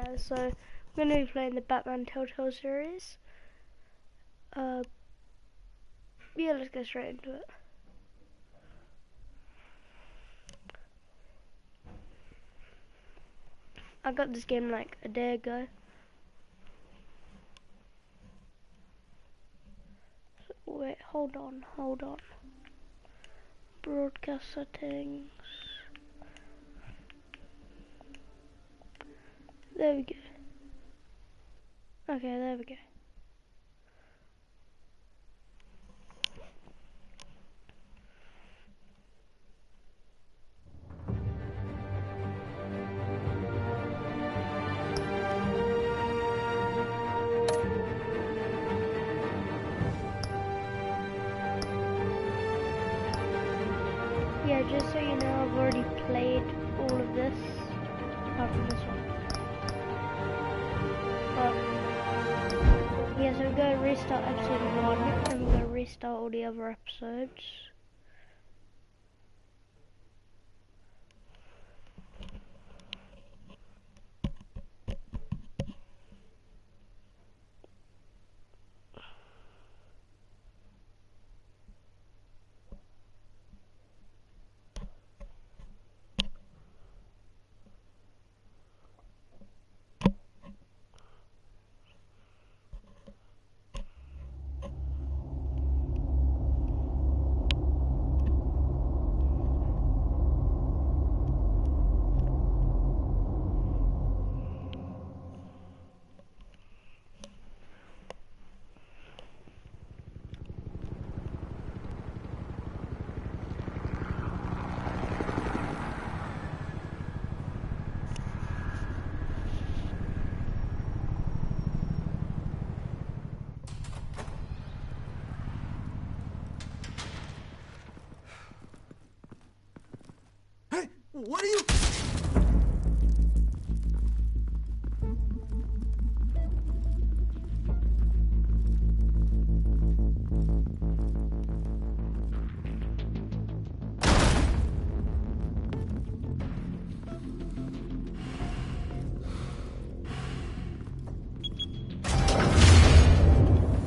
guys, so I'm going to be playing the Batman Telltale series. Yeah, let's go straight into it. I got this game like a day ago. So, wait, hold on. Broadcast settings. There we go. Okay, there we go. Yeah, just so you know, I've already played all of this, apart from this one. But, yeah, so we're going to restart episode 1, and we're going to restart all the other episodes. What are you...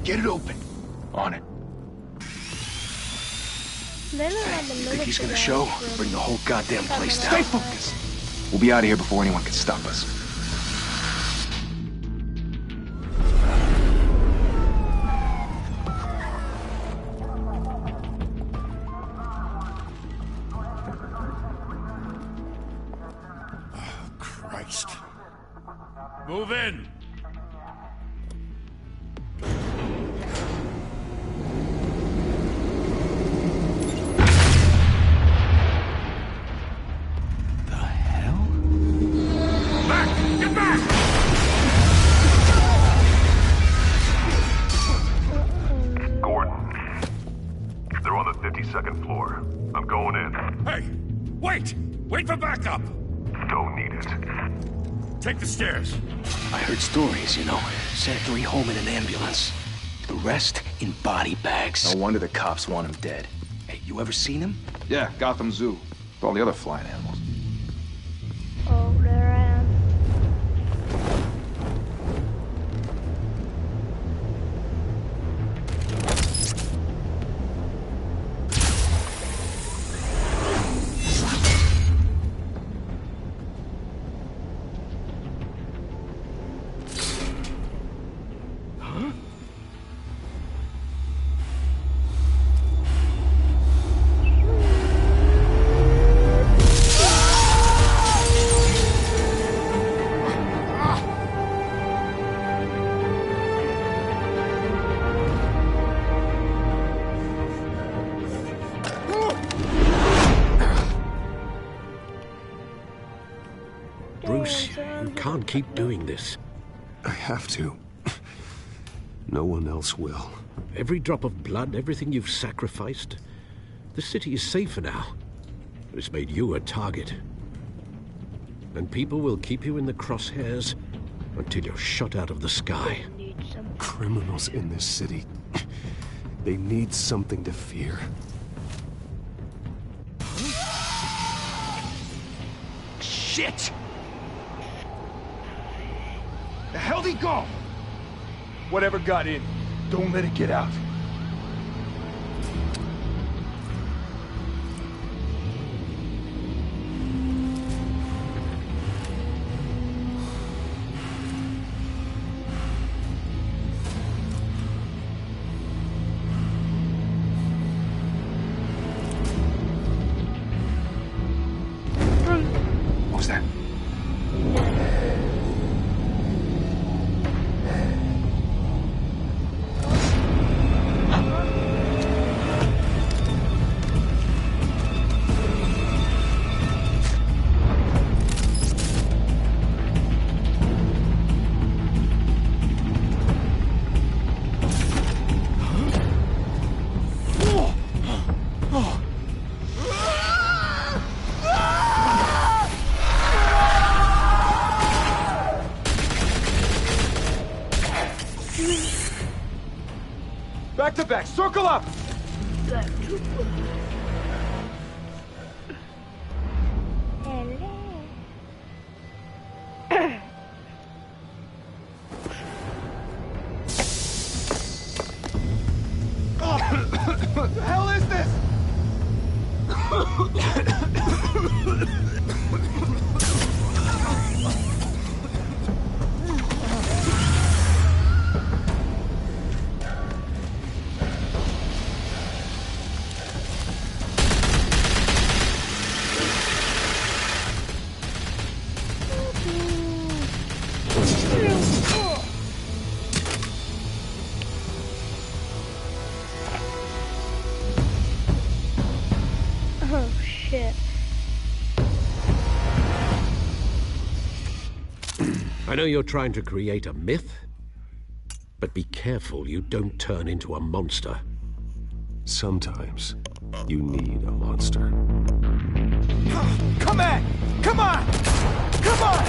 Get it open. On it. They look like the Think he's gonna military show? guys Bring the whole goddamn from place Batman. down. Stay focused. We'll be out of here before anyone can stop us. Oh, Christ. Move in! The hell? Back! Get back! Gordon, they're on the 52nd floor. I'm going in. Hey! Wait! Wait for backup! Don't need it. Take the stairs. I heard stories, you know. Sent 3 home in an ambulance. The rest in body bags. No wonder the cops want him dead. Hey, you ever seen him? Yeah, Gotham Zoo. With all the other flying animals. Oh, there I am. Bruce, you can't keep doing this. I have to. No one else will. Every drop of blood, everything you've sacrificed. The city is safer now. But it's made you a target. And people will keep you in the crosshairs until you're shot out of the sky. Need some. Criminals in this city. They need something to fear. Shit! The hell'd he go? Whatever got in, don't let it get out. What was that? Back to back, circle up! What the hell is this? Oh shit. I know you're trying to create a myth, but be careful you don't turn into a monster. Sometimes you need a monster. Come on! Come on! Come on!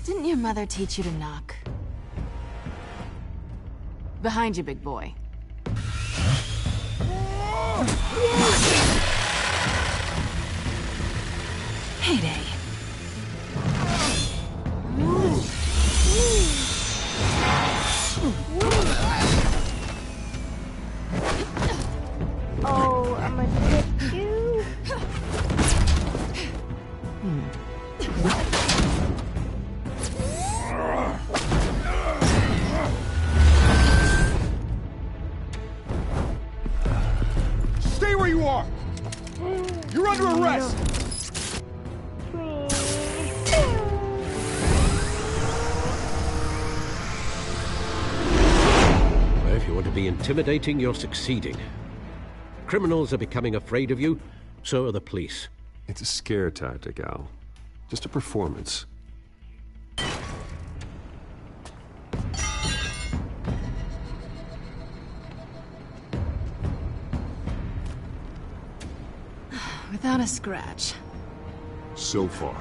Didn't your mother teach you to knock? Behind you, big boy. Heyday. Oh, I'm gonna hit you. Stay where you are! You're under arrest! Well, if you want to be intimidating, you're succeeding. Criminals are becoming afraid of you, so are the police. It's a scare tactic, Al. Just a performance. Without a scratch. So far.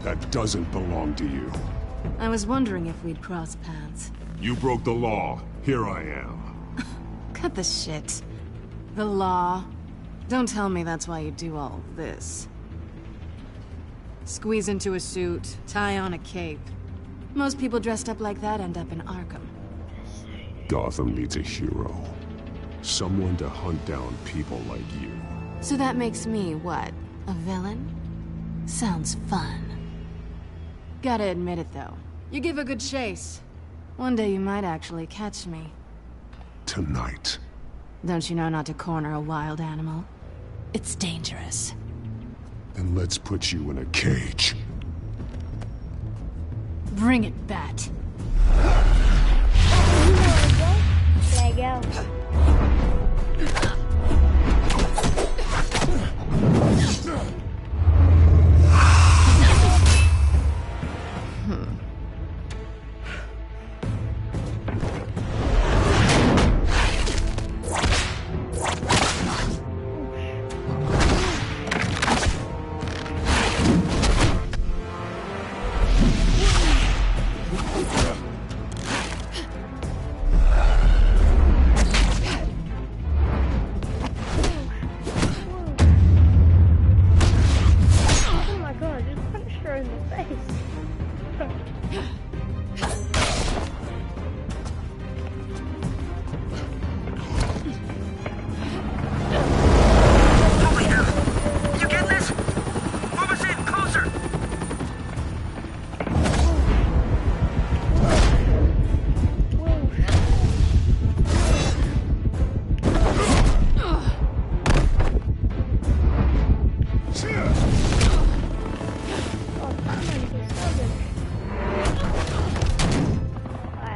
That doesn't belong to you. I was wondering if we'd cross paths. You broke the law. Here I am. Cut the shit. The law. Don't tell me that's why you do all this. Squeeze into a suit, tie on a cape. Most people dressed up like that end up in Arkham. Gotham needs a hero. Someone to hunt down people like you. So that makes me, what, a villain? Sounds fun. Gotta admit it, though. You give a good chase. One day you might actually catch me. Tonight. Don't you know not to corner a wild animal? It's dangerous. Then let's put you in a cage. Bring it, Bat. Legal.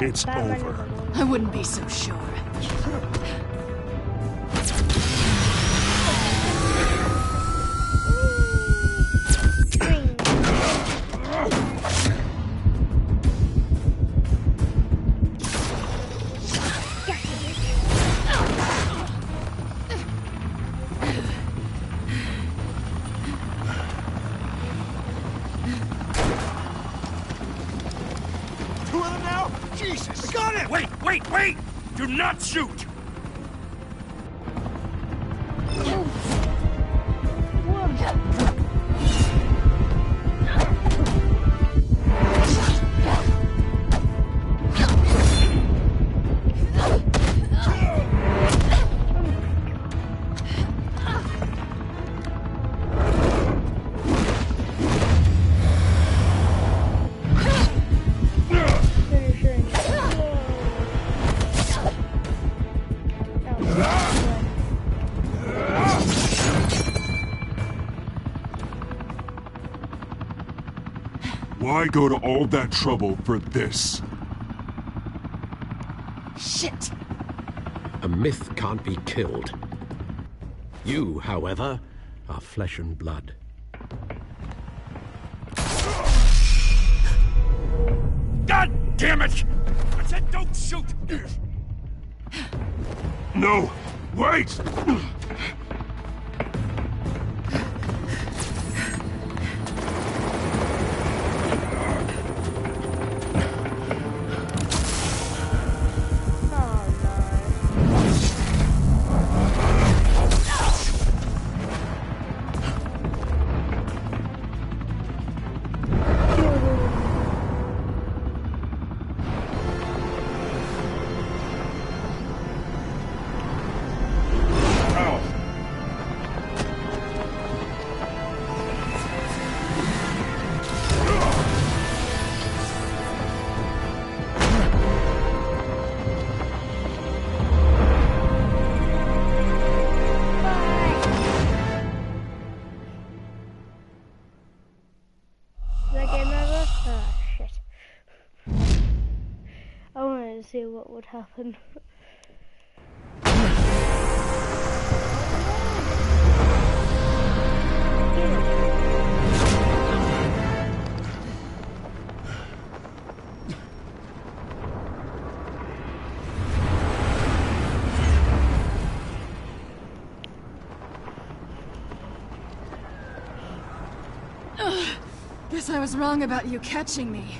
It's over. I wouldn't be so sure. Jesus! I got it! Wait! Do not shoot! Why go to all that trouble for this? Shit! A myth can't be killed. You, however, are flesh and blood. God damn it! I said don't shoot! No! Wait! See what would happen. Guess I was wrong about you catching me.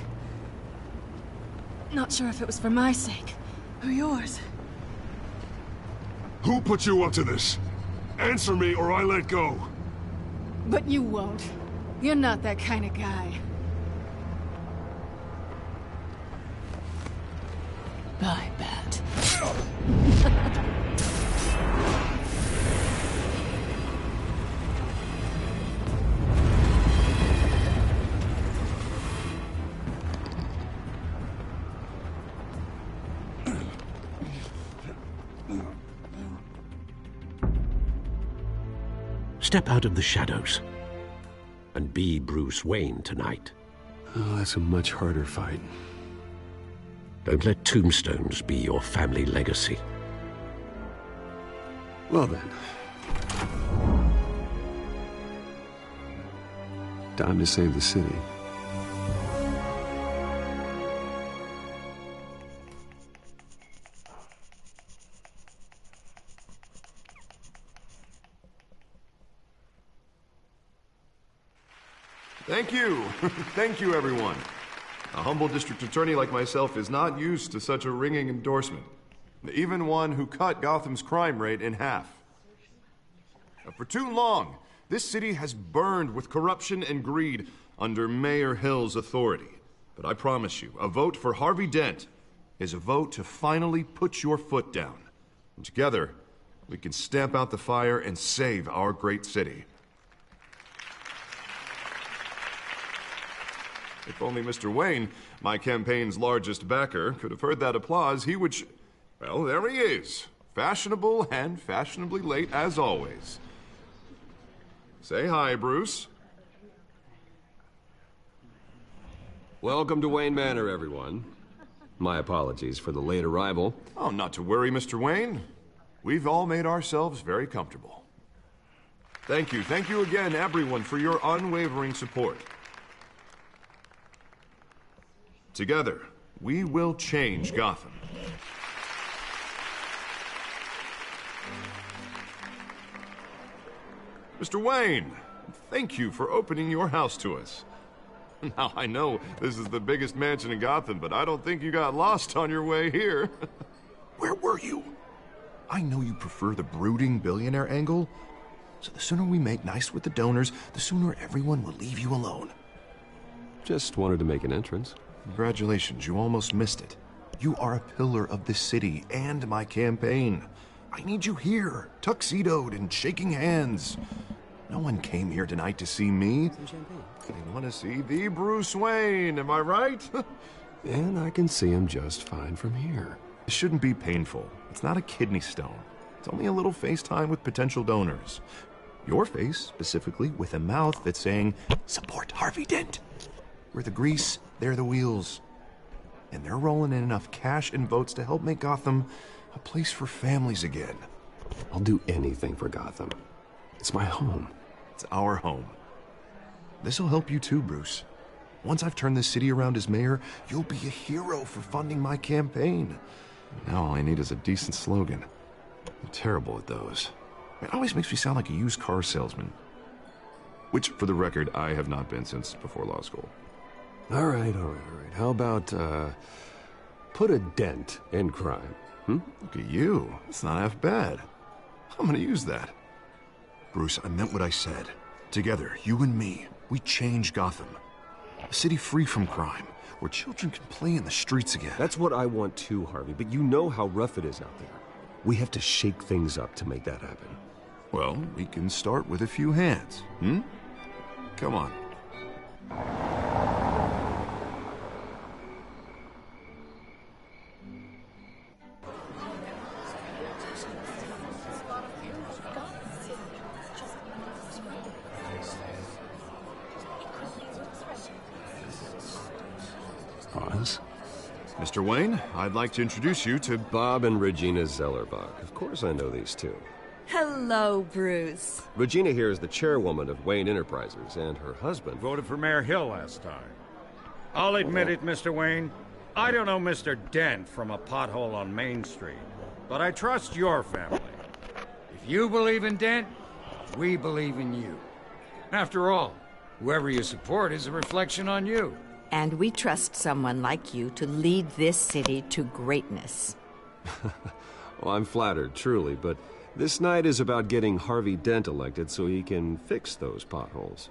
Not sure if it was for my sake, or yours. Who put you up to this? Answer me or I let go. But you won't. You're not that kind of guy. Bye, Bat. step out of the shadows and be Bruce Wayne tonight. Oh, that's a much harder fight. Don't let tombstones be your family legacy. Well then. Time to save the city. Thank you. Thank you, everyone. A humble district attorney like myself is not used to such a ringing endorsement. Even one who cut Gotham's crime rate in half. For too long, this city has burned with corruption and greed under Mayor Hill's authority. But I promise you, a vote for Harvey Dent is a vote to finally put your foot down. And together, we can stamp out the fire and save our great city. If only Mr. Wayne, my campaign's largest backer, could have heard that applause, he would well, there he is. Fashionable and fashionably late as always. Say hi, Bruce. Welcome to Wayne Manor, everyone. My apologies for the late arrival. Oh, not to worry, Mr. Wayne. We've all made ourselves very comfortable. Thank you again, everyone, for your unwavering support. Together, we will change Gotham. Mr. Wayne, thank you for opening your house to us. Now, I know this is the biggest mansion in Gotham, but I don't think you got lost on your way here. Where were you? I know you prefer the brooding billionaire angle, so the sooner we make nice with the donors, the sooner everyone will leave you alone. Just wanted to make an entrance. Congratulations, you almost missed it. You are a pillar of this city and my campaign. I need you here, tuxedoed and shaking hands. No one came here tonight to see me. They want to see the Bruce Wayne, am I right? And I can see him just fine from here. It shouldn't be painful. It's not a kidney stone. It's only a little FaceTime with potential donors. Your face, specifically, with a mouth that's saying, support Harvey Dent. We're the grease, they're the wheels. And they're rolling in enough cash and votes to help make Gotham a place for families again. I'll do anything for Gotham. It's my home. It's our home. This'll help you too, Bruce. Once I've turned this city around as mayor, you'll be a hero for funding my campaign. Now all I need is a decent slogan. I'm terrible at those. It always makes me sound like a used car salesman. Which, for the record, I have not been since before law school. All right. How about, put a dent in crime? Look at you. It's not half bad. I'm gonna use that. Bruce, I meant what I said. Together, you and me, we change Gotham. A city free from crime, where children can play in the streets again. That's what I want too, Harvey, but you know how rough it is out there. We have to shake things up to make that happen. Well, we can start with a few hands, Come on. Pause. Mr. Wayne, I'd like to introduce you to Bob and Regina Zellerbach. Of course I know these two. Hello, Bruce. Regina here is the chairwoman of Wayne Enterprises, and her husband Voted for Mayor Hill last time. I'll admit it, Mr. Wayne. I don't know Mr. Dent from a pothole on Main Street, but I trust your family. If you believe in Dent, we believe in you. After all, whoever you support is a reflection on you. And we trust someone like you to lead this city to greatness. Well, I'm flattered, truly, but this night is about getting Harvey Dent elected so he can fix those potholes.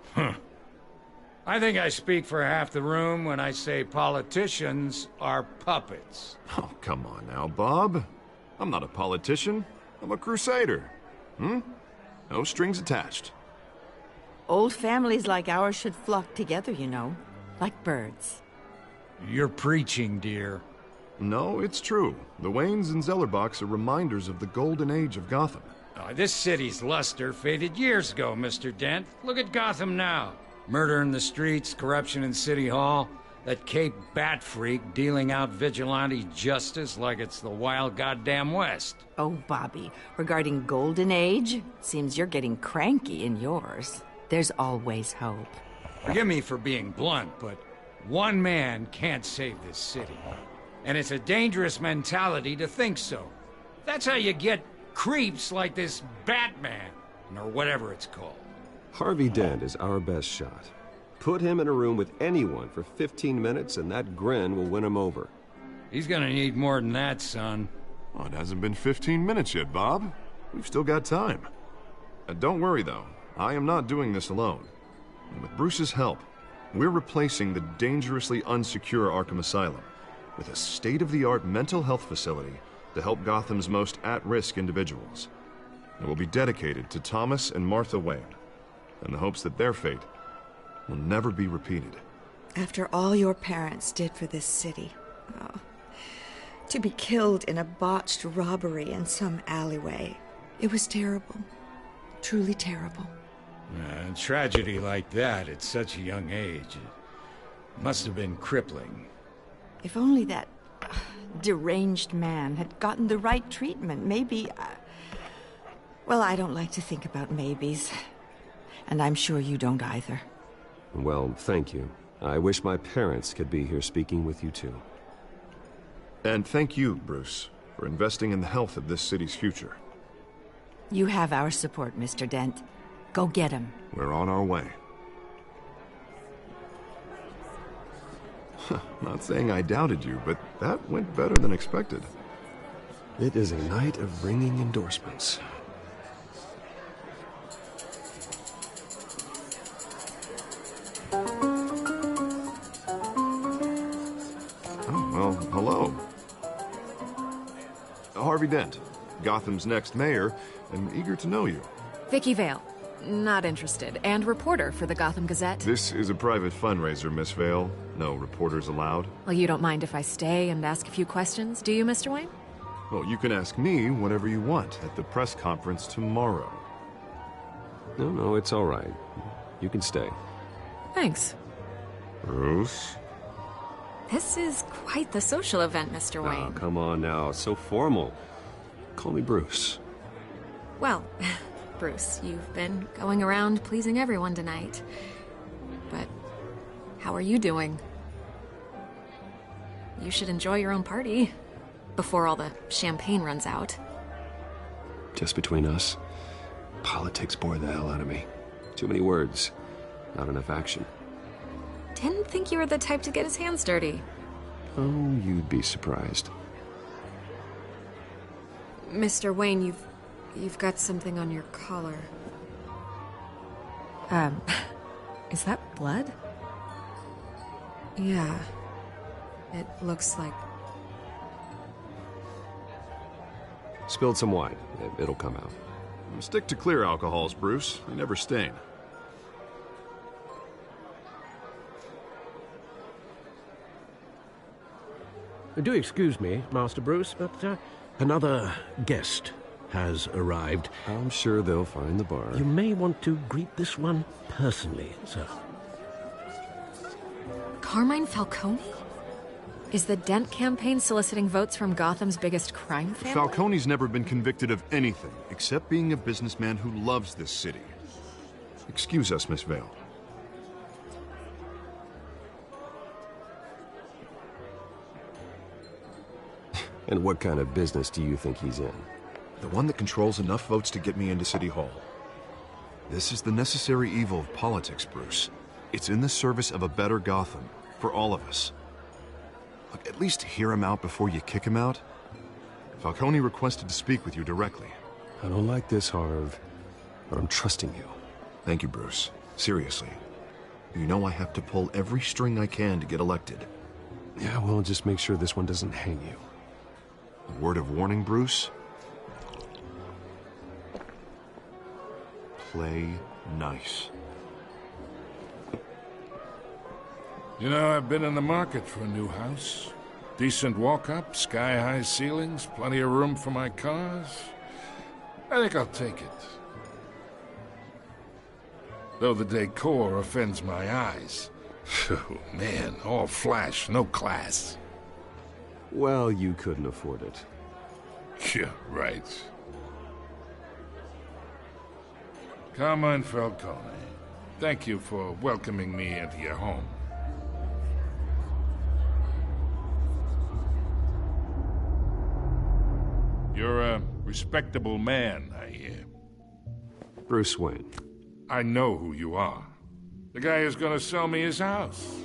I think I speak for half the room when I say politicians are puppets. Oh, come on now, Bob. I'm not a politician. I'm a crusader. No strings attached. Old families like ours should flock together, you know, like birds. You're preaching, dear. No, it's true. The Waynes and Zellerbachs are reminders of the golden age of Gotham. This city's luster faded years ago, Mr. Dent. Look at Gotham now. Murder in the streets, corruption in City Hall, that Cape Bat freak dealing out vigilante justice like it's the wild goddamn West. Oh, Bobby, regarding Golden Age, seems you're getting cranky in yours. There's always hope. Forgive me for being blunt, but one man can't save this city. And it's a dangerous mentality to think so. That's how you get creeps like this Batman, or whatever it's called. Harvey Dent is our best shot. Put him in a room with anyone for 15 minutes and that grin will win him over. He's gonna need more than that, son. Oh, it hasn't been 15 minutes yet, Bob. We've still got time. Don't worry, though. I am not doing this alone. And with Bruce's help, we're replacing the dangerously unsecure Arkham Asylum with a state-of-the-art mental health facility to help Gotham's most at-risk individuals. It will be dedicated to Thomas and Martha Wayne, in the hopes that their fate will never be repeated. After all your parents did for this city, oh, to be killed in a botched robbery in some alleyway, it was terrible. Truly terrible. A tragedy like that at such a young age, it must have been crippling. If only that deranged man had gotten the right treatment, maybe... Well, I don't like to think about maybes. And I'm sure you don't either. Well, thank you. I wish my parents could be here speaking with you too. And thank you, Bruce, for investing in the health of this city's future. You have our support, Mr. Dent. Go get him. We're on our way. Not saying I doubted you, but that went better than expected. It is a night of ringing endorsements. Oh, well, hello. Harvey Dent, Gotham's next mayor, and eager to know you. Vicky Vale. Not interested. And reporter for the Gotham Gazette. This is a private fundraiser, Miss Vale. No reporters allowed. Well, you don't mind if I stay and ask a few questions, do you, Mr. Wayne? Well, you can ask me whatever you want at the press conference tomorrow. No, it's all right. You can stay. Thanks. Bruce? This is quite the social event, Mr. Wayne. Oh, come on now. It's so formal. Call me Bruce. Well, Bruce, you've been going around pleasing everyone tonight. But how are you doing? You should enjoy your own party before all the champagne runs out. Just between us, politics bore the hell out of me. Too many words, not enough action. Didn't think you were the type to get his hands dirty. Oh, you'd be surprised. Mr. Wayne, you've got something on your collar. Is that blood? Yeah. It looks like... Spilled some wine. It'll come out. Stick to clear alcohols, Bruce. They never stain. Do excuse me, Master Bruce, but another guest has arrived. I'm sure they'll find the bar. You may want to greet this one personally, sir. Carmine Falcone? Is the Dent campaign soliciting votes from Gotham's biggest crime family? Falcone's never been convicted of anything except being a businessman who loves this city. Excuse us, Miss Vale. And what kind of business do you think he's in? The one that controls enough votes to get me into City Hall. This is the necessary evil of politics, Bruce. It's in the service of a better Gotham, for all of us. Look, at least hear him out before you kick him out. Falcone requested to speak with you directly. I don't like this, Harv, but I'm trusting you. Thank you, Bruce. Seriously. You know I have to pull every string I can to get elected. Yeah, well, just make sure this one doesn't hang you. A word of warning, Bruce? Play nice. You know, I've been in the market for a new house. Decent walk-up, sky-high ceilings, plenty of room for my cars. I think I'll take it. Though the decor offends my eyes. Oh, man, all flash, no class. Well, you couldn't afford it. Yeah, right. Carmine Falcone, thank you for welcoming me into your home. You're a respectable man, I hear. Bruce Wayne. I know who you are. The guy who's gonna sell me his house.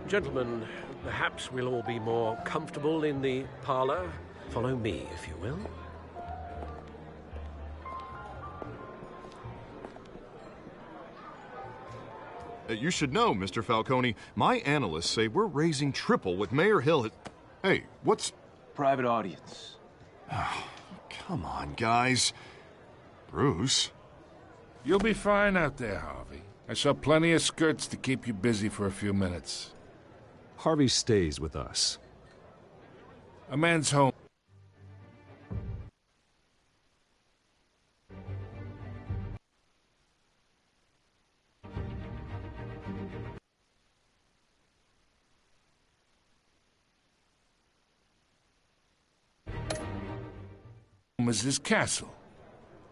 Gentlemen, perhaps we'll all be more comfortable in the parlor. Follow me, if you will. You should know, Mr. Falcone, my analysts say we're raising triple what Mayor Hill had... Hey, what's... Private audience. Oh, come on, guys. Bruce? You'll be fine out there, Harvey. I saw plenty of skirts to keep you busy for a few minutes. Harvey stays with us. A man's home is his castle.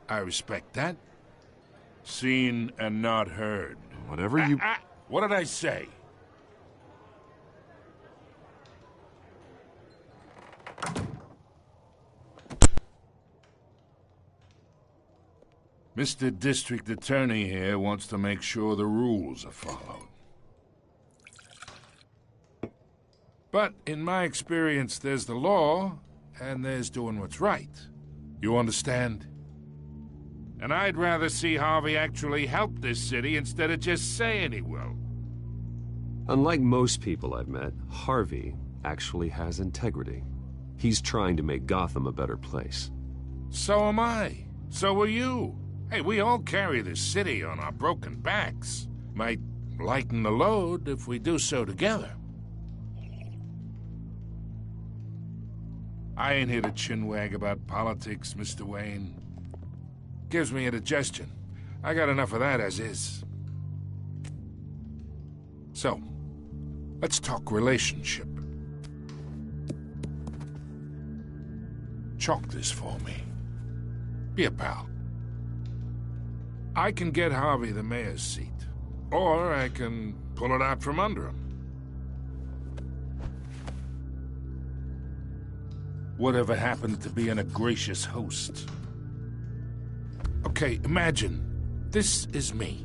I respect that. Seen and not heard. Whatever you... What did I say? Mr. District Attorney here wants to make sure the rules are followed. But in my experience, there's the law, and there's doing what's right. You understand? And I'd rather see Harvey actually help this city instead of just saying he will. Unlike most people I've met, Harvey actually has integrity. He's trying to make Gotham a better place. So am I. So are you. Hey, we all carry this city on our broken backs. Might lighten the load if we do so together. I ain't here to chinwag about politics, Mr. Wayne. Gives me indigestion. I got enough of that as is. So, let's talk relationship. Chalk this for me. Be a pal. I can get Harvey the mayor's seat, or I can pull it out from under him. Whatever happened to being a gracious host? Okay, imagine this is me.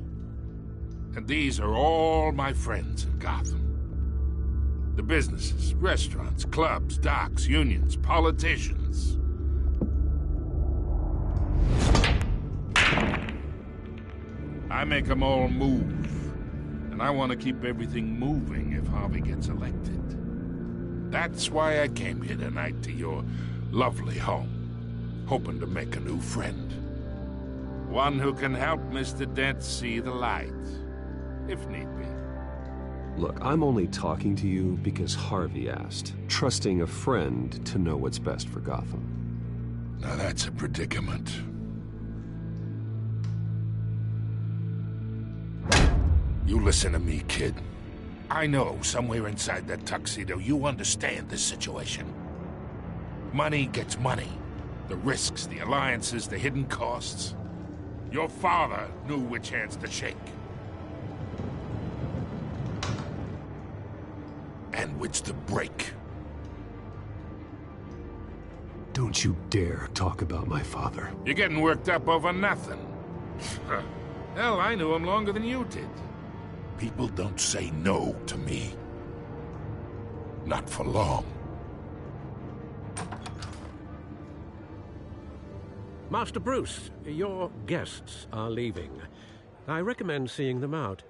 And these are all my friends in Gotham. The businesses, restaurants, clubs, docks, unions, politicians. I make them all move. And I want to keep everything moving if Harvey gets elected. That's why I came here tonight to your lovely home, hoping to make a new friend. One who can help Mr. Dent see the light, if need be. Look, I'm only talking to you because Harvey asked, trusting a friend to know what's best for Gotham. Now that's a predicament. You listen to me, kid. I know somewhere inside that tuxedo you understand this situation. Money gets money. The risks, the alliances, the hidden costs. Your father knew which hands to shake. And which to break. Don't you dare talk about my father. You're getting worked up over nothing. Hell, I knew him longer than you did. People don't say no to me. Not for long. Master Bruce, your guests are leaving. I recommend seeing them out.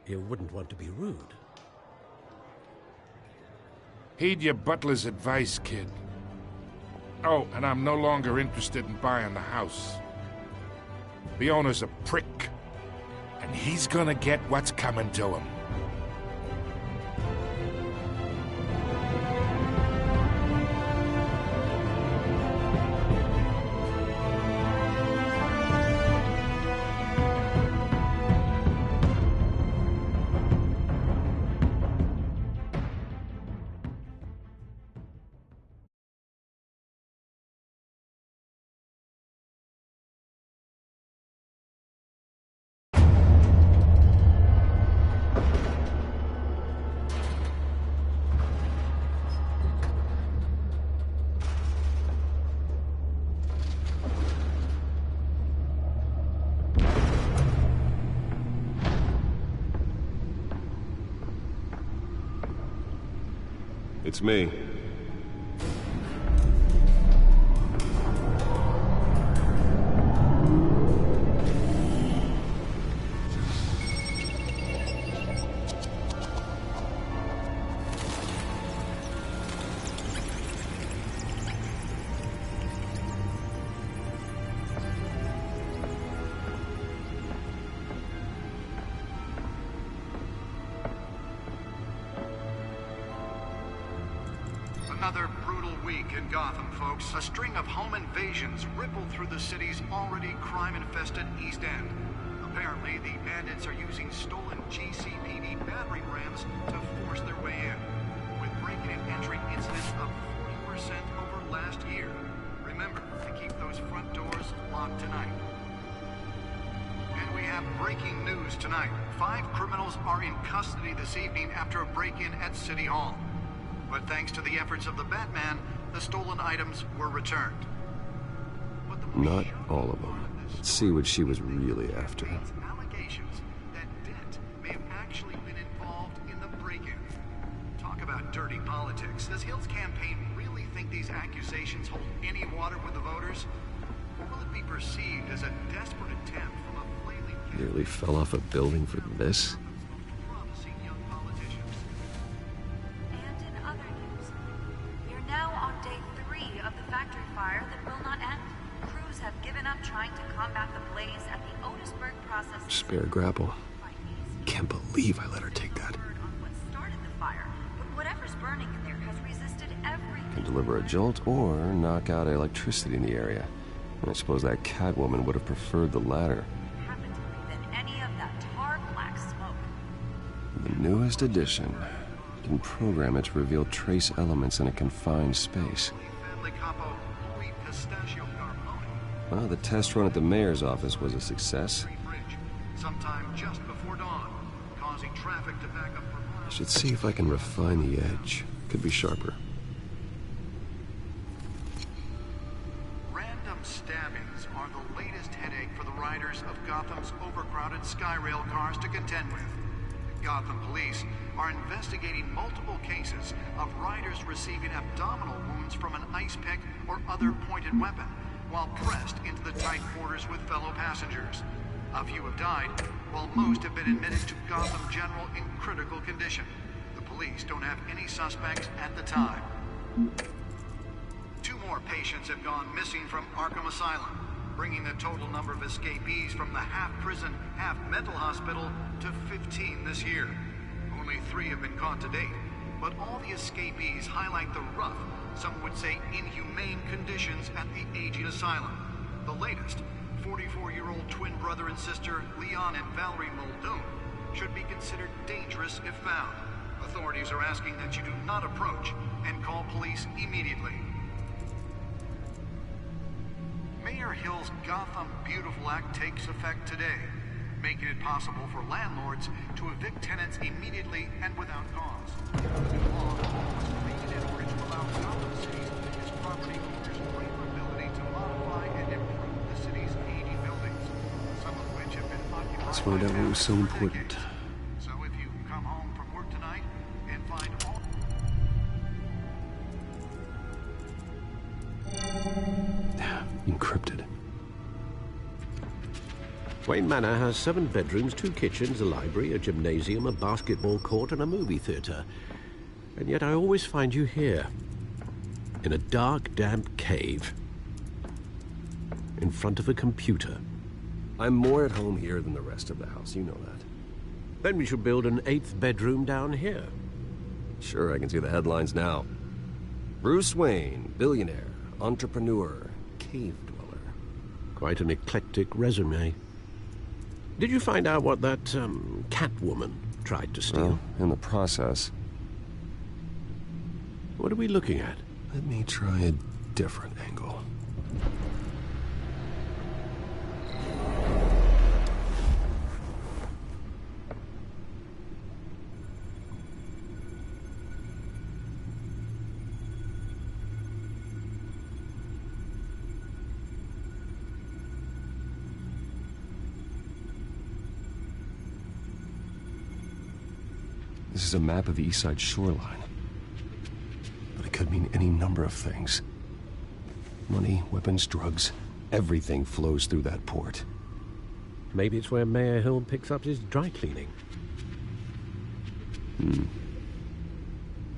You wouldn't want to be rude. Heed your butler's advice, kid. Oh, and I'm no longer interested in buying the house. The owner's a prick. And he's gonna get what's coming to him. It's me. Another brutal week in Gotham, folks. A string of home invasions rippled through the city's already crime-infested East End. Apparently, the bandits are using stolen GCPD battering rams to force their way in, with break-in and entry incidents up 40% over last year. Remember to keep those front doors locked tonight. And we have breaking news tonight. 5 criminals are in custody this evening after a break-in at City Hall. But thanks to the efforts of the Batman, the stolen items were returned. Not all of them. Let's see what she was really after. Allegations that Dent may have actually been involved in the break-in. Talk about dirty politics. Does Hill's campaign really think these accusations hold any water with the voters? Or will it be perceived as a desperate attempt from a flailing... Nearly fell off a building for this? Spare grapple. Can't believe I let her take that. Can deliver a jolt or knock out electricity in the area. And I suppose that Catwoman would have preferred the latter. The newest edition. You can program it to reveal trace elements in a confined space. Well, the test run at the mayor's office was a success. Sometime just before dawn, causing traffic to back up for miles. I should see if I can refine the edge. Could be sharper. Random stabbings are the latest headache for the riders of Gotham's overcrowded Skyrail cars to contend with. Gotham police are investigating multiple cases of riders receiving abdominal wounds from an ice pick or other pointed weapon while pressed into the tight quarters with fellow passengers. A few have died, while most have been admitted to Gotham General in critical condition. The police don't have any suspects at the time. 2 more patients have gone missing from Arkham Asylum, bringing the total number of escapees from the half-prison, half-mental hospital to 15 this year. Only 3 have been caught to date, but all the escapees highlight the rough, some would say inhumane conditions at the aging asylum. The latest, 44-year-old twin brother and sister Leon and Valerie Muldoon should be considered dangerous if found. Authorities are asking that you do not approach and call police immediately. Mayor Hill's Gotham Beautiful Act takes effect today, making it possible for landlords to evict tenants immediately and without cause. The new law was created in order to allow Gotham City's biggest property owners greater ability to modify and improve the city's aging buildings, some of which have been occupied. Let's find out what was so important. So if you come home from work tonight and find all... Encrypted. Wayne Manor has 7 bedrooms, 2 kitchens, a library, a gymnasium, a basketball court, and a movie theater. And yet I always find you here, in a dark, damp cave, in front of a computer. I'm more at home here than the rest of the house, you know that. Then we should build an 8th bedroom down here. Sure, I can see the headlines now. Bruce Wayne, billionaire, entrepreneur, cave dweller. Quite an eclectic resume. Did you find out what that, Catwoman tried to steal? Well, in the process. What are we looking at? Let me try a different angle. This is a map of the East Side shoreline. could mean any number of things. Money, weapons, drugs, everything flows through that port. Maybe it's where Mayor Hill picks up his dry cleaning.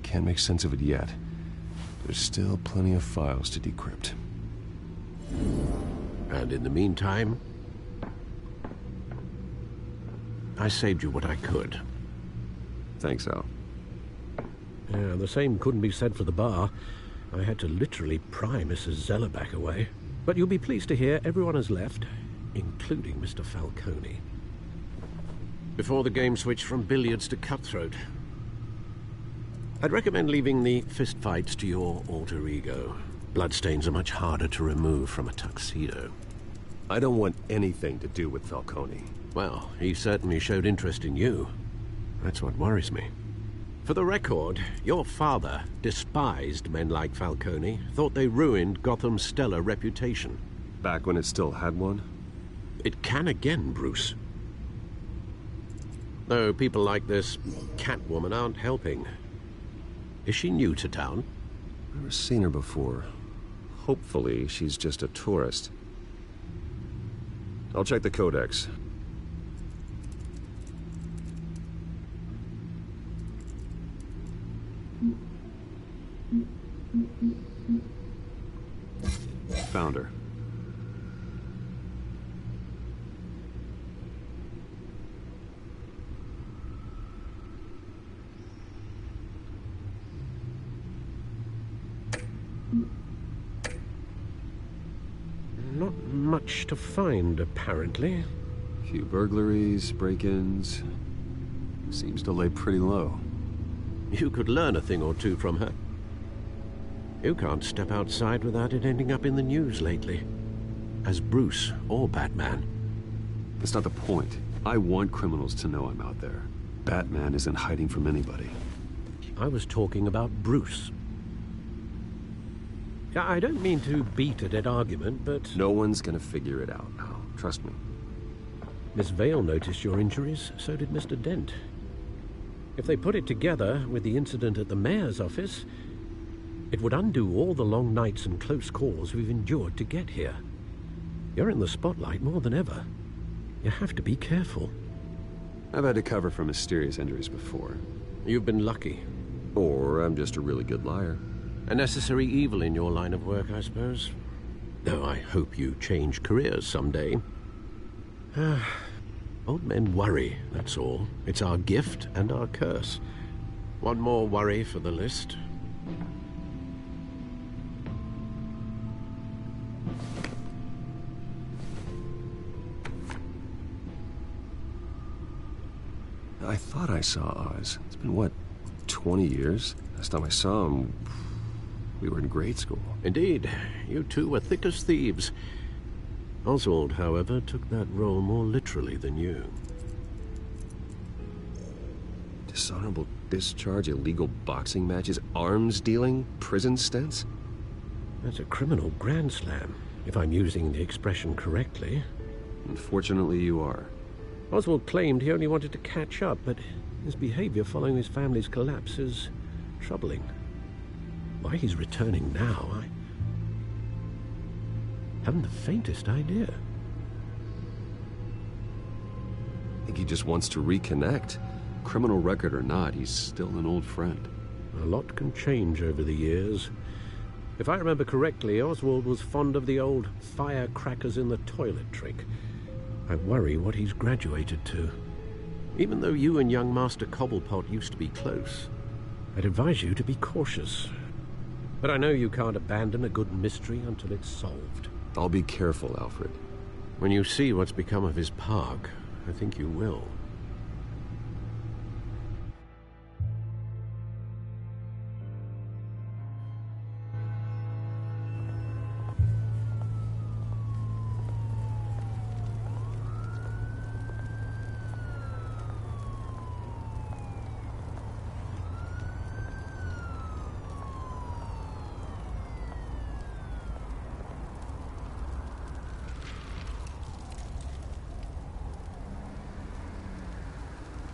Can't make sense of it yet. There's still plenty of files to decrypt. And in the meantime, I saved you what I could. Thanks, Al. Yeah, the same couldn't be said for the bar. I had to literally pry Mrs. Zellerback away. But you'll be pleased to hear everyone has left, including Mr. Falcone. Before the game switched from billiards to cutthroat. I'd recommend leaving the fistfights to your alter ego. Bloodstains are much harder to remove from a tuxedo. I don't want anything to do with Falcone. Well, he certainly showed interest in you. That's what worries me. For the record, your father despised men like Falcone, thought they ruined Gotham's stellar reputation. Back when it still had one? It can again, Bruce. Though people like this Catwoman aren't helping. Is she new to town? Never seen her before. Hopefully, she's just a tourist. I'll check the codex. Found her. Not much to find, apparently. Few burglaries, break-ins. Seems to lay pretty low. You could learn a thing or two from her. You can't step outside without it ending up in the news lately. As Bruce or Batman. That's not the point. I want criminals to know I'm out there. Batman isn't hiding from anybody. I was talking about Bruce. I don't mean to beat a dead argument, but... No one's gonna figure it out now. Trust me. Miss Vale noticed your injuries, so did Mr. Dent. If they put it together with the incident at the mayor's office, it would undo all the long nights and close calls we've endured to get here. You're in the spotlight more than ever. You have to be careful. I've had to cover for mysterious injuries before. You've been lucky. Or I'm just a really good liar. A necessary evil in your line of work, I suppose. Though I hope you change careers someday. Old men worry, that's all. It's our gift and our curse. One more worry for the list. I thought I saw Oz. It's been, what, 20 years? Last time I saw him, we were in grade school. Indeed. You two were thick as thieves. Oswald, however, took that role more literally than you. Dishonorable discharge, illegal boxing matches, arms dealing, prison stints? That's a criminal grand slam, if I'm using the expression correctly. Unfortunately, you are. Oswald claimed he only wanted to catch up, but his behavior following his family's collapse is troubling. Why he's returning now, I haven't the faintest idea. I think he just wants to reconnect. Criminal record or not, he's still an old friend. A lot can change over the years. If I remember correctly, Oswald was fond of the old firecrackers in the toilet trick. I worry what he's graduated to. Even though you and young Master Cobblepot used to be close, I'd advise you to be cautious. But I know you can't abandon a good mystery until it's solved. I'll be careful, Alfred. When you see what's become of his park, I think you will.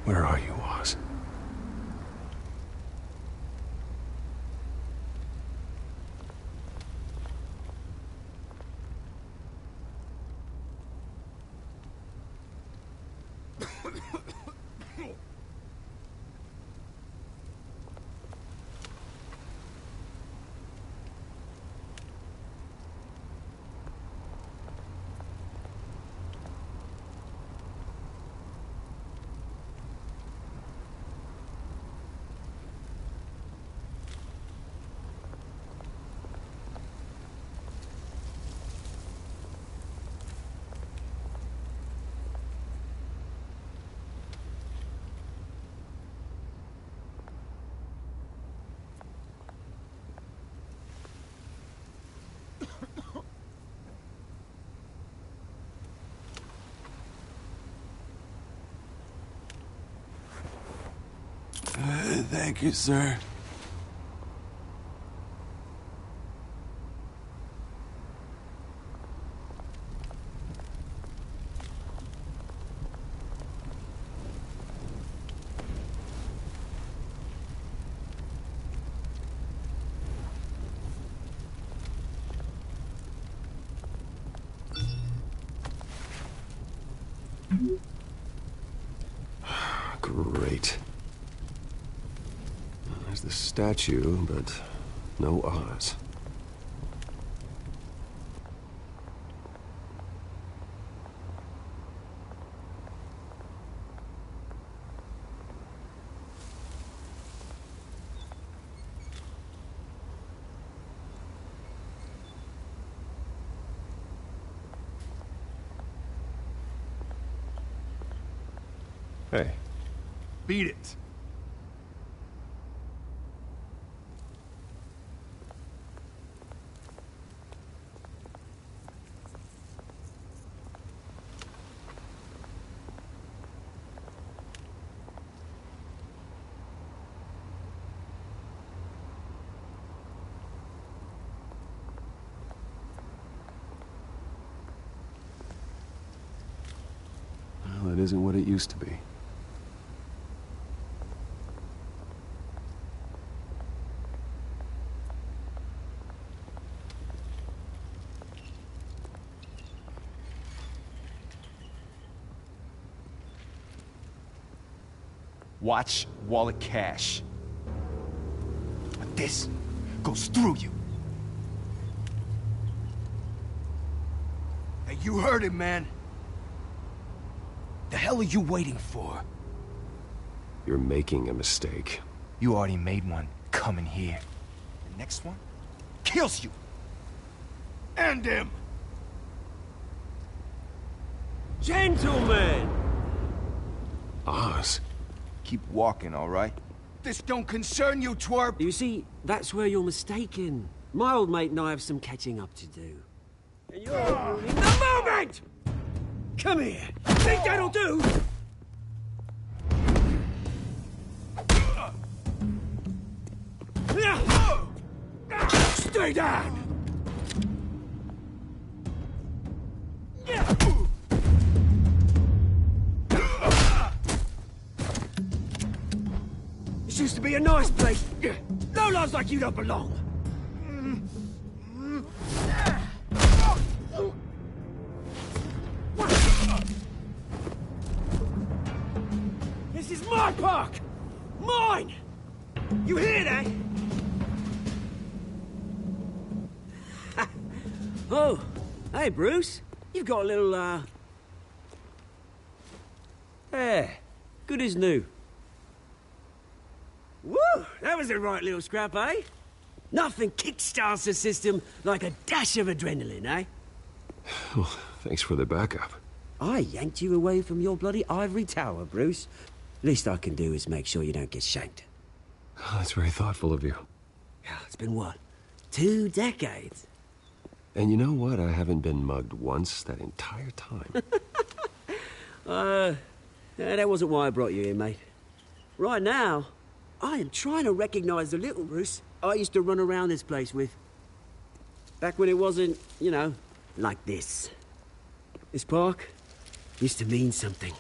Where are you, Oz? Thank you, sir. Great. There's the statue, but no Oz. Hey. Beat it. Well, it isn't what it used to be. Watch wallet cash. But this goes through you. Hey, you heard it, man. The hell are you waiting for? You're making a mistake. You already made one coming here. The next one kills you. And him. Gentlemen! Oz? Keep walking, all right? This don't concern you, twerp! You see, that's where you're mistaken. My old mate and I have some catching up to do. And you're ruining the moment! Come here! Think that'll do? Stay down! This used to be a nice place. No lives like you don't belong. This is my park! Mine! You hear that? Oh, hey, Bruce. You've got a little, Yeah, good as new. Woo! That was a right little scrap, eh? Nothing kickstarts the system like a dash of adrenaline, eh? Well, thanks for the backup. I yanked you away from your bloody ivory tower, Bruce. Least I can do is make sure you don't get shanked. Oh, that's very thoughtful of you. It's been what? 2 decades? And you know what? I haven't been mugged once that entire time. That wasn't why I brought you here, mate. Right now, I am trying to recognize the little Bruce I used to run around this place with. Back when it wasn't, you know, like this. This park used to mean something.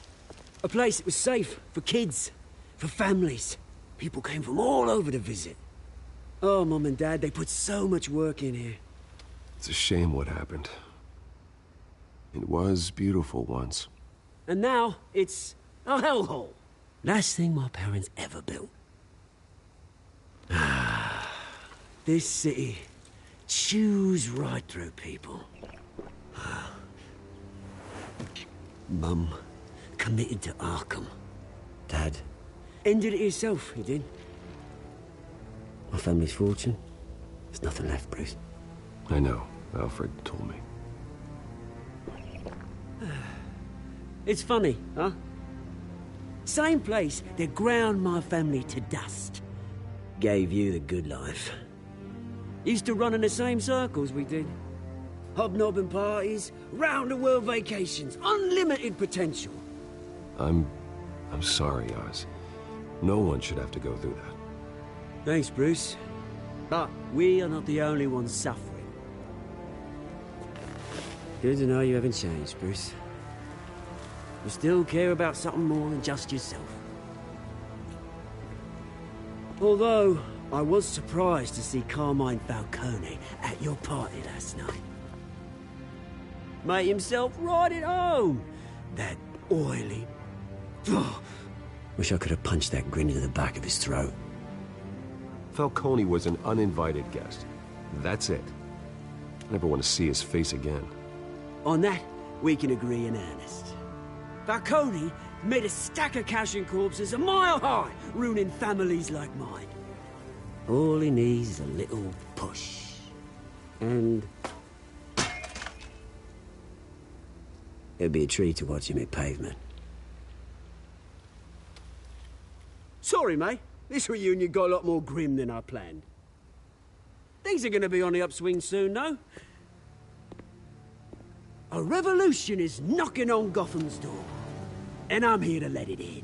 A place that was safe for kids, for families. People came from all over to visit. Oh, Mum and Dad, they put so much work in here. It's a shame what happened. It was beautiful once. And now, it's a hellhole. Last thing my parents ever built. This city chews right through people. Mum committed to Arkham. Dad ended it himself, he did. My family's fortune, there's nothing left, Bruce. I know. Alfred told me. It's funny, huh? Same place that ground my family to dust. Gave you the good life. Used to run in the same circles we did. Hobnobbing parties, round-the-world vacations, unlimited potential. I'm sorry, Oz. No one should have to go through that. Thanks, Bruce. But we are not the only ones suffering. Good to know you haven't changed, Bruce. You still care about something more than just yourself. Although, I was surprised to see Carmine Falcone at your party last night. Made himself right at home. That oily... Wish I could have punched that grin into the back of his throat. Falcone was an uninvited guest. That's it. I never want to see his face again. On that, we can agree in earnest. Falcone made a stack of cashing corpses a mile high, ruining families like mine. All he needs is a little push. And... it'd be a treat to watch him hit pavement. Sorry, mate. This reunion got a lot more grim than I planned. Things are gonna be on the upswing soon, though. A revolution is knocking on Gotham's door. And I'm here to let it in.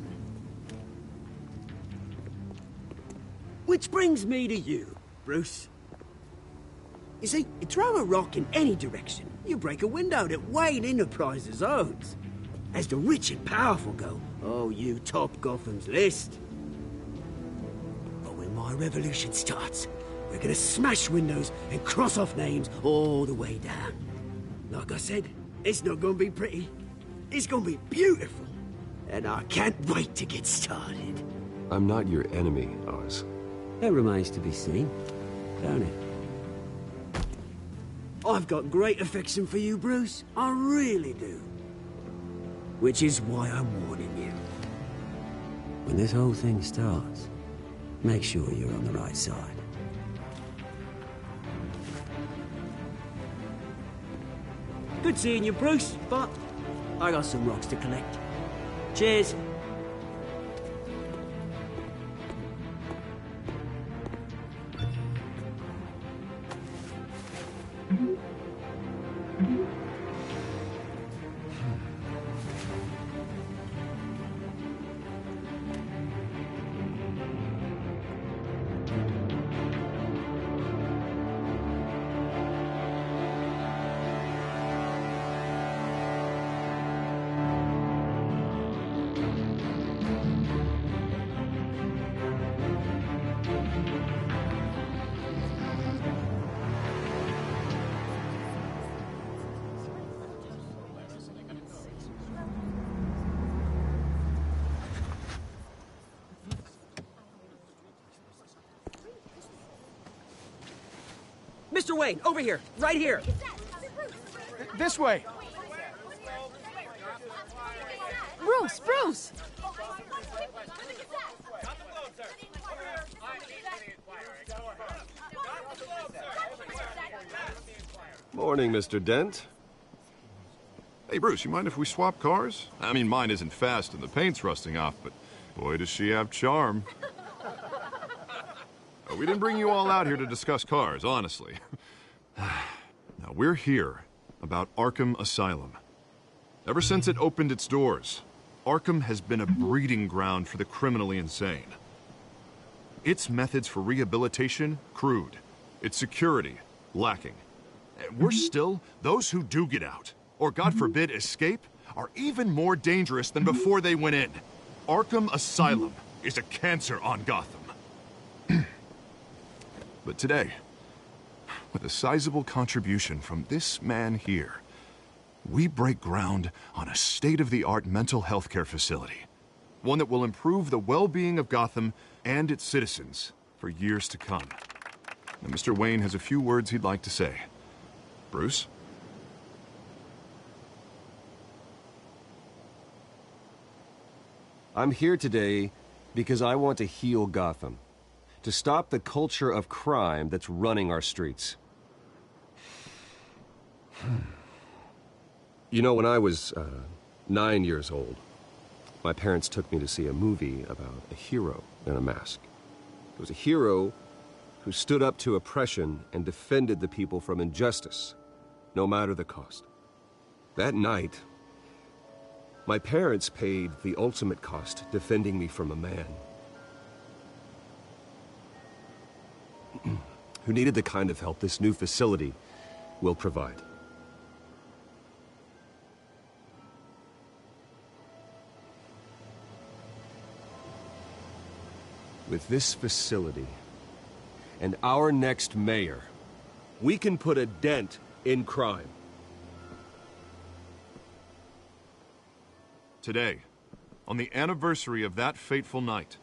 Which brings me to you, Bruce. You see, you throw a rock in any direction, you break a window that Wayne Enterprises owns. As the rich and powerful go, oh, you top Gotham's list. But when my revolution starts, we're gonna smash windows and cross off names all the way down. Like I said, it's not gonna be pretty. It's gonna be beautiful. And I can't wait to get started. I'm not your enemy, Oz. That remains to be seen, don't it? I've got great affection for you, Bruce. I really do. Which is why I'm warning you. When this whole thing starts, make sure you're on the right side. Good seeing you, Bruce, but I got some rocks to collect. Cheers. Mr. Wayne, over here, right here. This way. Bruce! Morning, Mr. Dent. Hey, Bruce, you mind if we swap cars? I mean, mine isn't fast and the paint's rusting off, but boy, does she have charm. We didn't bring you all out here to discuss cars, honestly. Now, we're here about Arkham Asylum. Ever since it opened its doors, Arkham has been a breeding ground for the criminally insane. Its methods for rehabilitation, crude. Its security, lacking. And worse still, those who do get out, or God forbid escape, are even more dangerous than before they went in. Arkham Asylum is a cancer on Gotham. But today, with a sizable contribution from this man here, we break ground on a state-of-the-art mental health care facility. One that will improve the well-being of Gotham and its citizens for years to come. And Mr. Wayne has a few words he'd like to say. Bruce? I'm here today because I want to heal Gotham. To stop the culture of crime that's running our streets. You know, when I was 9 years old, my parents took me to see a movie about a hero in a mask. It was a hero who stood up to oppression and defended the people from injustice, no matter the cost. That night, my parents paid the ultimate cost defending me from a man. who needed the kind of help this new facility will provide. With this facility and our next mayor, we can put a dent in crime. Today, on the anniversary of that fateful night,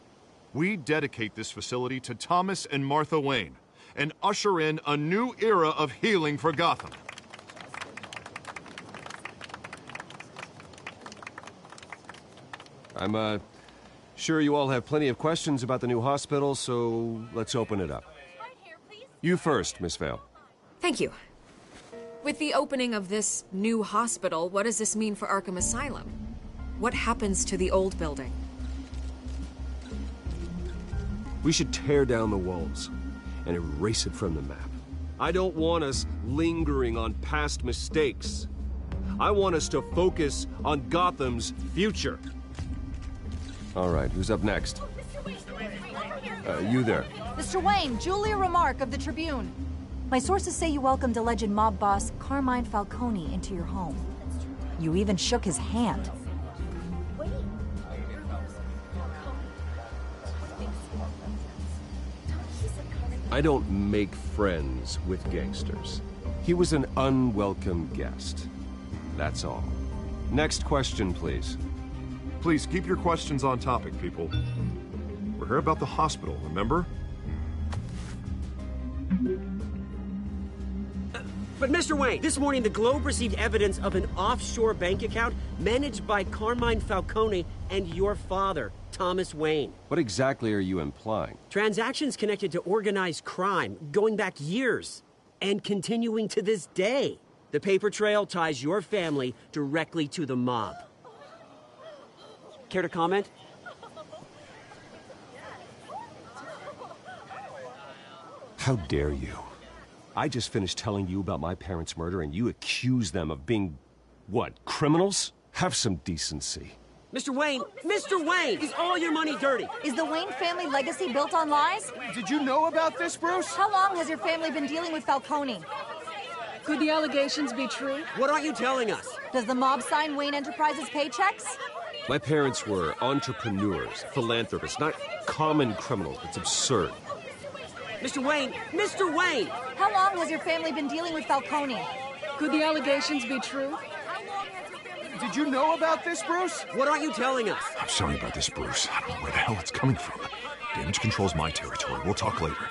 we dedicate this facility to Thomas and Martha Wayne and usher in a new era of healing for Gotham. I'm, sure you all have plenty of questions about the new hospital, so let's open it up. You first, Miss Vale. Thank you. With the opening of this new hospital, what does this mean for Arkham Asylum? What happens to the old building? We should tear down the walls and erase it from the map. I don't want us lingering on past mistakes. I want us to focus on Gotham's future. All right, who's up next? You there. Mr. Wayne, Julia Remark of the Tribune. My sources say you welcomed alleged mob boss Carmine Falcone into your home. You even shook his hand. I don't make friends with gangsters. He was an unwelcome guest. That's all. Next question, please. Please keep your questions on topic, people. We're here about the hospital, remember? But Mr. Wayne, this morning the Globe received evidence of an offshore bank account managed by Carmine Falcone and your father, Thomas Wayne. What exactly are you implying? Transactions connected to organized crime, going back years, and continuing to this day. The paper trail ties your family directly to the mob. Care to comment? How dare you? I just finished telling you about my parents' murder and you accuse them of being, what, criminals? Have some decency. Mr. Wayne! Mr. Wayne! Is all your money dirty? Is the Wayne family legacy built on lies? Did you know about this, Bruce? How long has your family been dealing with Falcone? Could the allegations be true? What aren't you telling us? Does the mob sign Wayne Enterprises paychecks? My parents were entrepreneurs, philanthropists, not common criminals. It's absurd. Mr. Wayne! Mr. Wayne! How long has your family been dealing with Falcone? Could the allegations be true? Did you know about this, Bruce? What aren't you telling us? I'm sorry about this, Bruce. I don't know where the hell it's coming from. Damage control's my territory. We'll talk later.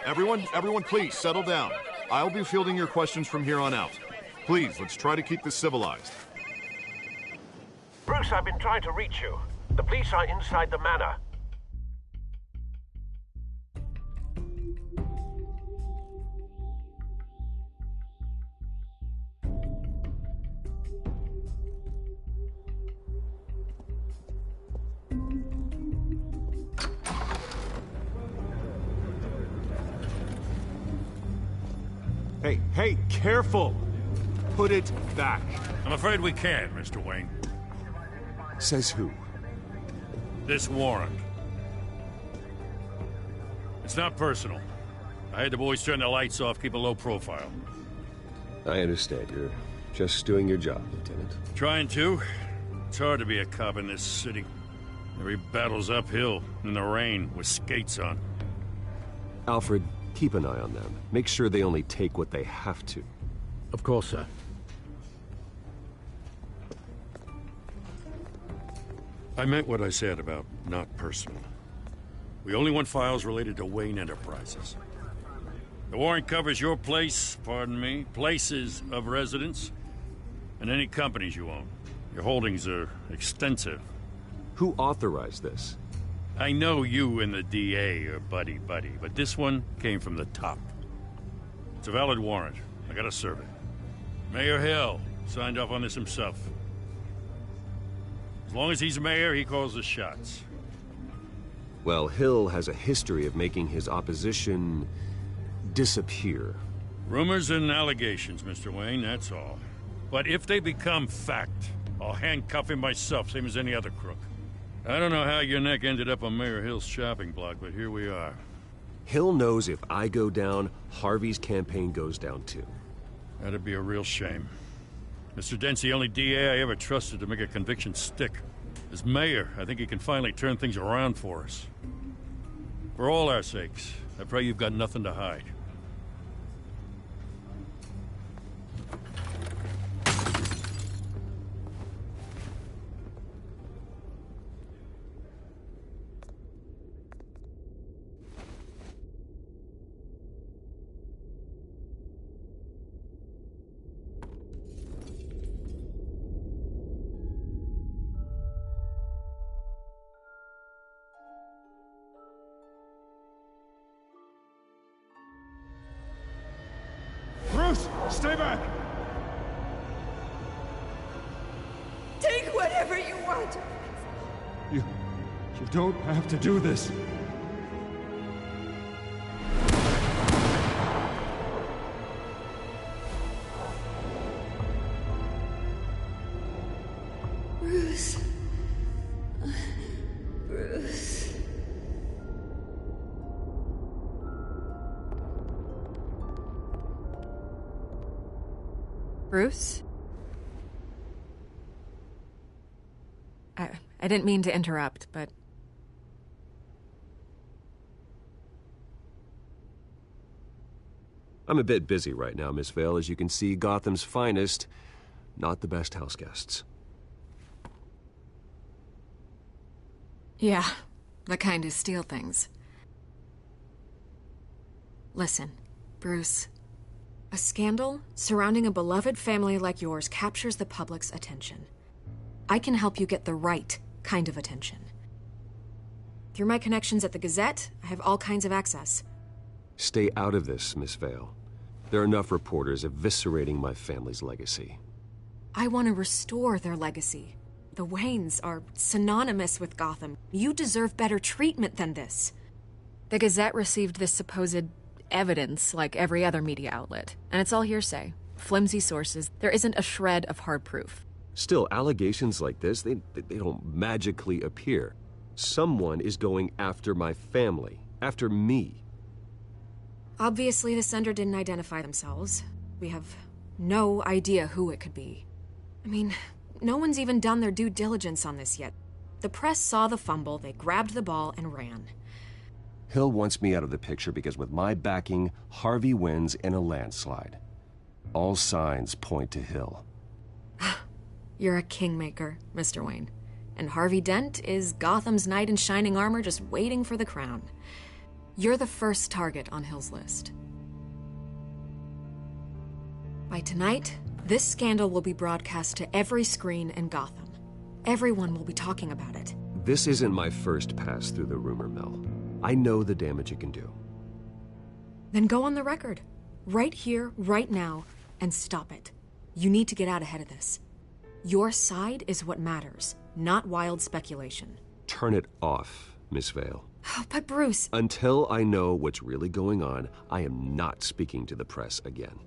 Everyone, please, settle down. I'll be fielding your questions from here on out. Please, let's try to keep this civilized. Bruce, I've been trying to reach you. The police are inside the manor. Hey, careful! Put it back. I'm afraid we can't, Mr. Wayne. Says who? This warrant. It's not personal. I had the boys turn the lights off, keep a low profile. I understand. You're just doing your job, Lieutenant. Trying to. It's hard to be a cop in this city. Every battle's uphill, in the rain, with skates on. Alfred, keep an eye on them. Make sure they only take what they have to. Of course, sir. I meant what I said about not personal. We only want files related to Wayne Enterprises. The warrant covers your place, pardon me, places of residence, and any companies you own. Your holdings are extensive. Who authorized this? I know you and the DA are buddy-buddy, but this one came from the top. It's a valid warrant. I gotta serve it. Mayor Hill signed off on this himself. As long as he's mayor, he calls the shots. Well, Hill has a history of making his opposition disappear. Rumors and allegations, Mr. Wayne, that's all. But if they become fact, I'll handcuff him myself, same as any other crook. I don't know how your neck ended up on Mayor Hill's shopping block, but here we are. Hill knows if I go down, Harvey's campaign goes down too. That'd be a real shame. Mr. Dent's the only DA I ever trusted to make a conviction stick. As mayor, I think he can finally turn things around for us. For all our sakes, I pray you've got nothing to hide. Bruce, stay back! Take whatever you want. You don't have to do this. Bruce. Bruce. Bruce? I didn't mean to interrupt, but... I'm a bit busy right now, Miss Vale. As you can see, Gotham's finest, not the best house guests. Yeah, the kind who steal things. Listen, Bruce. A scandal surrounding a beloved family like yours captures the public's attention. I can help you get the right kind of attention. Through my connections at the Gazette, I have all kinds of access. Stay out of this, Miss Vale. There are enough reporters eviscerating my family's legacy. I want to restore their legacy. The Waynes are synonymous with Gotham. You deserve better treatment than this. The Gazette received this supposed evidence like every other media outlet, and it's all hearsay. Flimsy sources. There isn't a shred of hard proof. Still, allegations like this, they don't magically appear. Someone is going after my family, after me. Obviously, the sender didn't identify themselves. We have no idea who it could be. I mean, no one's even done their due diligence on this yet. The press saw the fumble, they grabbed the ball and ran. Hill wants me out of the picture because with my backing, Harvey wins in a landslide. All signs point to Hill. You're a kingmaker, Mr. Wayne. And Harvey Dent is Gotham's knight in shining armor just waiting for the crown. You're the first target on Hill's list. By tonight, this scandal will be broadcast to every screen in Gotham. Everyone will be talking about it. This isn't my first pass through the rumor mill. I know the damage it can do. Then go on the record. Right here, right now, and stop it. You need to get out ahead of this. Your side is what matters, not wild speculation. Turn it off, Miss Vale. Oh, but Bruce... Until I know what's really going on, I am not speaking to the press again.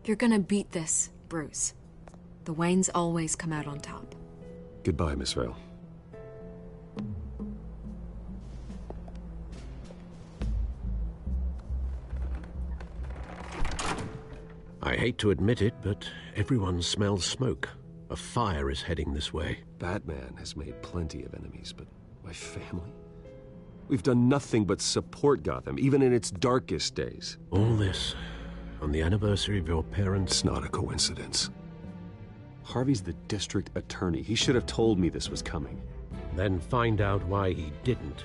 You're gonna beat this, Bruce. The Waynes always come out on top. Goodbye, Miss Vale. I hate to admit it, but everyone smells smoke. A fire is heading this way. Batman has made plenty of enemies, but my family? We've done nothing but support Gotham, even in its darkest days. All this on the anniversary of your parents'... It's not a coincidence. Harvey's the district attorney. He should have told me this was coming. Then find out why he didn't.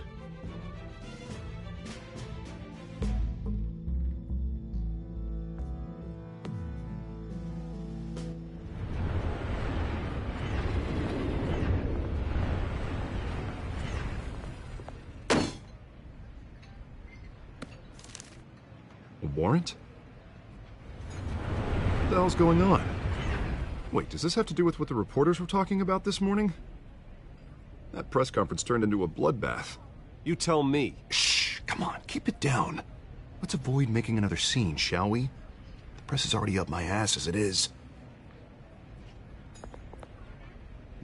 A warrant? What the hell's going on? Wait, does this have to do with what the reporters were talking about this morning? That press conference turned into a bloodbath. You tell me. Shh, come on, keep it down. Let's avoid making another scene, shall we? The press is already up my ass as it is.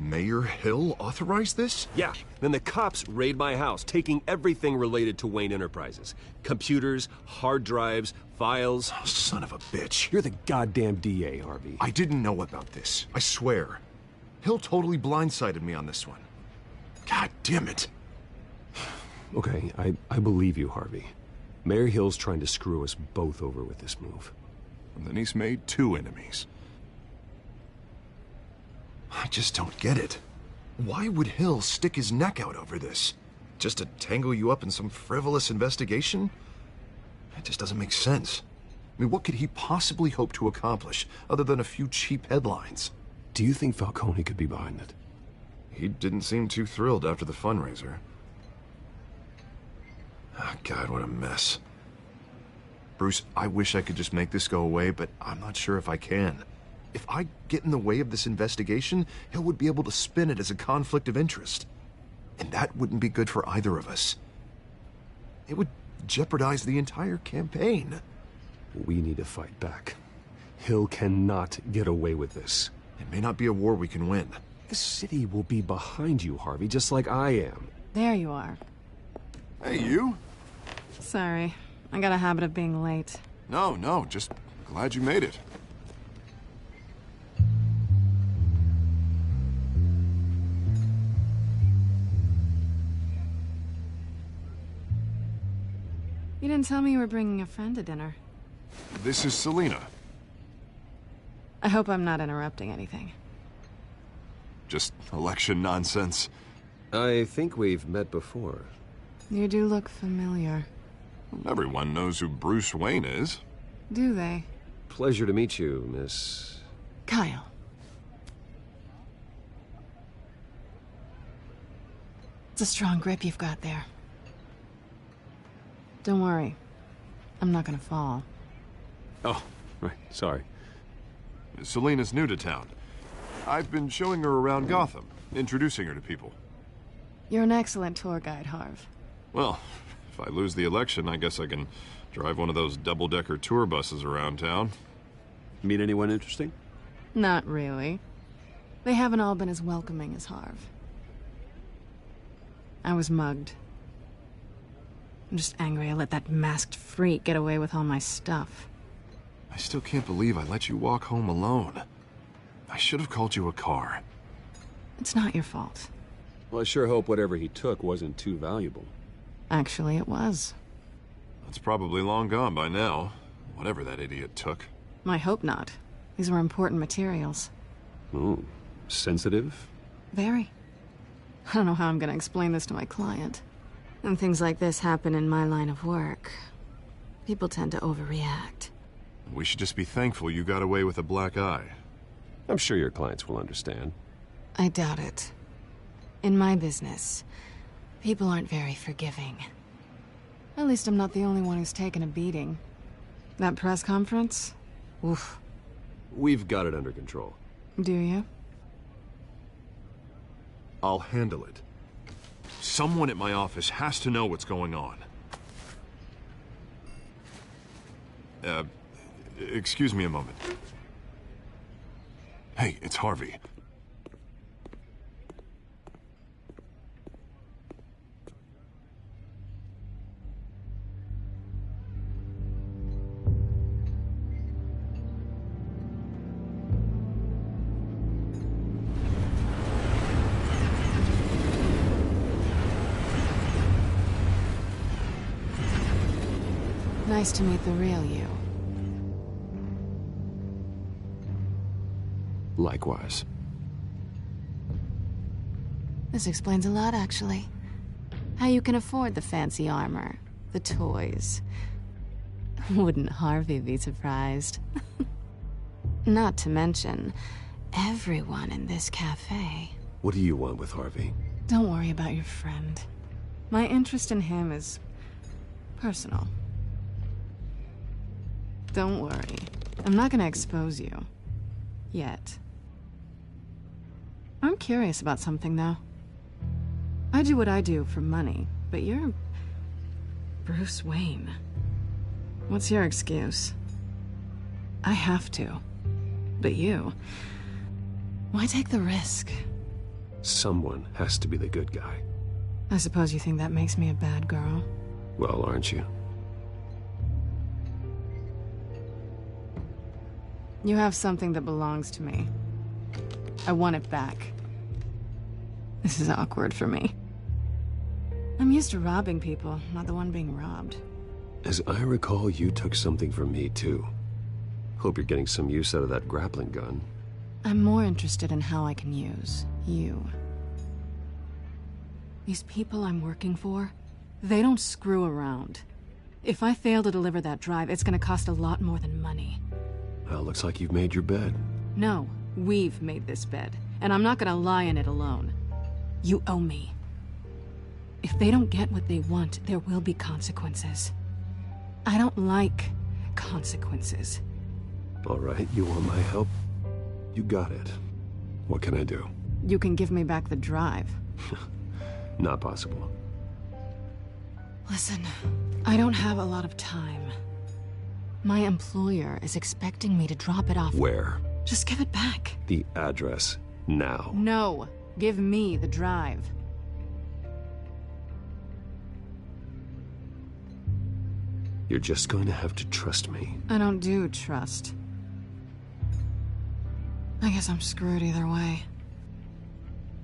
Mayor Hill authorized this? Yeah. Then the cops raid my house, taking everything related to Wayne Enterprises. Computers, hard drives, files. Oh, son of a bitch. You're the goddamn DA, Harvey. I didn't know about this. I swear. Hill totally blindsided me on this one. God damn it. Okay, I believe you, Harvey. Mayor Hill's trying to screw us both over with this move. And then he's made 2 enemies. I just don't get it. Why would Hill stick his neck out over this? Just to tangle you up in some frivolous investigation? It just doesn't make sense. I mean, what could he possibly hope to accomplish other than a few cheap headlines? Do you think Falcone could be behind it? He didn't seem too thrilled after the fundraiser. Oh, God, what a mess. Bruce, I wish I could just make this go away, but I'm not sure if I can. If I get in the way of this investigation, Hill would be able to spin it as a conflict of interest. And that wouldn't be good for either of us. It would jeopardize the entire campaign. We need to fight back. Hill cannot get away with this. It may not be a war we can win. The city will be behind you, Harvey, just like I am. There you are. Hey, you? Sorry. I got a habit of being late. No, just glad you made it. You didn't tell me you were bringing a friend to dinner. This is Selina. I hope I'm not interrupting anything. Just election nonsense. I think we've met before. You do look familiar. Everyone knows who Bruce Wayne is. Do they? Pleasure to meet you, Miss... Kyle. It's a strong grip you've got there. Don't worry. I'm not gonna fall. Oh, right. Sorry. Selina's new to town. I've been showing her around Gotham, introducing her to people. You're an excellent tour guide, Harv. Well, if I lose the election, I guess I can drive one of those double-decker tour buses around town. Meet anyone interesting? Not really. They haven't all been as welcoming as Harv. I was mugged. I'm just angry I let that masked freak get away with all my stuff. I still can't believe I let you walk home alone. I should have called you a car. It's not your fault. Well, I sure hope whatever he took wasn't too valuable. Actually, it was. It's probably long gone by now, whatever that idiot took. I hope not. These were important materials. Ooh, sensitive? Very. I don't know how I'm gonna explain this to my client. When things like this happen in my line of work, people tend to overreact. We should just be thankful you got away with a black eye. I'm sure your clients will understand. I doubt it. In my business, people aren't very forgiving. At least I'm not the only one who's taken a beating. That press conference? Oof. We've got it under control. Do you? I'll handle it. Someone at my office has to know what's going on. Excuse me a moment. Hey, it's Harvey. Nice to meet the real you. Likewise. This explains a lot, actually. How you can afford the fancy armor, the toys. Wouldn't Harvey be surprised? Not to mention, everyone in this cafe. What do you want with Harvey? Don't worry about your friend. My interest in him is personal. Don't worry. I'm not gonna expose you. Yet. I'm curious about something, though. I do what I do for money, but you're... Bruce Wayne. What's your excuse? I have to. But you... Why take the risk? Someone has to be the good guy. I suppose you think that makes me a bad girl? Well, aren't you? You have something that belongs to me. I want it back. This is awkward for me. I'm used to robbing people, not the one being robbed. As I recall, you took something from me, too. Hope you're getting some use out of that grappling gun. I'm more interested in how I can use you. These people I'm working for, they don't screw around. If I fail to deliver that drive, it's gonna cost a lot more than money. Well, looks like you've made your bed. No, we've made this bed, and I'm not gonna lie in it alone. You owe me. If they don't get what they want, there will be consequences. I don't like consequences. All right, you want my help? You got it. What can I do? You can give me back the drive. Not possible. Listen, I don't have a lot of time. My employer is expecting me to drop it off. Where? Just give it back. The address, now. No, give me the drive. You're just going to have to trust me. I don't do trust. I guess I'm screwed either way.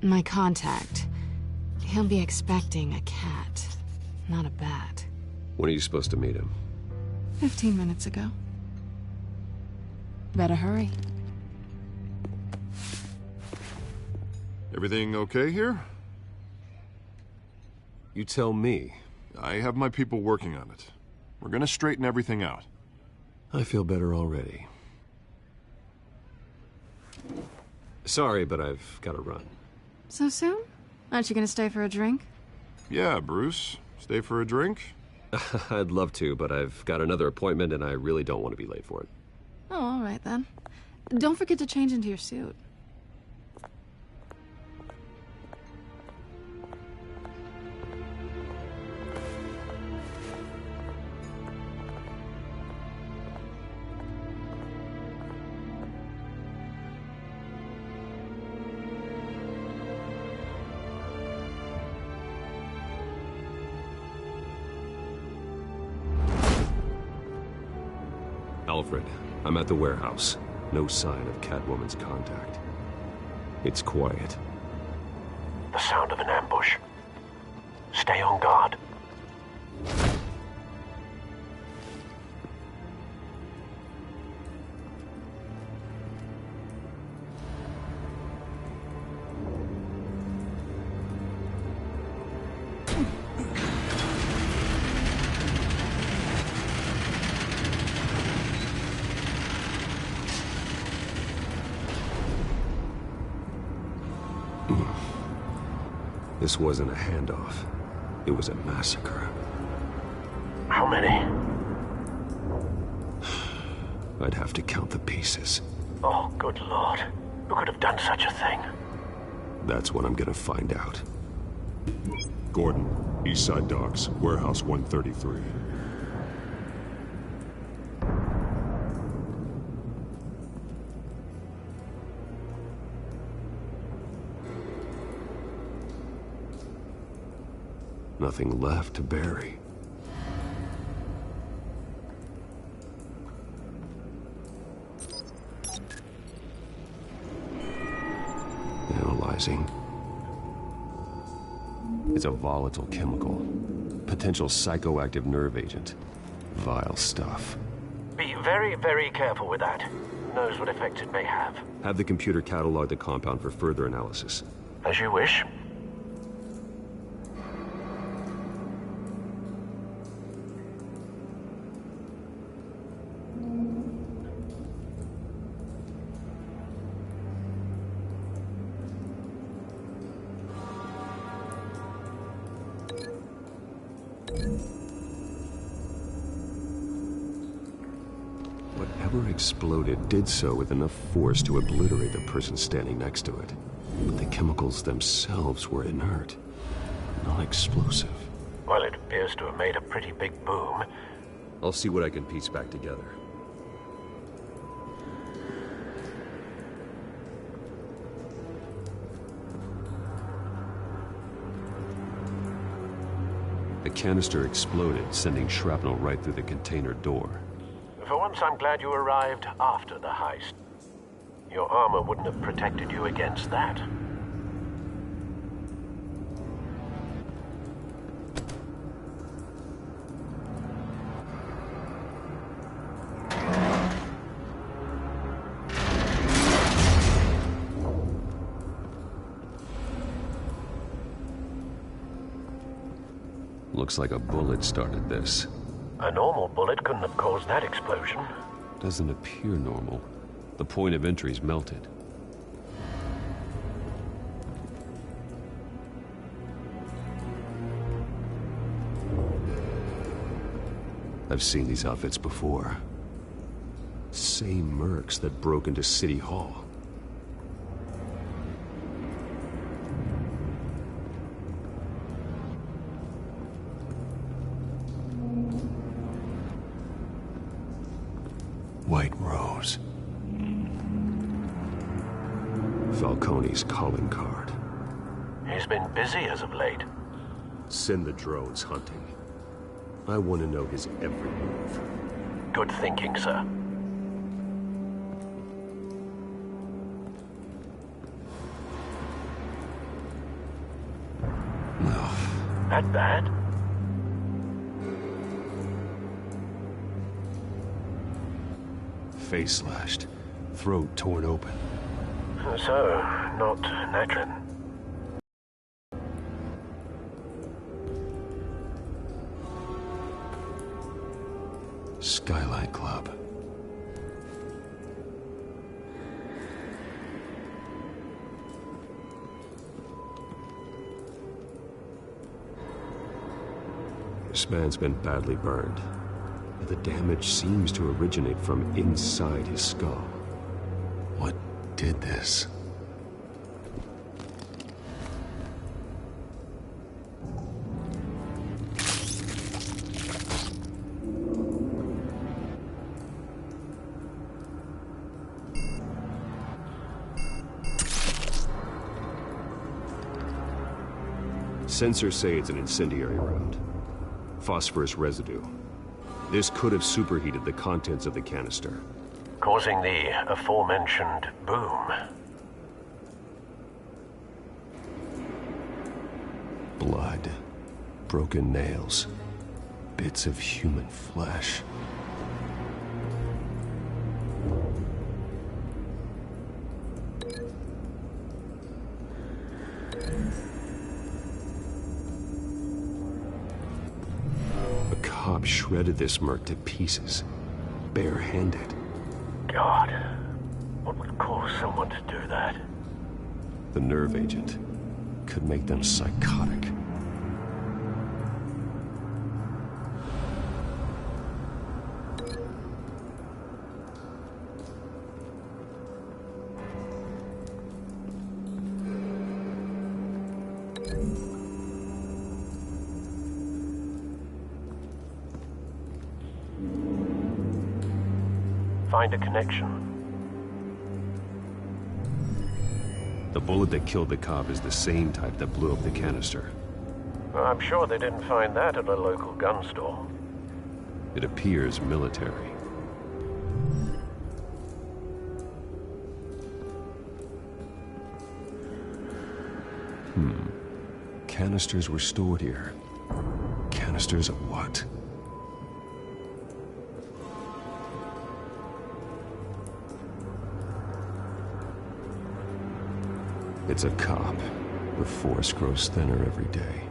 My contact, he'll be expecting a cat, not a bat. When are you supposed to meet him? 15 minutes ago. Better hurry. Everything okay here? You tell me. I have my people working on it. We're gonna straighten everything out. I feel better already. Sorry, but I've got to run. So soon? Aren't you gonna stay for a drink? Yeah, Bruce. Stay for a drink? I'd love to, but I've got another appointment and I really don't want to be late for it. Oh, all right then. Don't forget to change into your suit. Alfred, I'm at the warehouse. No sign of Catwoman's contact. It's quiet. The sound of an ambush. Stay on guard. This wasn't a handoff. It was a massacre. How many? I'd have to count the pieces. Oh, good Lord. Who could have done such a thing? That's what I'm gonna find out. Gordon, Eastside Docks, Warehouse 133. Nothing left to bury. Analyzing. It's a volatile chemical. Potential psychoactive nerve agent. Vile stuff. Be very, very careful with that. Who knows what effect it may have. Have the computer catalog the compound for further analysis. As you wish. Whatever exploded did so with enough force to obliterate the person standing next to it. But the chemicals themselves were inert, non-explosive. Well, it appears to have made a pretty big boom. I'll see what I can piece back together. canister exploded, sending shrapnel right through the container door. For once, I'm glad you arrived after the heist. Your armor wouldn't have protected you against that. Looks like a bullet started this. A normal bullet couldn't have caused that explosion. Doesn't appear normal. The point of entry's melted. I've seen these outfits before. Same mercs that broke into City Hall. White Rose. Falcone's calling card. He's been busy as of late. Send the drones hunting. I want to know his every move. Good thinking, sir. No. That bad? Face slashed, throat torn open. So, not natural. Skyline Club. This man's been badly burned. The damage seems to originate from inside his skull. What did this? Sensors say it's an incendiary round. Phosphorus residue. This could have superheated the contents of the canister, causing the aforementioned boom. Blood, broken nails, bits of human flesh. Cop shredded this merc to pieces, bare-handed. God, what would cause someone to do that? The nerve agent could make them psychotic. Find a connection. The bullet that killed the cop is the same type that blew up the canister. I'm sure they didn't find that at a local gun store. It appears military. Canisters were stored here. Canisters of what? It's a cop. The force grows thinner every day.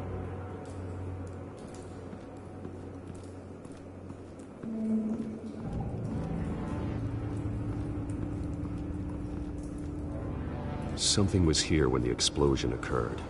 Something was here when the explosion occurred.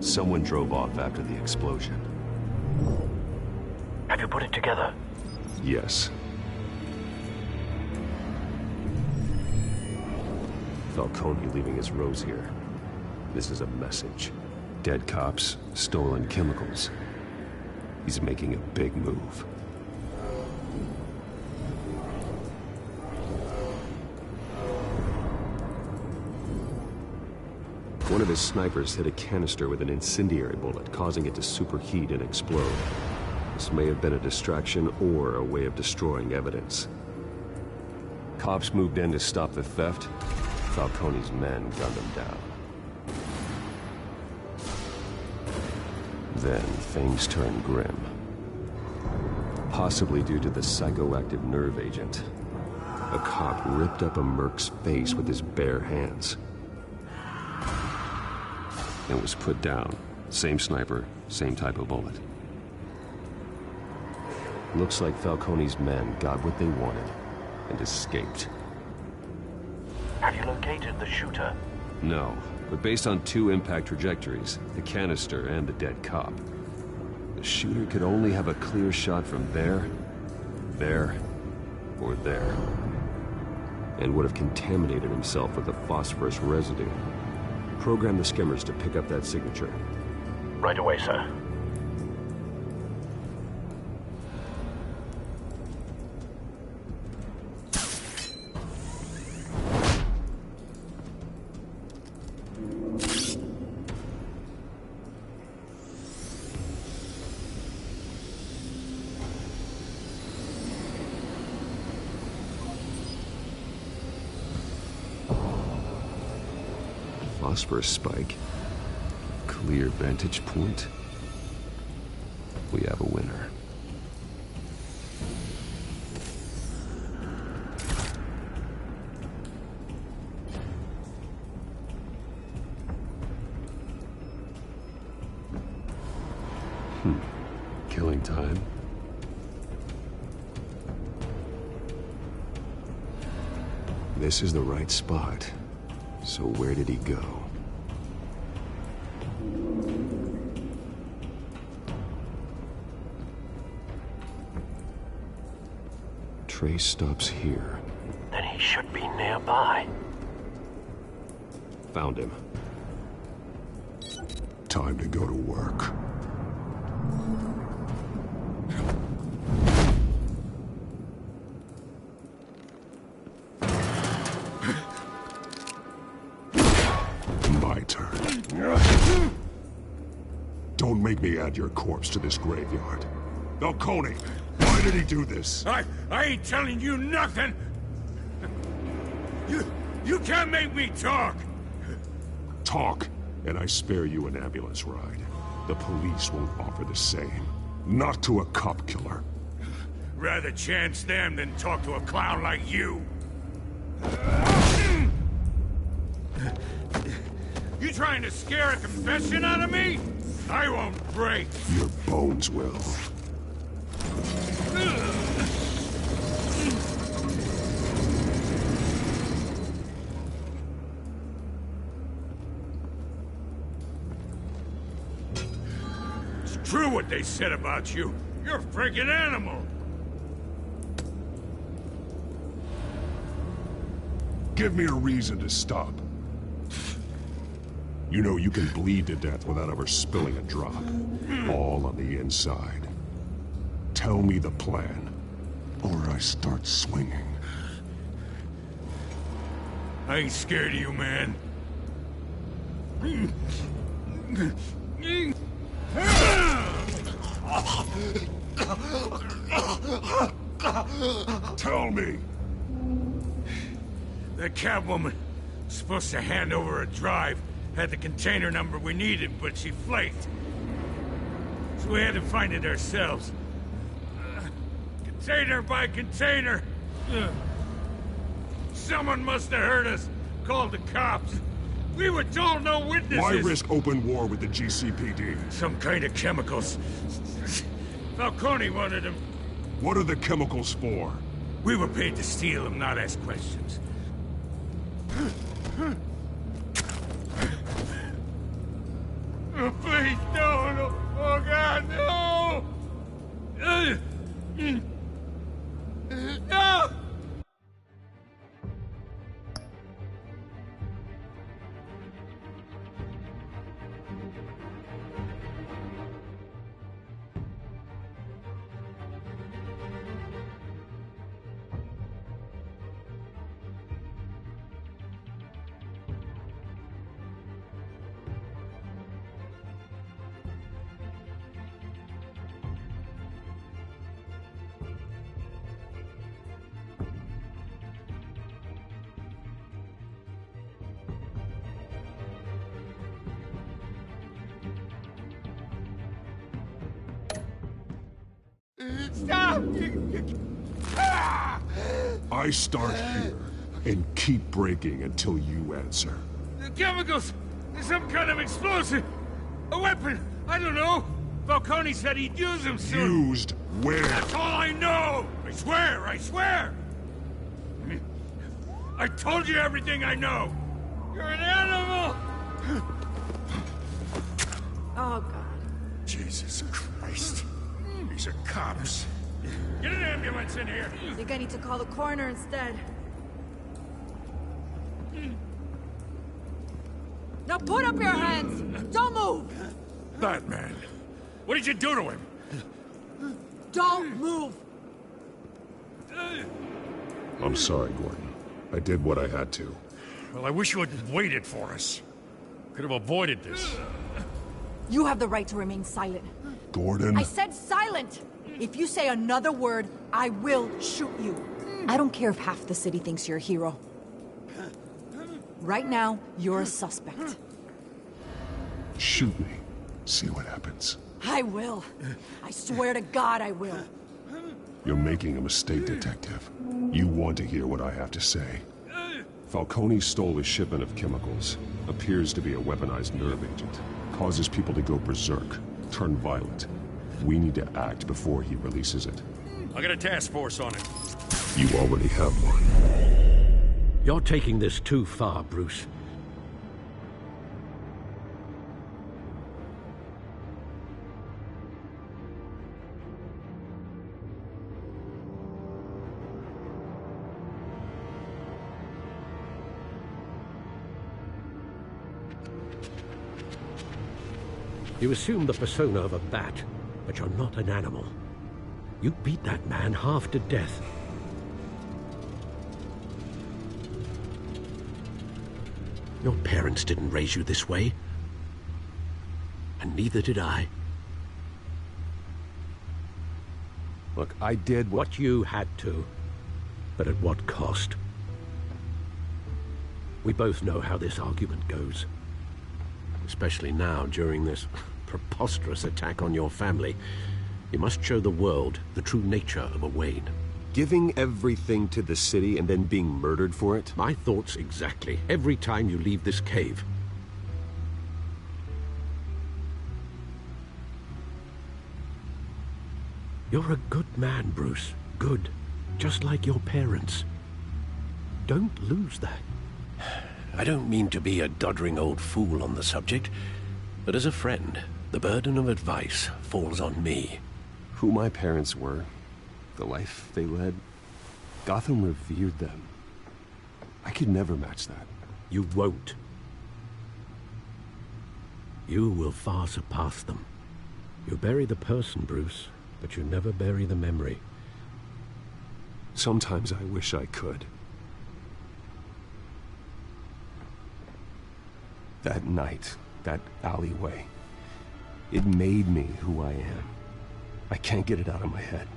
Someone drove off after the explosion. Have you put it together? Yes. Falcone leaving his rose here. This is a message. Dead cops, stolen chemicals. He's making a big move. One of his snipers hit a canister with an incendiary bullet, causing it to superheat and explode. This may have been a distraction or a way of destroying evidence. Cops moved in to stop the theft. Falcone's men gunned him down. Then things turned grim. Possibly due to the psychoactive nerve agent. A cop ripped up a merc's face with his bare hands. And was put down. Same sniper, same type of bullet. Looks like Falcone's men got what they wanted and escaped. Have you located the shooter? No, but based on two impact trajectories, the canister and the dead cop, the shooter could only have a clear shot from there, or there, and would have contaminated himself with the phosphorus residue. Program the skimmers to pick up that signature. Right away, sir. Phosphorus spike. Clear vantage point. We have a winner. Killing time. This is the right spot. So where did he go? Trace stops here. Then he should be nearby. Found him. Time to go to work. My turn. Don't make me add your corpse to this graveyard. Falcone, why did he do this? I ain't telling you nothing! You can't make me talk! Talk, and I spare you an ambulance ride. The police won't offer the same. Not to a cop killer. Rather chance them than talk to a clown like you. You trying to scare a confession out of me? I won't break. Your bones will. It's true what they said about you. You're a freaking animal. Give me a reason to stop. You know you can bleed to death without ever spilling a drop. All on the inside. Tell me the plan, or I start swinging. I ain't scared of you, man. Tell me. That Catwoman supposed to hand over a drive. Had the container number we needed, but she flaked. So we had to find it ourselves. Container by container. Someone must have heard us. Called the cops. We were told no witnesses. Why risk open war with the GCPD? Some kind of chemicals. Falcone wanted them. What are the chemicals for? We were paid to steal them, not ask questions. Oh, please, no, no. Oh, God, no! No! Stop! I start here and keep breaking until you answer. The chemicals! Some kind of explosive! A weapon! I don't know! Falcone said he'd use them soon! Used where? That's all I know! I swear! I swear! I told you everything I know! You're an animal! Oh, God. Jesus Christ. These are cops. Get an ambulance in here! I think I need to call the coroner instead. Now put up your hands! Don't move! Batman. What did you do to him? Don't move! I'm sorry, Gordon. I did what I had to. Well, I wish you had waited for us. Could have avoided this. You have the right to remain silent. Gordon? I said silent! If you say another word, I will shoot you. I don't care if half the city thinks you're a hero. Right now, you're a suspect. Shoot me. See what happens. I will. I swear to God I will. You're making a mistake, Detective. You want to hear what I have to say. Falcone stole a shipment of chemicals. Appears to be a weaponized nerve agent. Causes people to go berserk, turn violent. We need to act before he releases it. I got a task force on it. You already have one. You're taking this too far, Bruce. You assume the persona of a bat, but you're not an animal. You beat that man half to death. Your parents didn't raise you this way. And neither did I. Look, I did what you had to, but at what cost? We both know how this argument goes. Especially now, during this preposterous attack on your family. You must show the world the true nature of a Wayne. Giving everything to the city and then being murdered for it? My thoughts exactly. Every time you leave this cave. You're a good man, Bruce. Good. Just like your parents. Don't lose that. I don't mean to be a doddering old fool on the subject, but as a friend, the burden of advice falls on me. Who my parents were, the life they led, Gotham revered them. I could never match that. You won't. You will far surpass them. You bury the person, Bruce, but you never bury the memory. Sometimes I wish I could. That night, that alleyway, it made me who I am. I can't get it out of my head.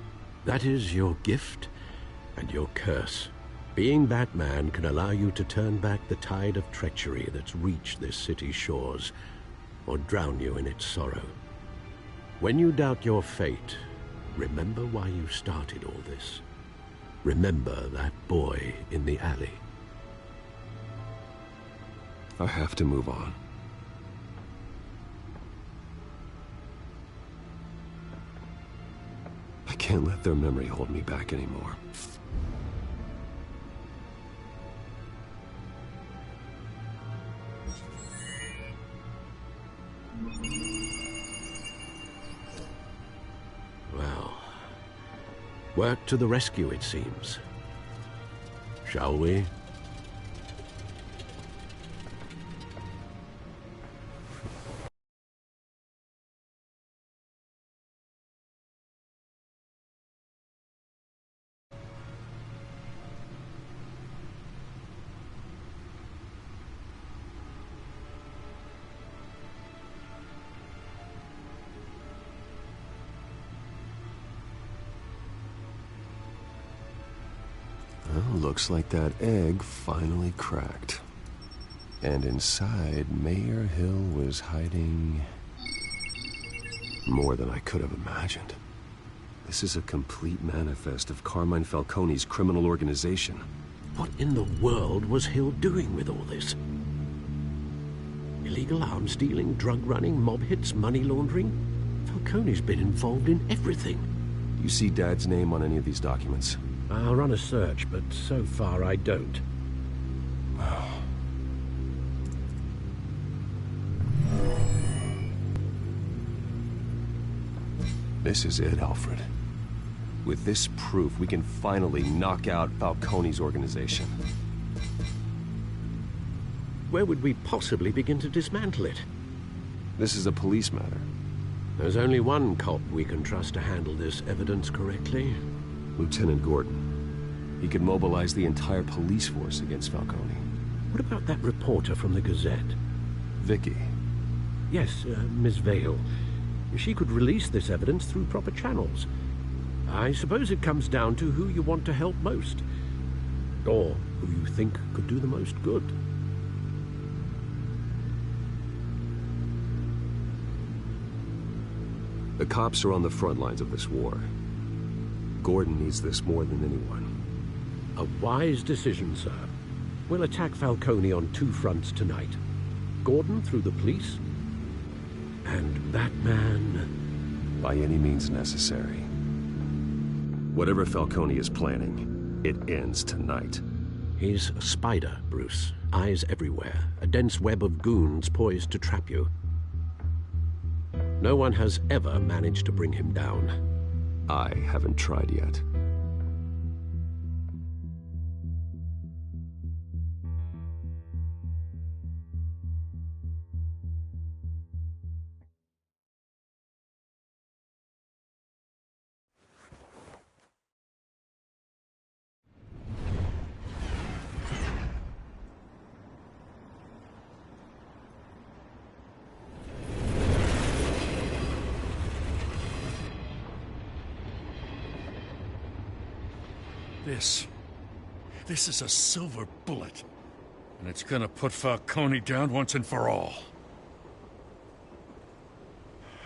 That is your gift and your curse. Being Batman can allow you to turn back the tide of treachery that's reached this city's shores, or drown you in its sorrow. When you doubt your fate, remember why you started all this. Remember that boy in the alley. I have to move on. I can't let their memory hold me back anymore. Well, work to the rescue, it seems. Shall we? Well, looks like that egg finally cracked. And inside, Mayor Hill was hiding more than I could have imagined. This is a complete manifest of Carmine Falcone's criminal organization. What in the world was Hill doing with all this? Illegal arms dealing, drug running, mob hits, money laundering? Falcone's been involved in everything. You see Dad's name on any of these documents? I'll run a search, but so far I don't. This is it, Alfred. With this proof, we can finally knock out Falcone's organization. Where would we possibly begin to dismantle it? This is a police matter. There's only one cop we can trust to handle this evidence correctly. Lieutenant Gordon. He could mobilize the entire police force against Falcone. What about that reporter from the Gazette? Vicky. Yes, Miss Vale. She could release this evidence through proper channels. I suppose it comes down to who you want to help most. Or who you think could do the most good. The cops are on the front lines of this war. Gordon needs this more than anyone. A wise decision, sir. We'll attack Falcone on two fronts tonight. Gordon through the police, and that man... by any means necessary. Whatever Falcone is planning, it ends tonight. He's a spider, Bruce. Eyes everywhere. A dense web of goons poised to trap you. No one has ever managed to bring him down. I haven't tried yet. This is a silver bullet. And it's gonna put Falcone down once and for all.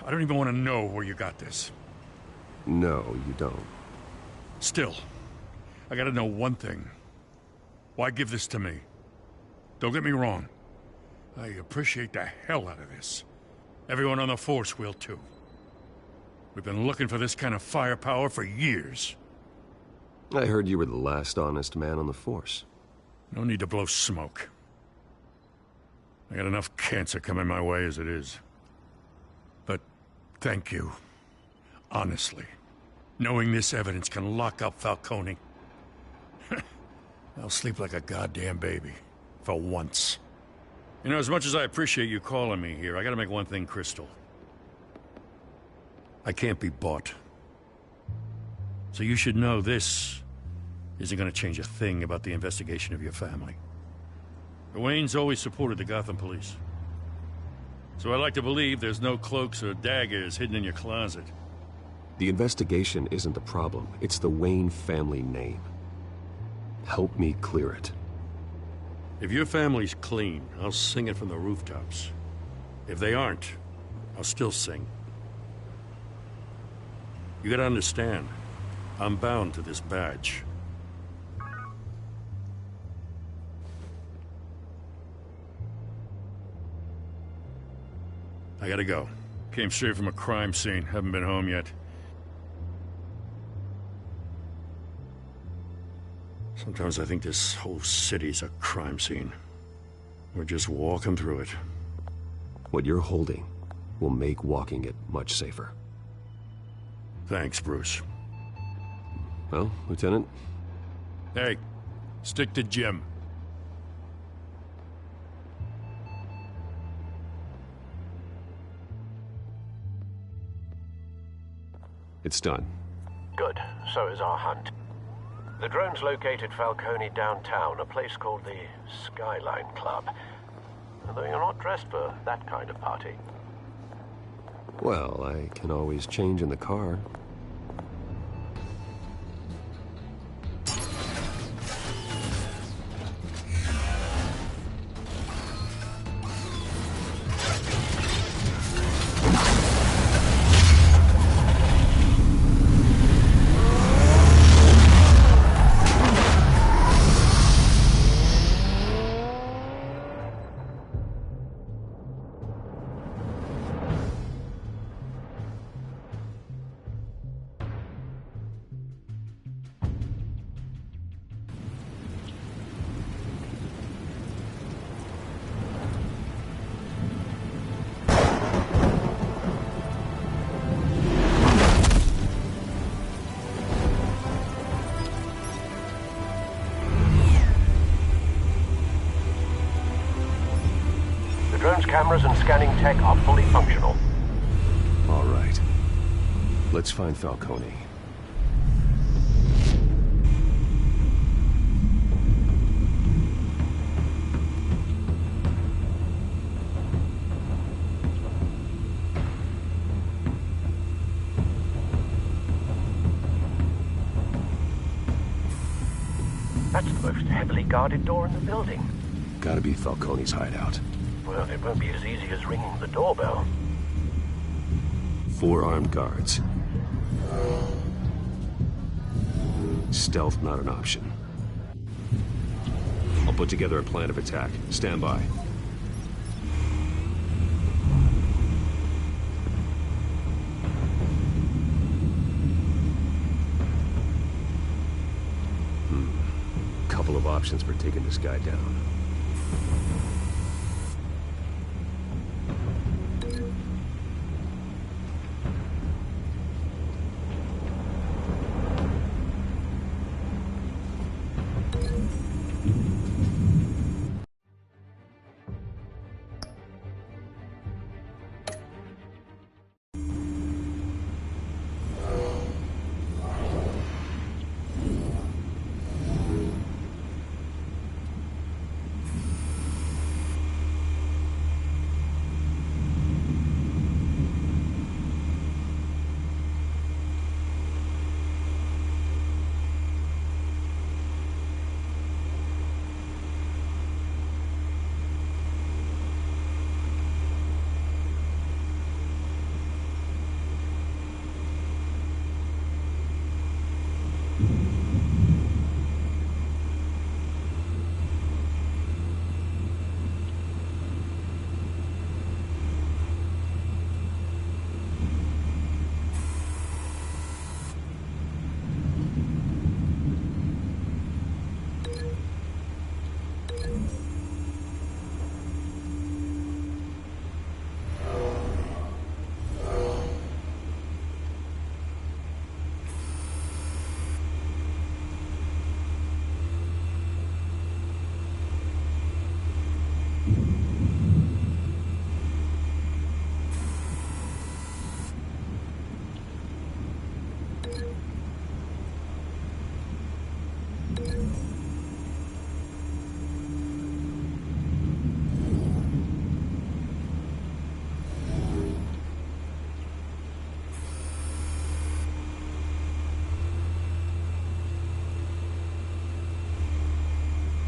I don't even want to know where you got this. No, you don't. Still, I gotta know one thing. Why give this to me? Don't get me wrong. I appreciate the hell out of this. Everyone on the force will too. We've been looking for this kind of firepower for years. I heard you were the last honest man on the force. No need to blow smoke. I got enough cancer coming my way as it is. But thank you. Honestly. Knowing this evidence can lock up Falcone. I'll sleep like a goddamn baby. For once. You know, as much as I appreciate you calling me here, I gotta make one thing crystal. I can't be bought. So you should know this isn't gonna change a thing about the investigation of your family. The Waynes always supported the Gotham police. So I like to believe there's no cloaks or daggers hidden in your closet. The investigation isn't the problem. It's the Wayne family name. Help me clear it. If your family's clean, I'll sing it from the rooftops. If they aren't, I'll still sing. You gotta understand, I'm bound to this badge. I gotta go. Came straight from a crime scene. Haven't been home yet. Sometimes I think this whole city's a crime scene. We're just walking through it. What you're holding will make walking it much safer. Thanks, Bruce. Well, Lieutenant? Hey, stick to Jim. It's done. Good. So is our hunt. The drones located Falcone downtown, a place called the Skyline Club. Although you're not dressed for that kind of party. Well, I can always change in the car. cameras and scanning tech are fully functional. All right. Let's find Falcone. That's the most heavily guarded door in the building. Gotta be Falcone's hideout. Well, it won't be as easy as ringing the doorbell. 4 armed guards. Stealth not an option. I'll put together a plan of attack. Stand by. Couple of options for taking this guy down.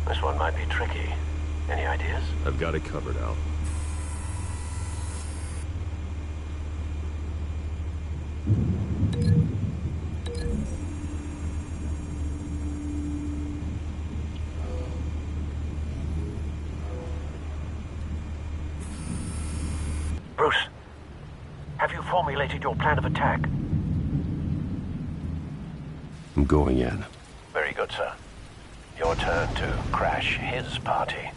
This one might be tricky. Any ideas? I've got it covered, Al. Bruce, have you formulated your plan of attack? I'm going in. Very good, sir. Your turn to crash his party.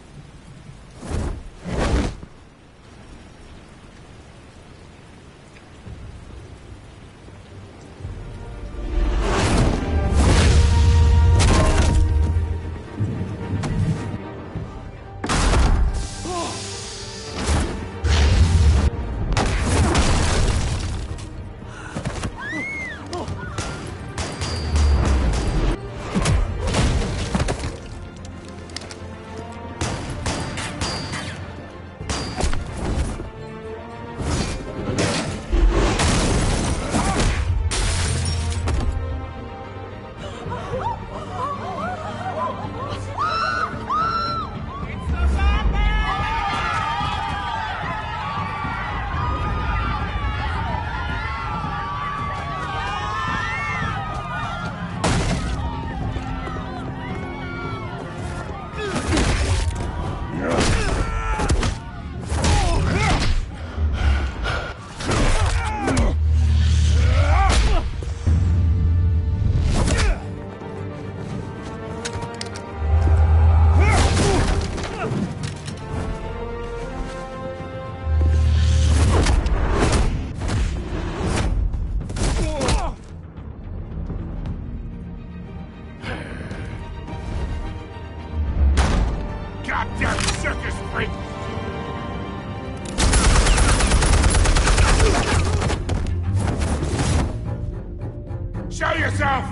yourself!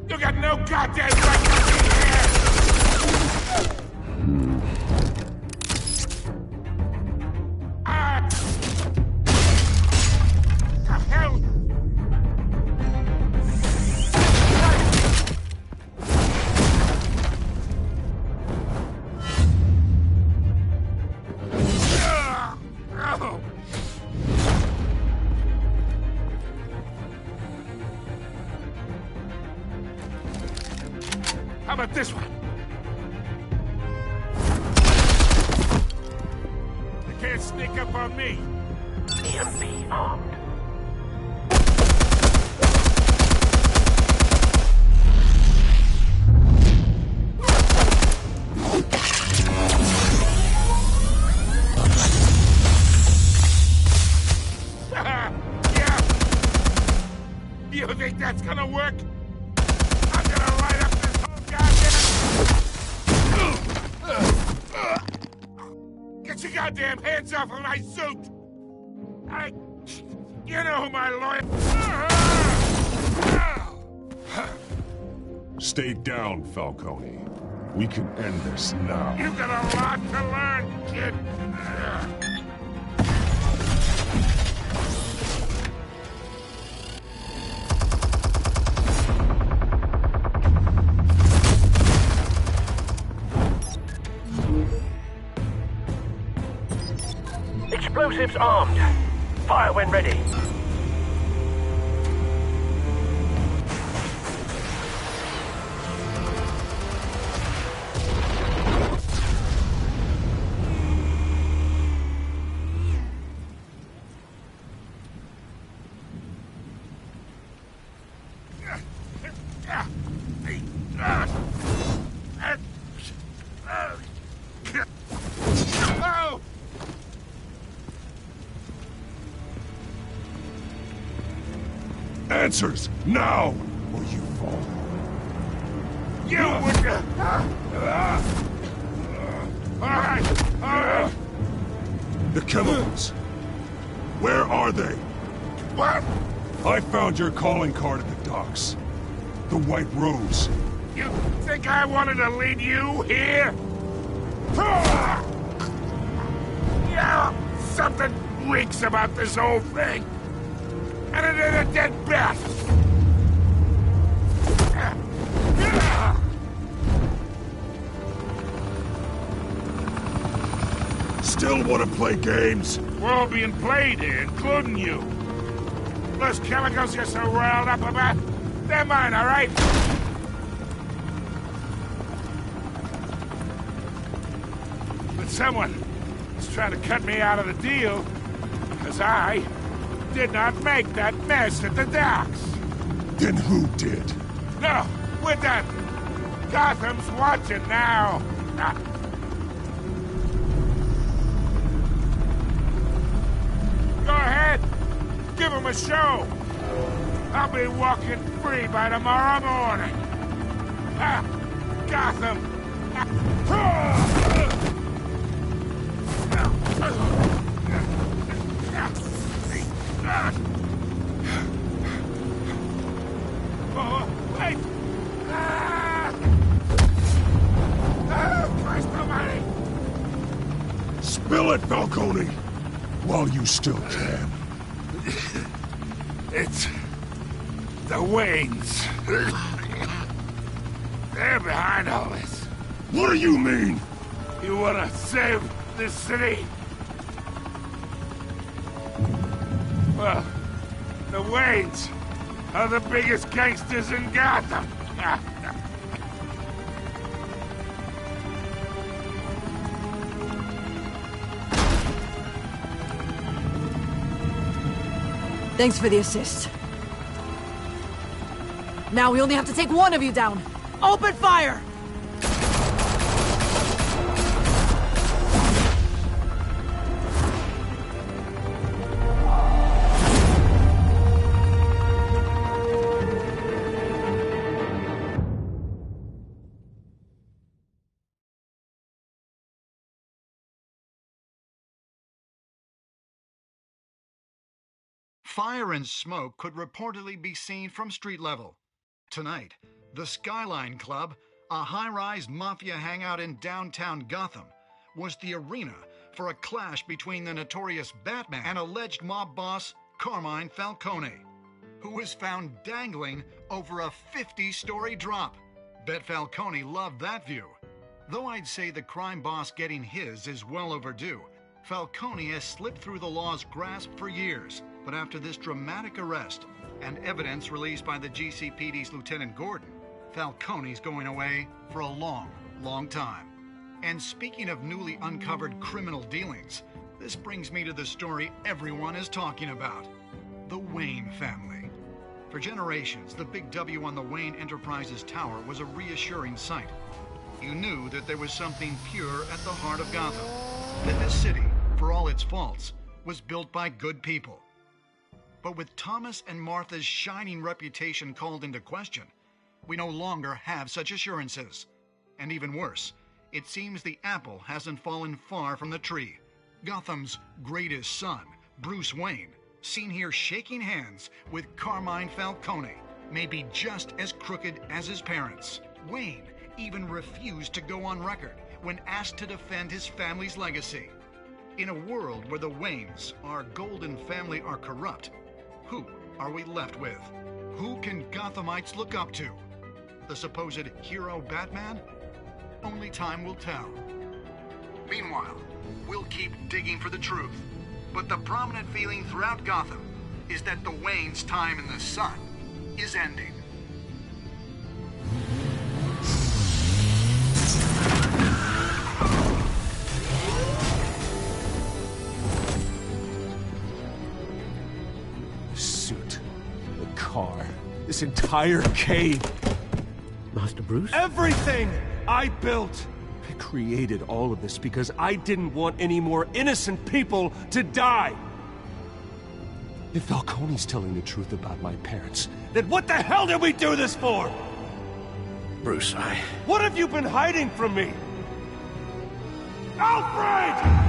You got no goddamn right to be here! The hell? How about this one? You can't sneak up on me. EMP armed. Yeah. You think that's gonna work? I'm gonna light up this whole goddamn... Get your goddamn hands off of my suit! You know who my lawyer... Stay down, Falcone. We can end this now. You've got a lot to learn, kid. Explosives armed. Fire when ready. Oh! Answers, now, or you fall. You would... All right. The chemicals. Where are they? What? I found your calling card at the docks. The White Rose. You think I wanted to lead you here? Yeah, something reeks about this whole thing. And it ain't a dead bat. Still want to play games? We're all being played here, including you. Those chemicals you're so riled up about, they're mine, all right? But someone is trying to cut me out of the deal, because I did not make that mess at the docks. Then who did? No, we're done. Gotham's watching now. Go ahead. Give him a show. I'll be walking free by tomorrow morning. Gotham. Oh, wait! Christ almighty! Spill it, Falcone! While you still can. It's... the Waynes. They're behind all this. What do you mean? You wanna save this city? Well, the Waynes are the biggest gangsters in Gotham. Thanks for the assist. Now we only have to take one of you down. Open fire! Fire and smoke could reportedly be seen from street level. Tonight, the Skyline Club, a high-rise mafia hangout in downtown Gotham, was the arena for a clash between the notorious Batman and alleged mob boss Carmine Falcone, who was found dangling over a 50-story drop. Bet Falcone loved that view. Though I'd say the crime boss getting his is well overdue, Falcone has slipped through the law's grasp for years. But after this dramatic arrest and evidence released by the GCPD's Lieutenant Gordon, Falcone's going away for a long, long time. And speaking of newly uncovered criminal dealings, this brings me to the story everyone is talking about: the Wayne family. For generations, the big W on the Wayne Enterprises tower was a reassuring sight. You knew that there was something pure at the heart of Gotham, that this city, for all its faults, was built by good people. But with Thomas and Martha's shining reputation called into question, we no longer have such assurances. And even worse, it seems the apple hasn't fallen far from the tree. Gotham's greatest son, Bruce Wayne, seen here shaking hands with Carmine Falcone, may be just as crooked as his parents. Wayne even refused to go on record when asked to defend his family's legacy. In a world where the Waynes, our golden family, are corrupt, who are we left with? Who can Gothamites look up to? The supposed hero Batman? Only time will tell. Meanwhile, we'll keep digging for the truth. But the prominent feeling throughout Gotham is that the Waynes' time in the sun is ending. The suit, the car, this entire cave. Master Bruce? Everything I built! I created all of this because I didn't want any more innocent people to die! If Falcone's telling the truth about my parents, then what the hell did we do this for? Bruce, What have you been hiding from me? Alfred!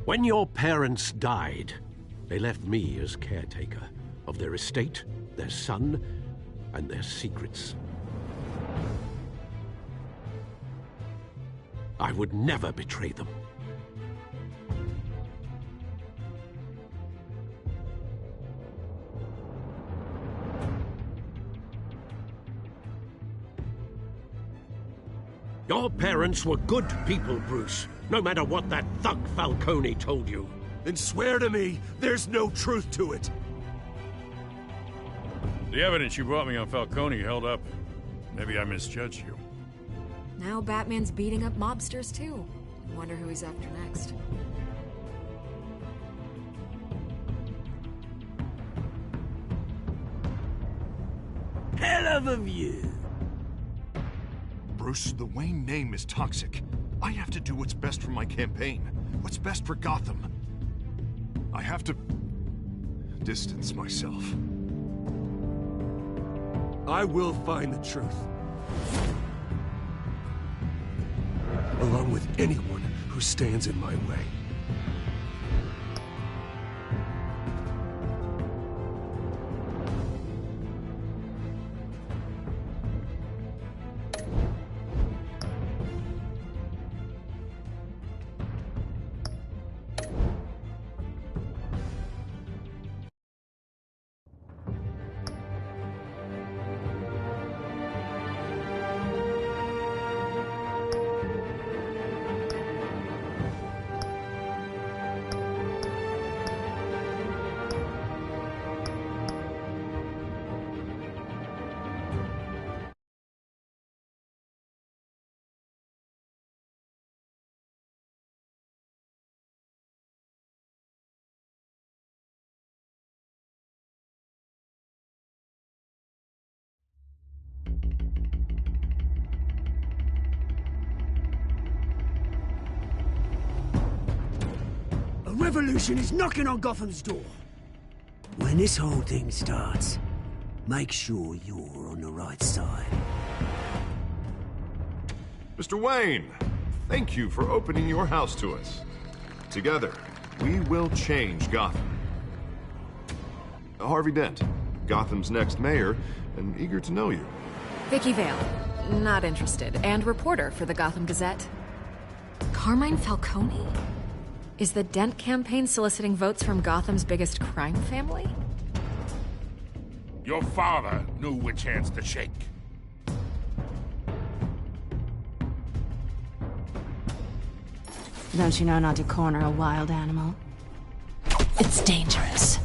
When your parents died, they left me as caretaker of their estate, their son, and their secrets. I would never betray them. Your parents were good people, Bruce, no matter what that thug Falcone told you. Then swear to me there's no truth to it. The evidence you brought me on Falcone held up. Maybe I misjudged you. Now Batman's beating up mobsters, too. Wonder who he's after next. Hell of a view. Bruce, the Wayne name is toxic. I have to do what's best for my campaign. What's best for Gotham. I have to distance myself. I will find the truth. Along with anyone who stands in my way. revolution is knocking on Gotham's door. When this whole thing starts, make sure you're on the right side. Mr. Wayne, thank you for opening your house to us. Together, we will change Gotham. Harvey Dent, Gotham's next mayor, and eager to know you. Vicky Vale, not interested, and reporter for the Gotham Gazette. Carmine Falcone? Is the Dent campaign soliciting votes from Gotham's biggest crime family? Your father knew which hands to shake. Don't you know not to corner a wild animal? It's dangerous.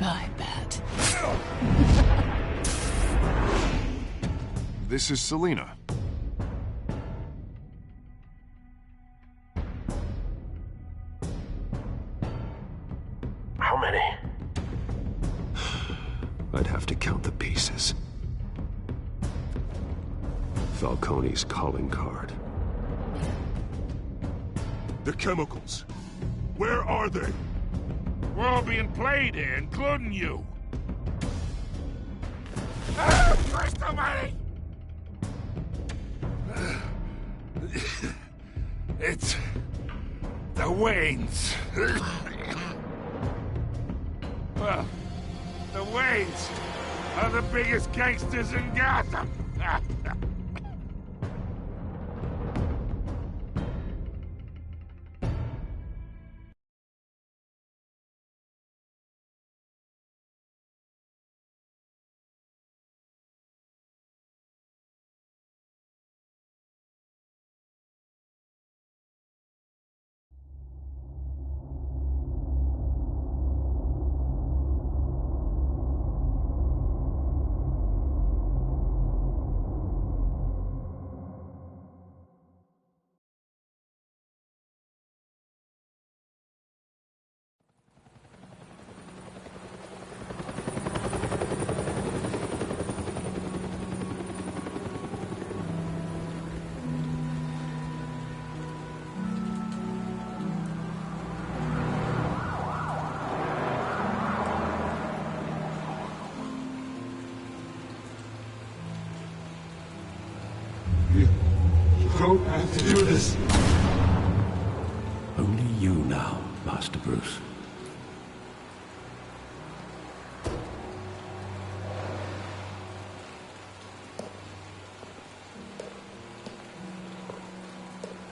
I bet. This is Selina. How many? I'd have to count the pieces. Falcone's calling card. The chemicals. Where are they? We're all being played here, including you. Christ almighty! It's the Waynes. Well, the Waynes are the biggest gangsters in Gotham. Don't have to do this. Only you now, Master Bruce.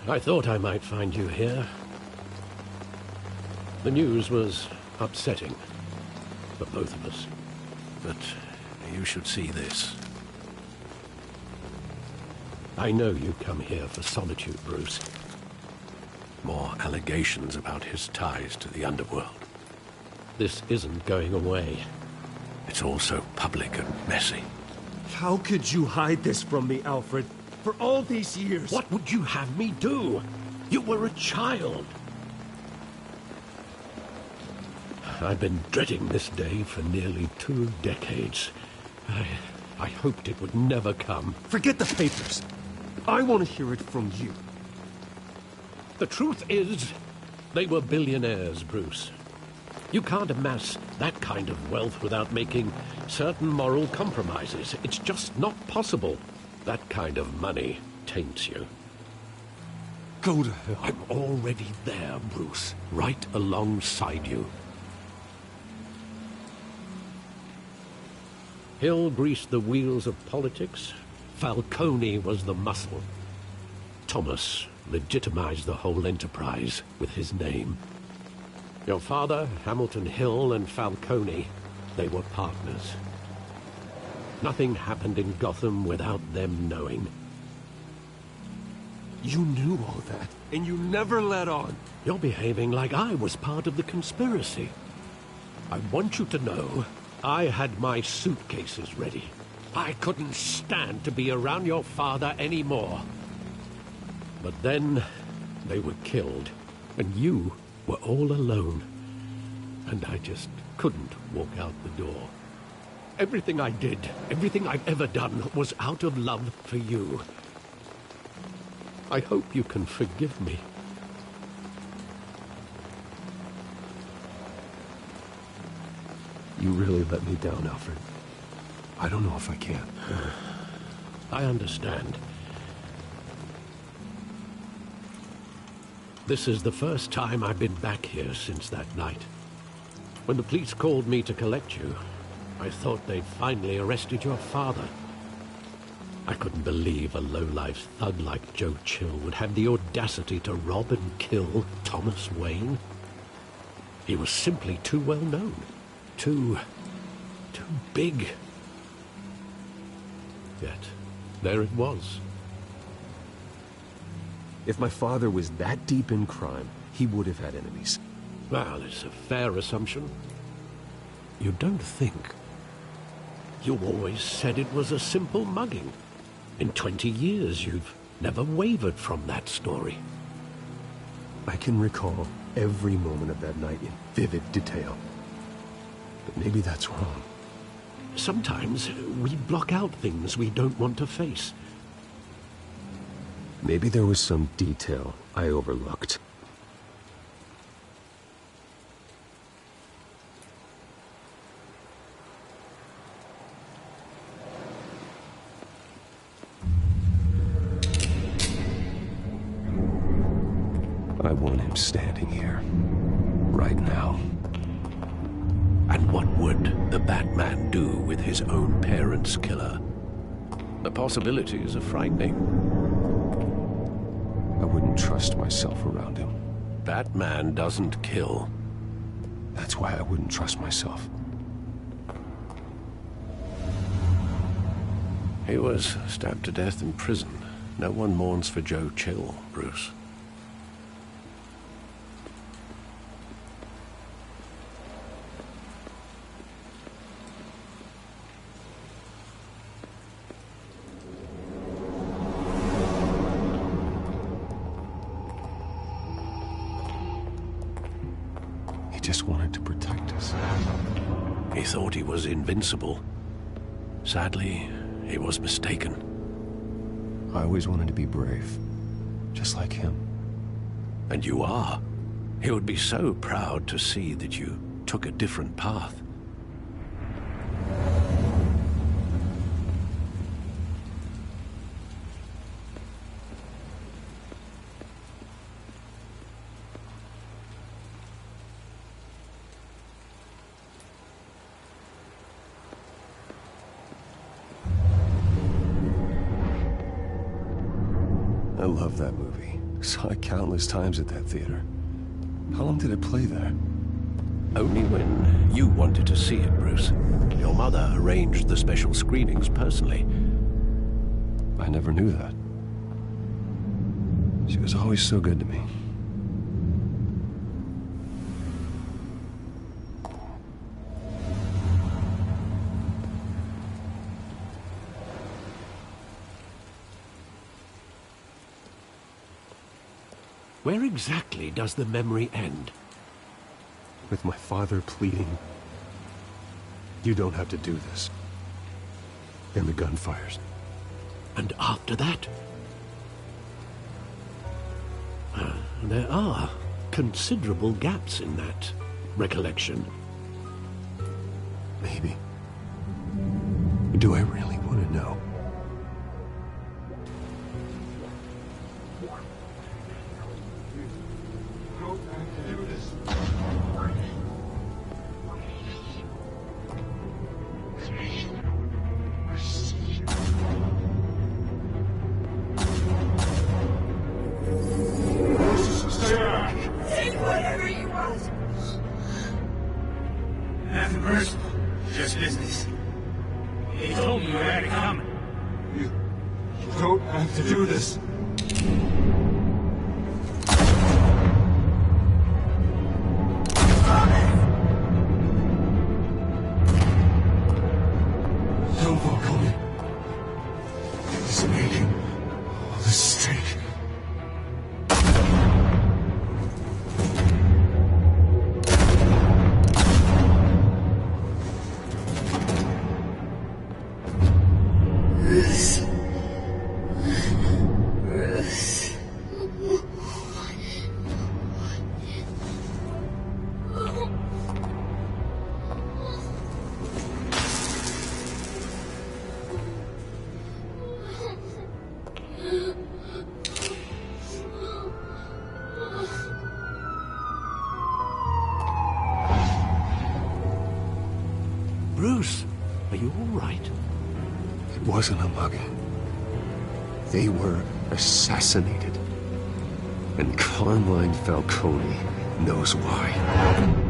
I thought I might find you here. The news was upsetting for both of us. But you should see this. I know you come here for solitude, Bruce. More allegations about his ties to the underworld. This isn't going away. It's all so public and messy. How could you hide this from me, Alfred? For all these years? What would you have me do? You were a child. I've been dreading this day for nearly 2 decades. I hoped it would never come. Forget the papers. I want to hear it from you. The truth is, they were billionaires, Bruce. You can't amass that kind of wealth without making certain moral compromises. It's just not possible. That kind of money taints you. Go to hell. I'm already there, Bruce. Right alongside you. Hill greased the wheels of politics. Falcone was the muscle. Thomas legitimized the whole enterprise with his name. Your father, Hamilton Hill, and Falcone, they were partners. Nothing happened in Gotham without them knowing. You knew all that, and you never let on. You're behaving like I was part of the conspiracy. I want you to know I had my suitcases ready. I couldn't stand to be around your father anymore. But then they were killed, and you were all alone. And I just couldn't walk out the door. Everything I did, everything I've ever done, was out of love for you. I hope you can forgive me. You really let me down, Alfred. I don't know if I can. I understand. This is the first time I've been back here since that night. When the police called me to collect you, I thought they'd finally arrested your father. I couldn't believe a low-life thug like Joe Chill would have the audacity to rob and kill Thomas Wayne. He was simply too well known. Too big. Yet, there it was. If my father was that deep in crime, he would have had enemies. Well, it's a fair assumption. You don't think? You always said it was a simple mugging. In 20 years, you've never wavered from that story. I can recall every moment of that night in vivid detail. But maybe that's wrong. Sometimes we block out things we don't want to face. Maybe there was some detail I overlooked. I want him standing here, right now. And what would the Batman do with his own parents' killer? The possibilities are frightening. I wouldn't trust myself around him. Batman doesn't kill. That's why I wouldn't trust myself. He was stabbed to death in prison. No one mourns for Joe Chill, Bruce. He just wanted to protect us. He thought he was invincible. Sadly, he was mistaken. I always wanted to be brave, just like him. And you are. He would be so proud to see that you took a different path. I love that movie. Saw it countless times at that theater. How long did it play there? Only when you wanted to see it, Bruce. Your mother arranged the special screenings personally. I never knew that. She was always so good to me. Where exactly does the memory end? With my father pleading, "You don't have to do this." And the gun fires. And after that? There are considerable gaps in that recollection. Maybe. Do I really want to know? Just business. He told me you had it coming. You don't have to do this. Don't walk on me. It's making all this stink. Bruce, are you all right? It wasn't a mugging. They were assassinated. And Carmine Falcone knows why.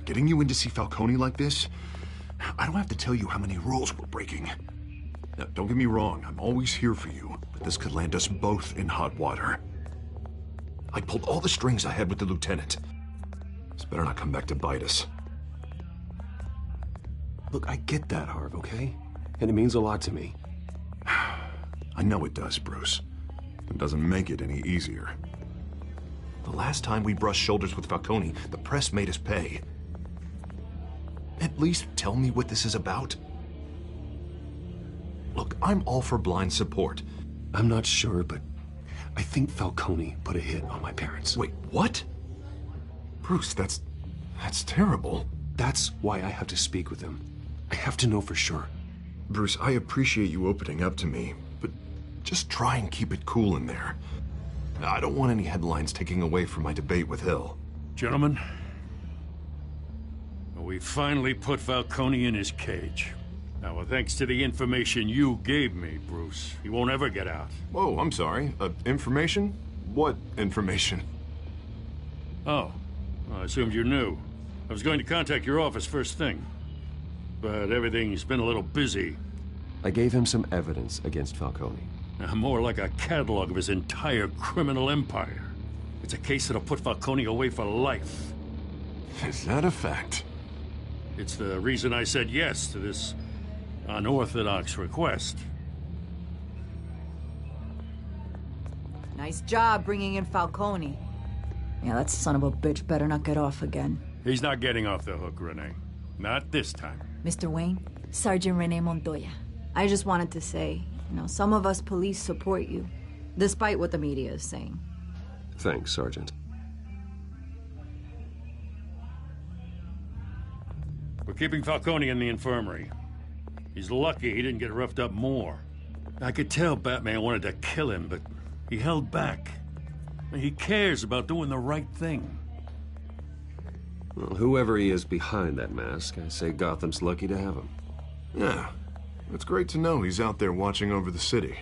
Getting you in to see Falcone like this, I don't have to tell you how many rules we're breaking. Now, don't get me wrong, I'm always here for you, but this could land us both in hot water. I pulled all the strings I had with the lieutenant. This better not come back to bite us. Look, I get that, Harv, okay? And it means a lot to me. I know it does, Bruce. It doesn't make it any easier. The last time we brushed shoulders with Falcone, the press made us pay. At least tell me what this is about. Look, I'm all for blind support. I'm not sure, but I think Falcone put a hit on my parents. Wait, what? Bruce, that's terrible. That's why I have to speak with him. I have to know for sure. Bruce, I appreciate you opening up to me, but just try and keep it cool in there. I don't want any headlines taking away from my debate with Hill. Gentlemen, we finally put Falcone in his cage. Now, thanks to the information you gave me, Bruce, he won't ever get out. Whoa, I'm sorry. Information? What information? Oh, well, I assumed you knew. I was going to contact your office first thing, but everything's been a little busy. I gave him some evidence against Falcone. More like a catalog of his entire criminal empire. It's a case that'll put Falcone away for life. Is that a fact? It's the reason I said yes to this unorthodox request. Nice job bringing in Falcone. Yeah, that son of a bitch better not get off again. He's not getting off the hook, Renee. Not this time. Mr. Wayne, Sergeant Renee Montoya. I just wanted to say, some of us police support you, despite what the media is saying. Thanks, Sergeant. We're keeping Falcone in the infirmary. He's lucky he didn't get roughed up more. I could tell Batman wanted to kill him, but he held back. He cares about doing the right thing. Well, whoever he is behind that mask, I say Gotham's lucky to have him. Yeah, it's great to know he's out there watching over the city.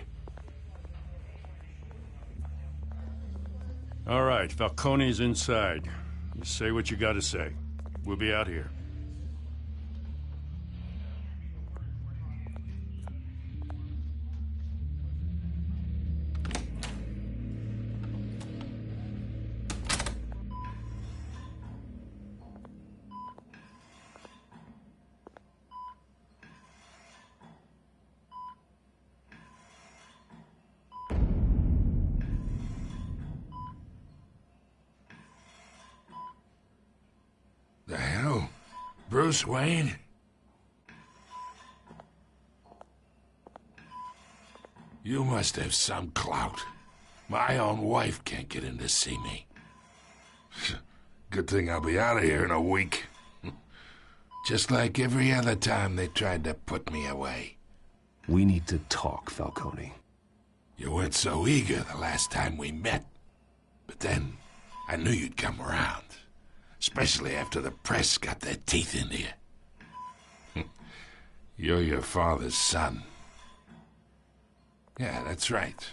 All right, Falcone's inside. You say what you gotta say. We'll be out here. The hell? Bruce Wayne? You must have some clout. My own wife can't get in to see me. Good thing I'll be out of here in a week. Just like every other time they tried to put me away. We need to talk, Falcone. You weren't so eager the last time we met. But then, I knew you'd come around. Especially after the press got their teeth into you. You're your father's son. Yeah, that's right.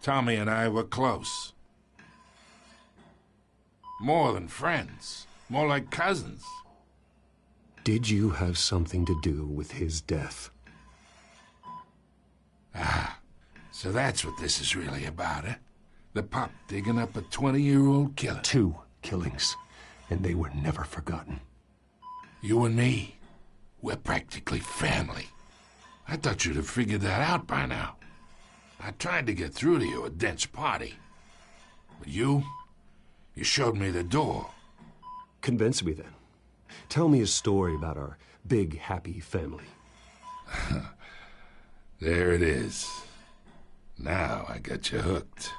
Tommy and I were close. More than friends. More like cousins. Did you have something to do with his death? Ah, so that's what this is really about, eh? The pup digging up a 20-year-old killer. 2 killings, and they were never forgotten. You and me, We're practically family. I thought you'd have figured that out by now. I tried to get through to you at Dent's party. But you showed me the door. Convince me then. Tell me a story about our big, happy family. There it is. Now I got you hooked.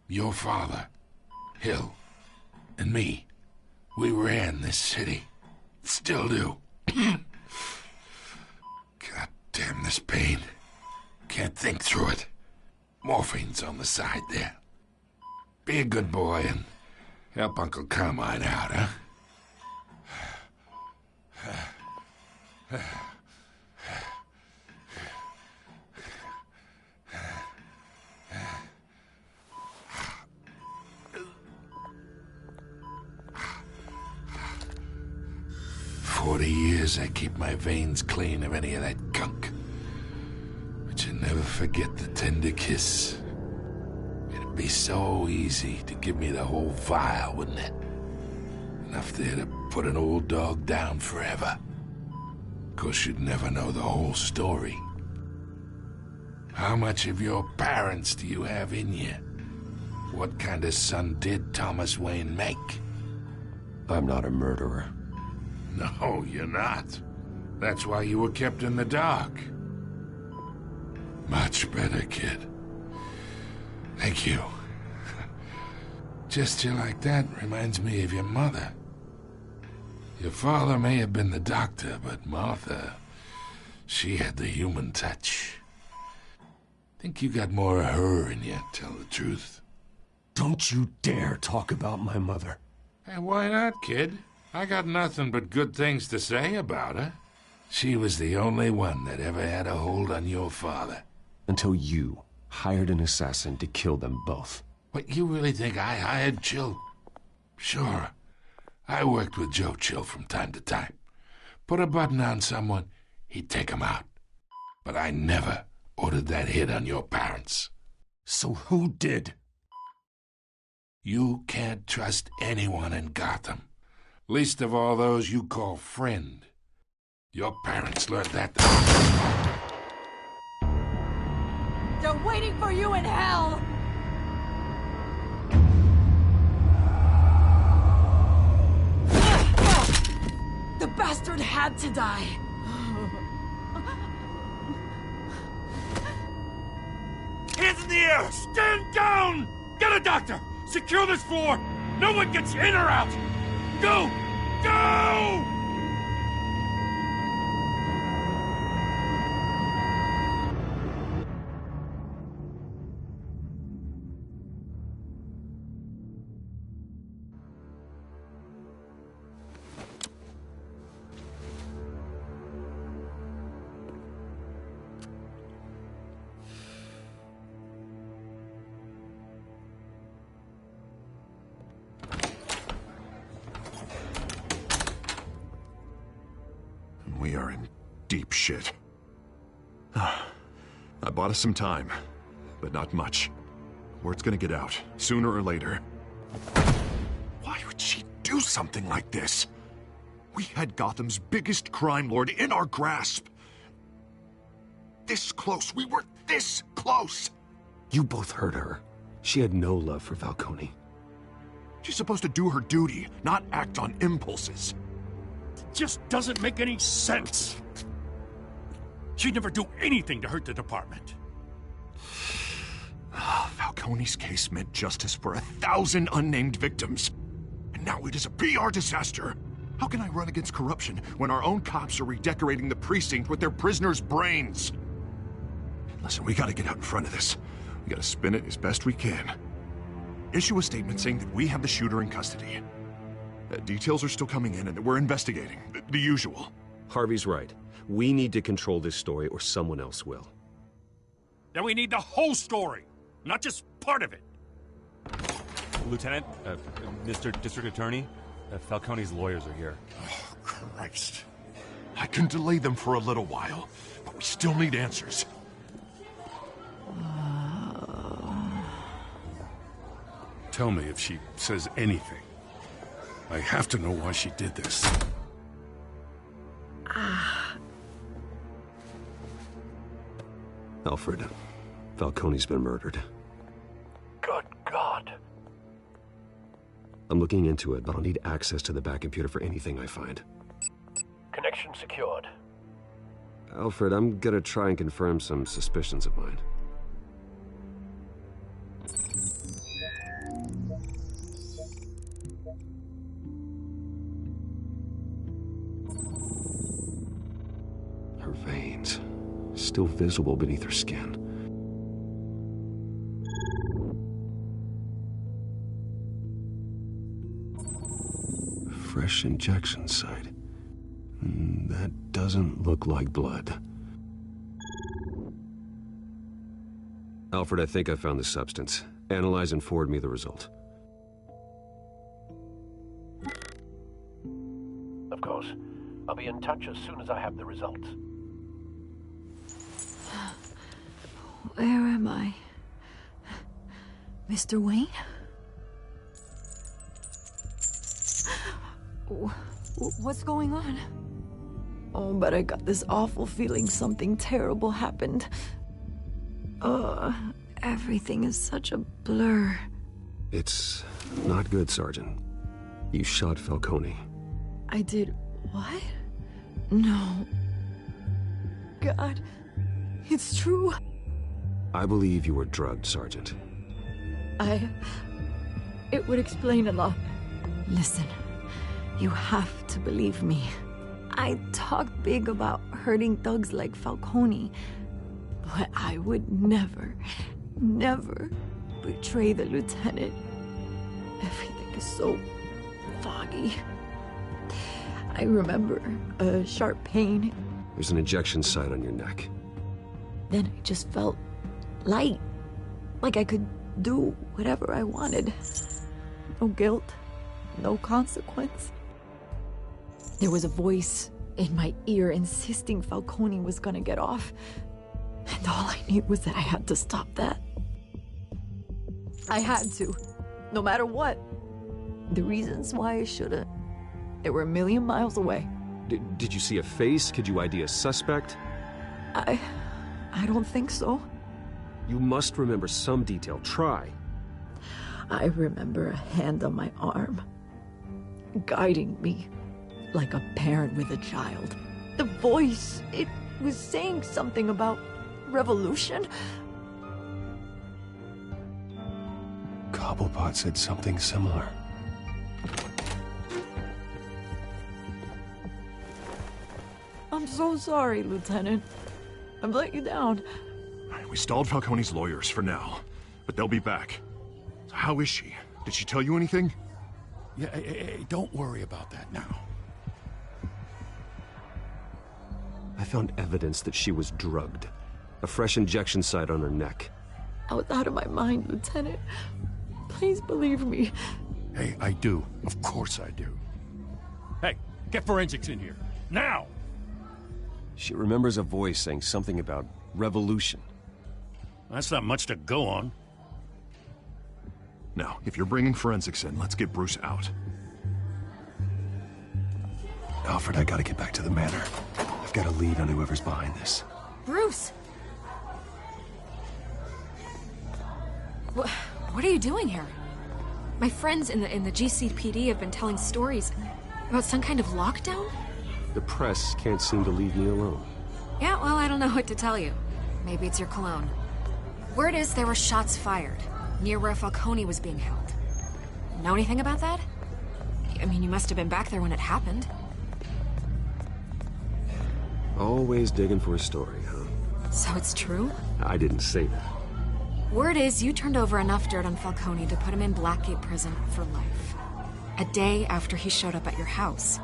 Your father, Hill, and me, we ran this city. Still do. God damn this pain. Can't think through it. Morphine's on the side there. Be a good boy and help Uncle Carmine out, huh? 40 years I keep my veins clean of any of that gunk. But you never forget the tender kiss. It'd be so easy to give me the whole vial, wouldn't it? Enough there to put an old dog down forever. Of course, you'd never know the whole story. How much of your parents do you have in you? What kind of son did Thomas Wayne make? I'm not a murderer. No, you're not. That's why you were kept in the dark. Much better, kid. Thank you. Gesture like that reminds me of your mother. Your father may have been the doctor, but Martha, she had the human touch. Think you got more of her in you, tell the truth. Don't you dare talk about my mother. Hey, why not, kid? I got nothing but good things to say about her. She was the only one that ever had a hold on your father. Until you hired an assassin to kill them both. What, you really think I hired Chill? Sure. I worked with Joe Chill from time to time. Put a button on someone, he'd take him out. But I never ordered that hit on your parents. So who did? You can't trust anyone in Gotham. Least of all those you call friend. Your parents learned that. They're waiting for you in hell! The bastard had to die. Hands in the air! Stand down! Get a doctor! Secure this floor! No one gets in or out! Go! Go! We are in deep shit. I bought us some time, but not much. Word's gonna get out, sooner or later. Why would she do something like this? We had Gotham's biggest crime lord in our grasp. This close. We were this close. You both hurt her. She had no love for Falcone. She's supposed to do her duty, not act on impulses. Just doesn't make any sense. She'd never do anything to hurt the department. Falcone's case meant justice for 1,000 unnamed victims. And now it is a PR disaster. How can I run against corruption when our own cops are redecorating the precinct with their prisoners' brains? Listen, we gotta get out in front of this. We gotta spin it as best we can. Issue a statement saying that we have the shooter in custody. Details are still coming in and that we're investigating. The usual. Harvey's right. We need to control this story or someone else will. Then we need the whole story, not just part of it. Lieutenant, Mr. District Attorney, Falcone's lawyers are here. Oh, Christ. I can delay them for a little while, but we still need answers. Tell me if she says anything. I have to know why she did this. Alfred, Falcone's been murdered. Good God. I'm looking into it, but I'll need access to the back computer for anything I find. Connection secured. Alfred, I'm gonna try and confirm some suspicions of mine. Her veins, still visible beneath her skin. Fresh injection site. That doesn't look like blood. Alfred, I think I found the substance. Analyze and forward me the result. Of course. I'll be in touch as soon as I have the results. Where am I? Mr. Wayne? What's going on? Oh, but I got this awful feeling something terrible happened. Everything is such a blur. It's not good, Sergeant. You shot Falcone. I did what? No. God, it's true. I believe you were drugged, Sergeant. It would explain a lot. Listen, you have to believe me. I talked big about hurting thugs like Falcone, but I would never betray the lieutenant. Everything is so foggy. I remember a sharp pain. There's an injection site on your neck. Then I just felt light, like I could do whatever I wanted. No guilt, no consequence. There was a voice in my ear insisting Falcone was gonna get off. And all I knew was that I had to stop that. I had to, no matter what. The reasons why I shouldn't, they were a million miles away. Did you see a face? Could you ID a suspect? I don't think so. You must remember some detail. Try. I remember a hand on my arm, guiding me like a parent with a child. The voice, it was saying something about revolution. Cobblepot said something similar. I'm so sorry, Lieutenant. I've let you down. We stalled Falcone's lawyers for now, but they'll be back. So how is she? Did she tell you anything? Yeah, hey, don't worry about that now. I found evidence that she was drugged. A fresh injection site on her neck. I was out of my mind, Lieutenant. Please believe me. Hey, I do. Of course I do. Hey, get forensics in here. Now! She remembers a voice saying something about revolution. That's not much to go on. Now, if you're bringing forensics in, let's get Bruce out. Alfred, I gotta get back to the manor. I've got a lead on whoever's behind this. Bruce! What are you doing here? My friends in the GCPD have been telling stories about some kind of lockdown? The press can't seem to leave me alone. Yeah, well, I don't know what to tell you. Maybe it's your cologne. Word is there were shots fired near where Falcone was being held. Know anything about that? I mean, you must have been back there when it happened. Always digging for a story, huh? So it's true? I didn't say that. Word is you turned over enough dirt on Falcone to put him in Blackgate Prison for life. A day after he showed up at your house.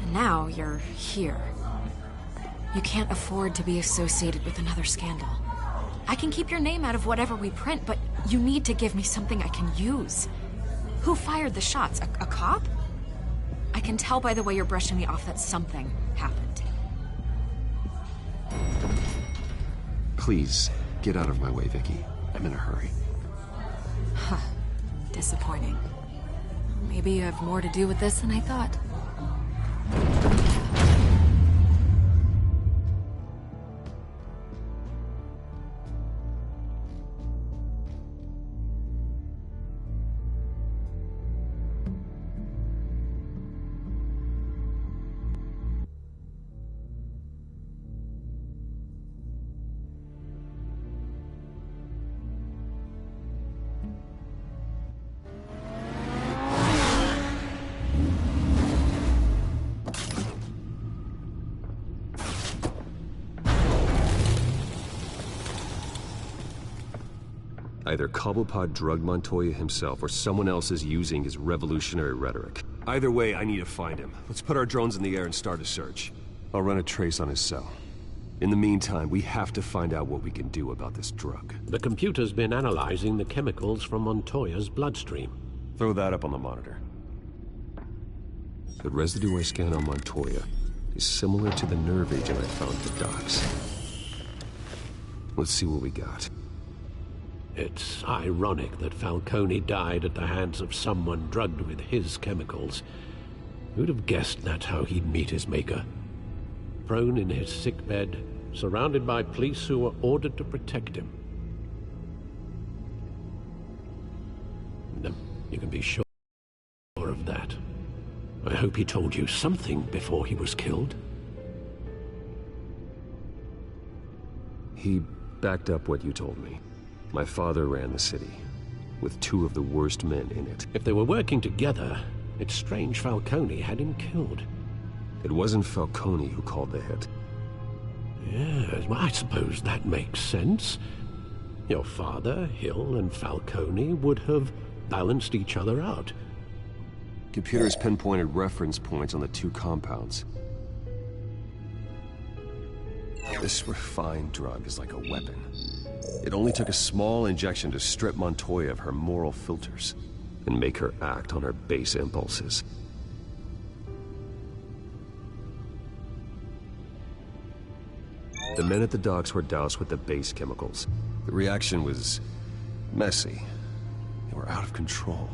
And now you're here. You can't afford to be associated with another scandal. I can keep your name out of whatever we print, but you need to give me something I can use. Who fired the shots? A cop? I can tell by the way you're brushing me off that something happened. Please, get out of my way, Vicky. I'm in a hurry. Huh. Disappointing. Maybe you have more to do with this than I thought. Either Cobblepot drugged Montoya himself, or someone else is using his revolutionary rhetoric. Either way, I need to find him. Let's put our drones in the air and start a search. I'll run a trace on his cell. In the meantime, we have to find out what we can do about this drug. The computer's been analyzing the chemicals from Montoya's bloodstream. Throw that up on the monitor. The residue I scanned on Montoya is similar to the nerve agent I found at the docks. Let's see what we got. It's ironic that Falcone died at the hands of someone drugged with his chemicals. Who'd have guessed that's how he'd meet his maker? Prone in his sickbed, surrounded by police who were ordered to protect him. No, you can be sure of that. I hope he told you something before he was killed. He backed up what you told me. My father ran the city, with 2 of the worst men in it. If they were working together, it's strange Falcone had him killed. It wasn't Falcone who called the hit. Yes, well, I suppose that makes sense. Your father, Hill, and Falcone would have balanced each other out. Computers pinpointed reference points on the 2 compounds. This refined drug is like a weapon. It only took a small injection to strip Montoya of her moral filters and make her act on her base impulses. The men at the docks were doused with the base chemicals. The reaction was messy. They were out of control.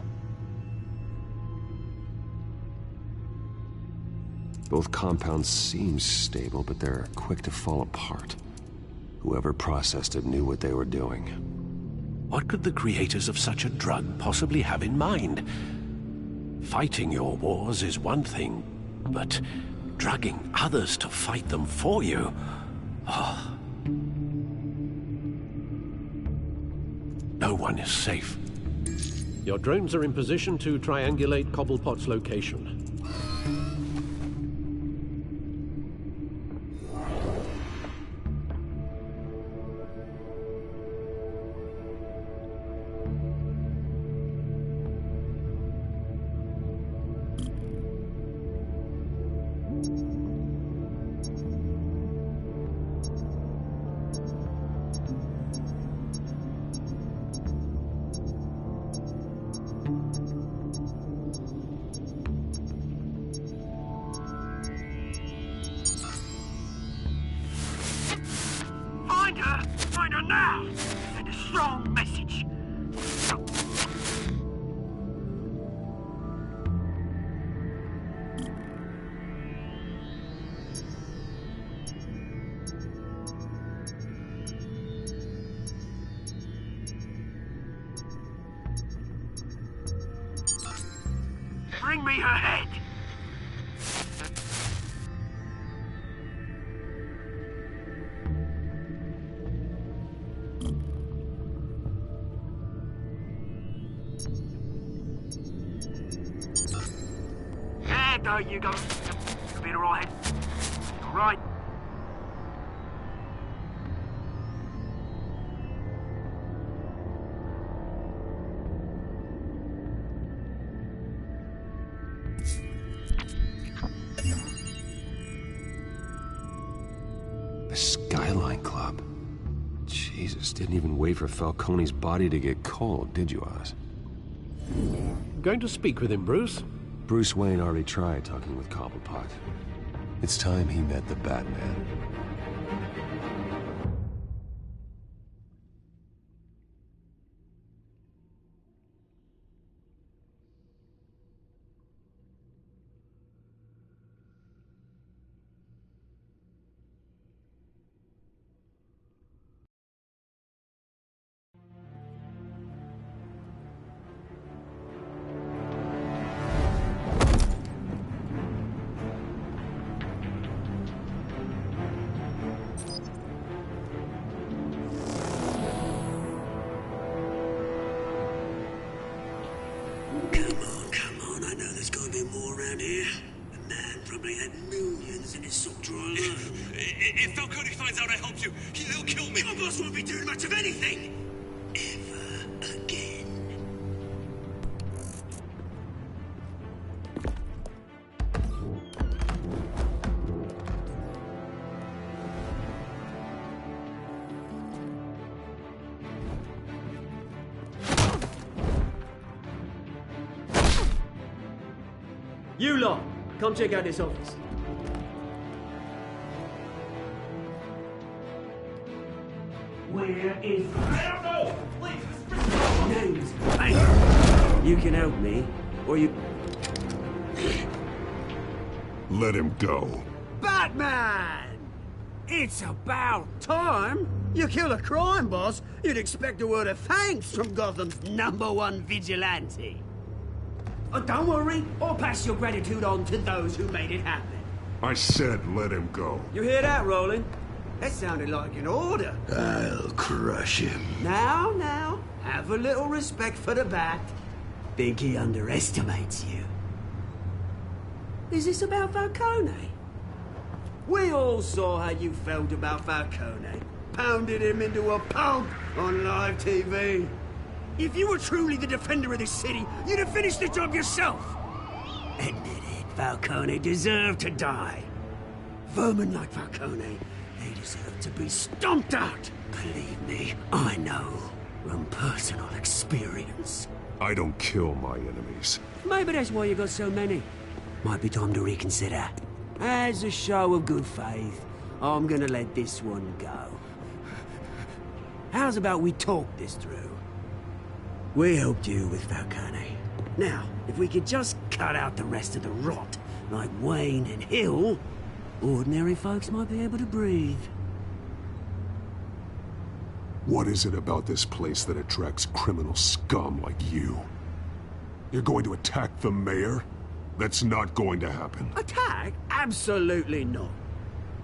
Both compounds seem stable, but they're quick to fall apart. Whoever processed it knew what they were doing. What could the creators of such a drug possibly have in mind? Fighting your wars is one thing, but drugging others to fight them for you... Oh. No one is safe. Your drones are in position to triangulate Cobblepot's location. Find her now! Send a strong message. Bring me her head! There you go. You'll be all right. All right. The Skyline Club. Jesus, didn't even wait for Falcone's body to get cold, did you, Oz? Going to speak with him, Bruce? Bruce Wayne already tried talking with Cobblepot. It's time he met the Batman. If Falcone finds out I helped you, he'll kill me. My boss won't be doing much of anything. Ever. You lot, come check out this office. Where is... I don't know! Please, names. Hey, you can help me, or you... Let him go. Batman! It's about time. You kill a crime boss, you'd expect a word of thanks from Gotham's #1 vigilante. Oh, don't worry, I'll pass your gratitude on to those who made it happen. I said let him go. You hear that, Roland? That sounded like an order. I'll crush him. Now, have a little respect for the Bat. Think he underestimates you. Is this about Falcone? We all saw how you felt about Falcone. Pounded him into a pulp on live TV. If you were truly the defender of this city, you'd have finished the job yourself. Admit it, Falcone deserved to die. Vermin like Falcone, they deserve to be stomped out. Believe me, I know from personal experience. I don't kill my enemies. Maybe that's why you got so many. Might be time to reconsider. As a show of good faith, I'm gonna let this one go. How's about we talk this through? We helped you with Falcone. Now, if we could just cut out the rest of the rot, like Wayne and Hill, ordinary folks might be able to breathe. What is it about this place that attracts criminal scum like you? You're going to attack the mayor? That's not going to happen. Attack? Absolutely not.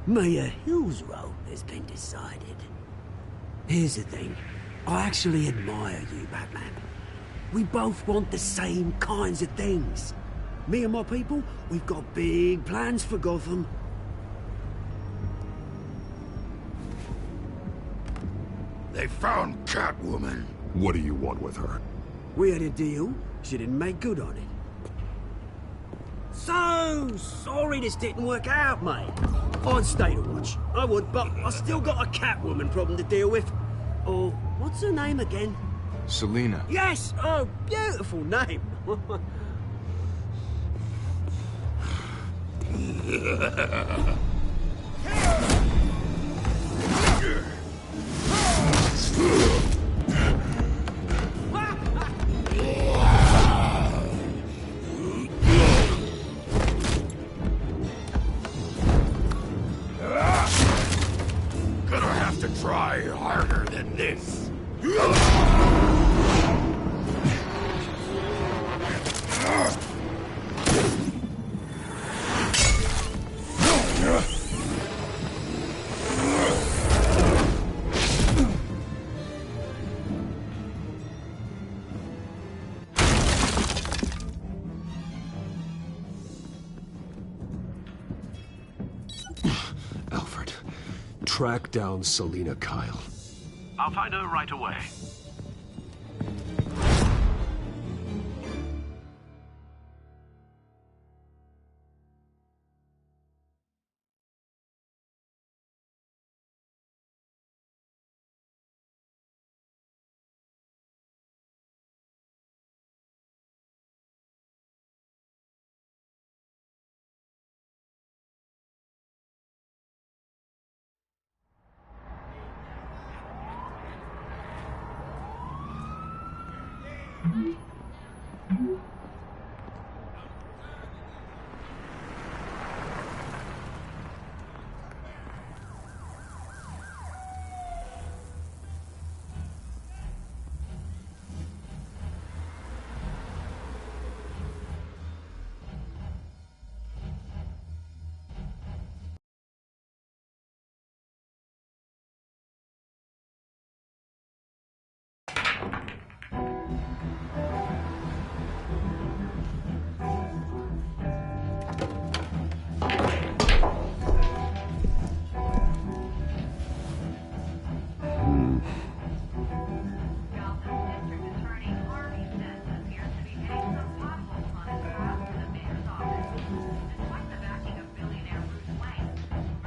Mayor Hill's role has been decided. Here's the thing. I actually admire you, Batman. We both want the same kinds of things. Me and my people, we've got big plans for Gotham. They found Catwoman. What do you want with her? We had a deal. She didn't make good on it. So sorry this didn't work out, mate. I'd stay to watch. I would, but I still got a Catwoman problem to deal with. Oh, what's her name again? Selina. Yes! Oh, beautiful name. Gonna have to try harder than this. Alfred, track down Selina Kyle. I'll find her right away.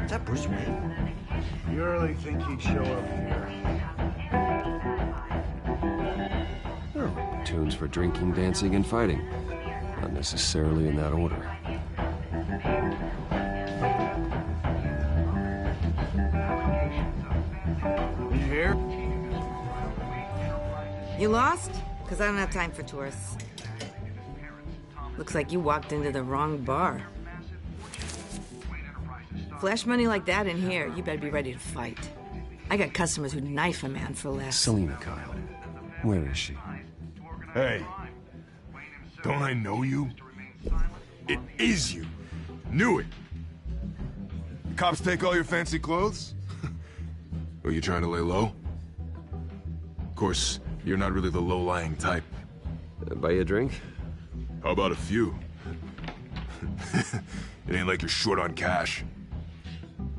Is that Bruce Wayne? You really think he'd show up here? Oh, tunes for drinking, dancing, and fighting. Not necessarily in that order. You here? You lost? Because I don't have time for tourists. Looks like you walked into the wrong bar. Flash money like that in here, you better be ready to fight. I got customers who'd knife a man for less. Selina Kyle. Where is she? Hey. Don't I know you? It is you. Knew it. Cops take all your fancy clothes? Are you trying to lay low? Of course, you're not really the low-lying type. Buy you a drink? How about a few? It ain't like you're short on cash.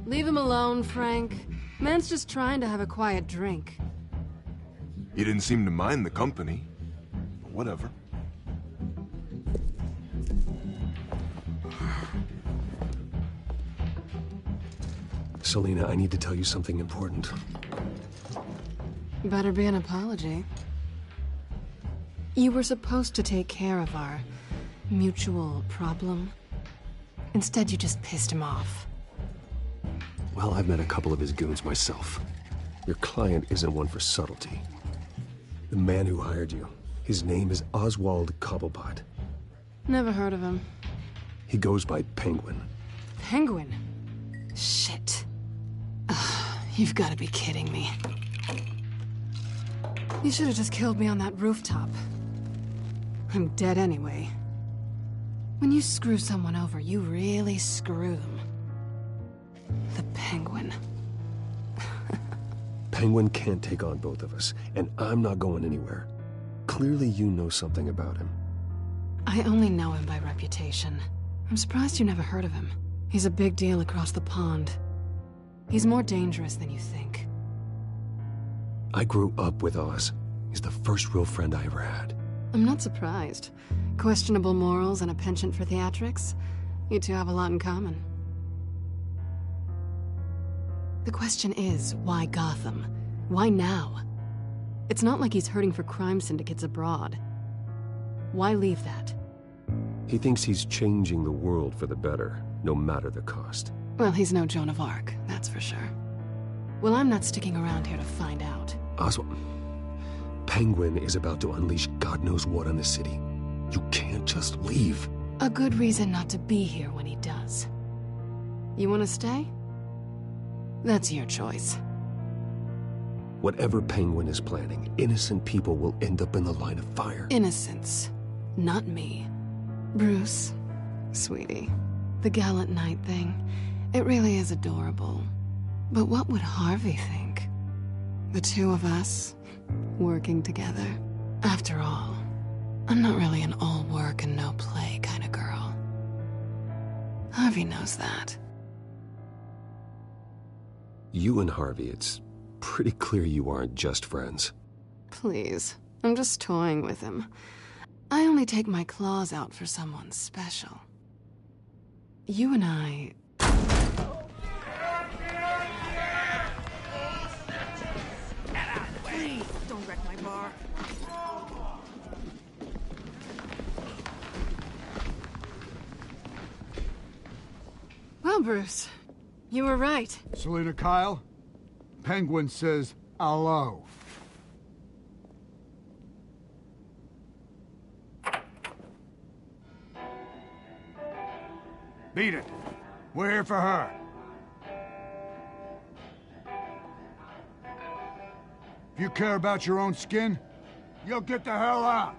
Leave him alone, Frank. Man's just trying to have a quiet drink. You didn't seem to mind the company. But whatever. Selina, I need to tell you something important. Better be an apology. You were supposed to take care of our mutual problem. Instead, you just pissed him off. Well, I've met a couple of his goons myself. Your client isn't one for subtlety. The man who hired you, his name is Oswald Cobblepot. Never heard of him. He goes by Penguin. Penguin? Shit. Ugh, you've got to be kidding me. You should have just killed me on that rooftop. I'm dead anyway. When you screw someone over, you really screw them. The Penguin. Penguin can't take on both of us, and I'm not going anywhere. Clearly you know something about him. I only know him by reputation. I'm surprised you never heard of him. He's a big deal across the pond. He's more dangerous than you think. I grew up with Oz. He's the first real friend I ever had. I'm not surprised. Questionable morals and a penchant for theatrics. You two have a lot in common. The question is, why Gotham? Why now? It's not like he's hurting for crime syndicates abroad. Why leave that? He thinks he's changing the world for the better, no matter the cost. Well, he's no Joan of Arc, that's for sure. Well, I'm not sticking around here to find out. Oswald, Penguin is about to unleash God knows what on the city. You can't just leave. A good reason not to be here when he does. You want to stay? That's your choice. Whatever Penguin is planning, innocent people will end up in the line of fire. Innocence, not me. Bruce, sweetie, the gallant knight thing, it really is adorable. But what would Harvey think? The two of us, working together. After all, I'm not really an all work and no play kind of girl. Harvey knows that. You and Harvey, it's pretty clear you aren't just friends. Please, I'm just toying with him. I only take my claws out for someone special. You and I... Please, don't wreck my bar. Well, Bruce, you were right. Selina Kyle, Penguin says hello. Beat it. We're here for her. If you care about your own skin, you'll get the hell out.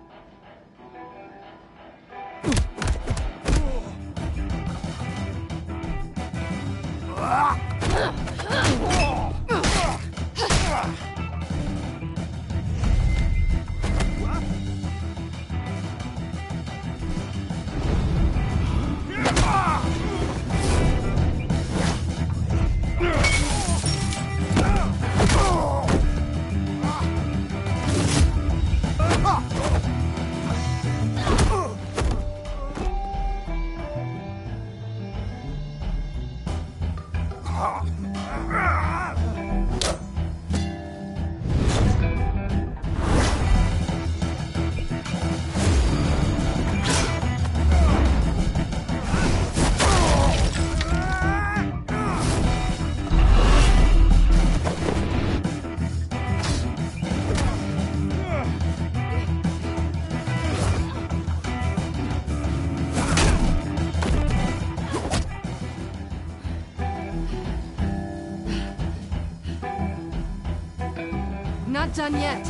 not done yet.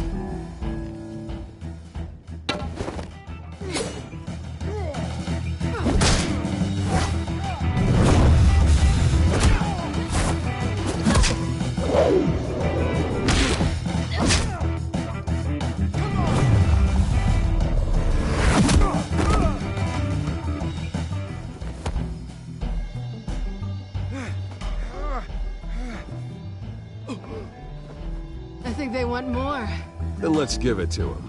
I think they want more. Then let's give it to them.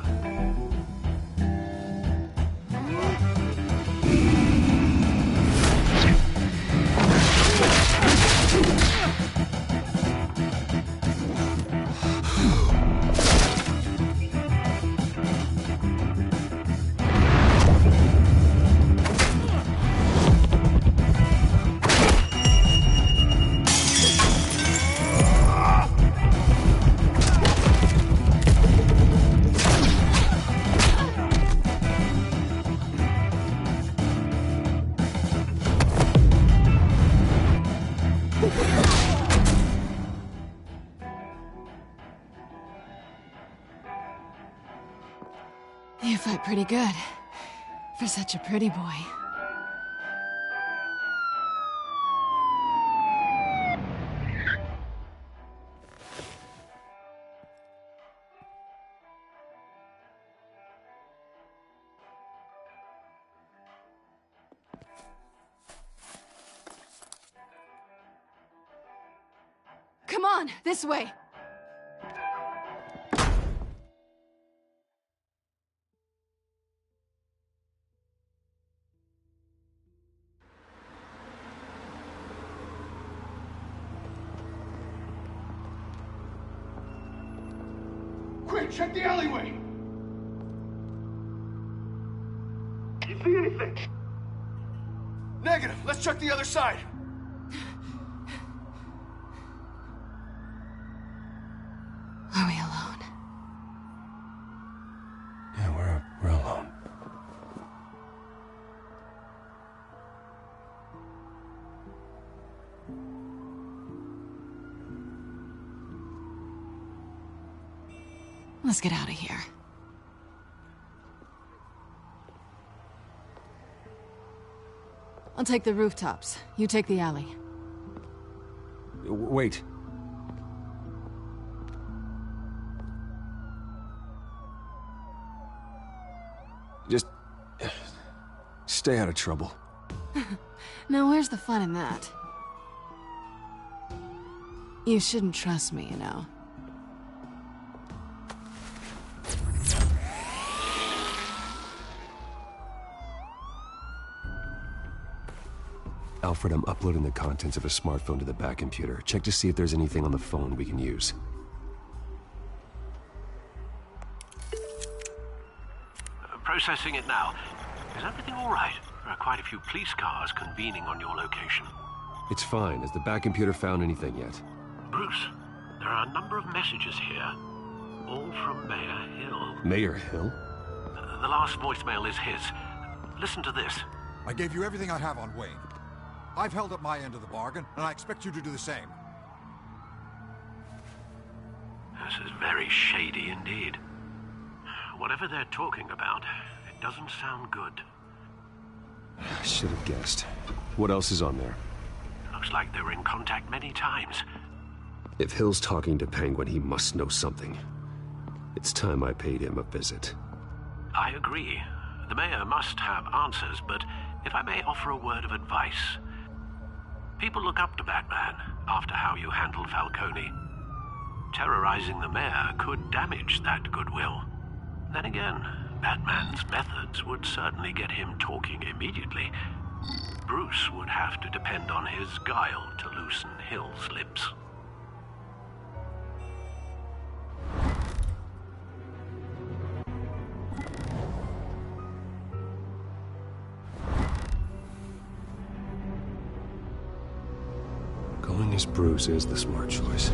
You fight pretty good. For such a pretty boy. Come on, this way! Quick, check the alleyway! You see anything? Negative. Let's check the other side. Are we alone? Yeah, we're alone. Let's get out of here. I'll take the rooftops. You take the alley. Wait. Just stay out of trouble. Now, where's the fun in that? You shouldn't trust me, you know. Alfred, I'm uploading the contents of a smartphone to the back computer. Check to see if there's anything on the phone we can use. Processing it now. Is everything all right? There are quite a few police cars convening on your location. It's fine. Has the back computer found anything yet? Bruce, there are a number of messages here, all from Mayor Hill. Mayor Hill? The last voicemail is his. Listen to this. I gave you everything I have on Wayne. I've held up my end of the bargain, and I expect you to do the same. This is very shady indeed. Whatever they're talking about, it doesn't sound good. I should have guessed. What else is on there? Looks like they were in contact many times. If Hill's talking to Penguin, he must know something. It's time I paid him a visit. I agree. The mayor must have answers, but if I may offer a word of advice. People look up to Batman after how you handled Falcone. Terrorizing the mayor could damage that goodwill. Then again, Batman's methods would certainly get him talking immediately. Bruce would have to depend on his guile to loosen Hill's lips. Going as Bruce is the smart choice.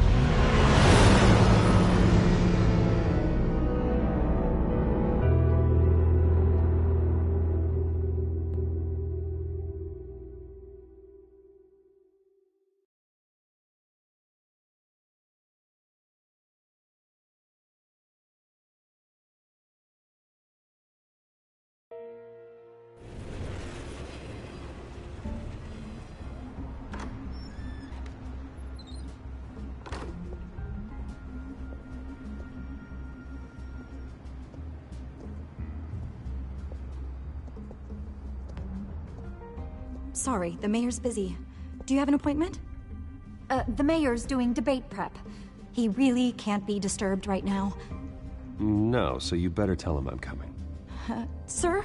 sorry, the mayor's busy. Do you have an appointment? The mayor's doing debate prep. He really can't be disturbed right now. No, so you better tell him I'm coming. Sir?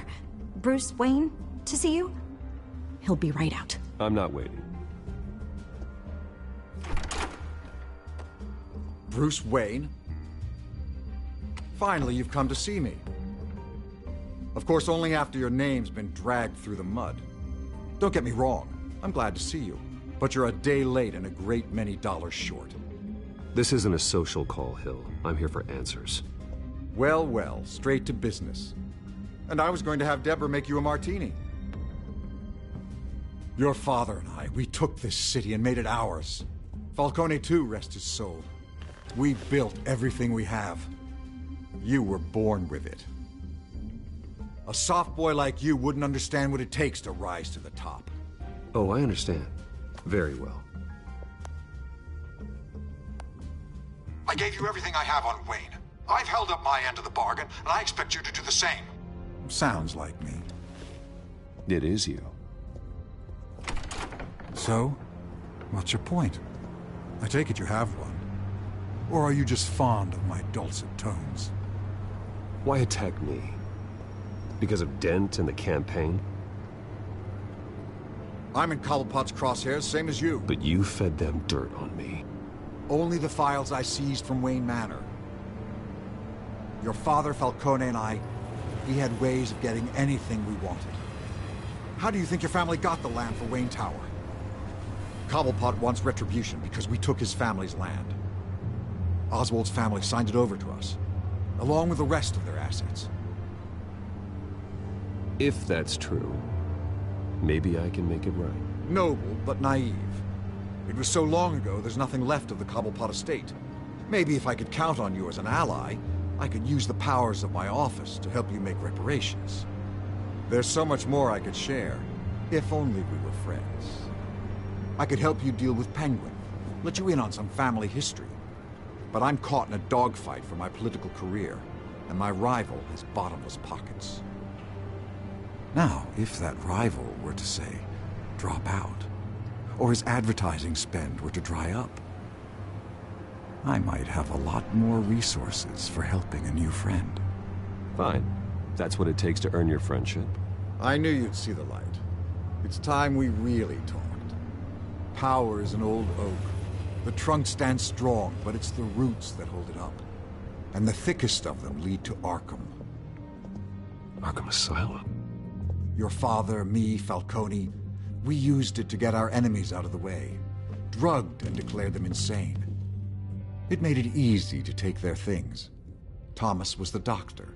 Bruce Wayne, to see you? He'll be right out. I'm not waiting. Bruce Wayne? Finally, you've come to see me. Of course, only after your name's been dragged through the mud. Don't get me wrong, I'm glad to see you. But you're a day late and a great many dollars short. This isn't a social call, Hill. I'm here for answers. Well, well, straight to business. And I was going to have Deborah make you a martini. Your father and I, we took this city and made it ours. Falcone too, rest his soul. We built everything we have. You were born with it. A soft boy like you wouldn't understand what it takes to rise to the top. Oh, I understand. Very well. I gave you everything I have on Wayne. I've held up my end of the bargain, and I expect you to do the same. Sounds like me. It is you. So, what's your point? I take it you have one. Or are you just fond of my dulcet tones? Why attack me? Because of Dent and the campaign? I'm in Cobblepot's crosshairs, same as you. But you fed them dirt on me. Only the files I seized from Wayne Manor. Your father, Falcone, and I, we had ways of getting anything we wanted. How do you think your family got the land for Wayne Tower? Cobblepot wants retribution because we took his family's land. Oswald's family signed it over to us, along with the rest of their assets. If that's true, maybe I can make it right. Noble, but naive. It was so long ago, there's nothing left of the Cobblepot estate. Maybe if I could count on you as an ally, I could use the powers of my office to help you make reparations. There's so much more I could share, if only we were friends. I could help you deal with Penguin, let you in on some family history. But I'm caught in a dogfight for my political career, and my rival has bottomless pockets. Now, if that rival were to, say, drop out, or his advertising spend were to dry up, I might have a lot more resources for helping a new friend. Fine. That's what it takes to earn your friendship. I knew you'd see the light. It's time we really talked. Power is an old oak. The trunk stands strong, but it's the roots that hold it up. And the thickest of them lead to Arkham. Arkham Asylum? Your father, me, Falcone, we used it to get our enemies out of the way. Drugged and declared them insane. It made it easy to take their things. Thomas was the doctor.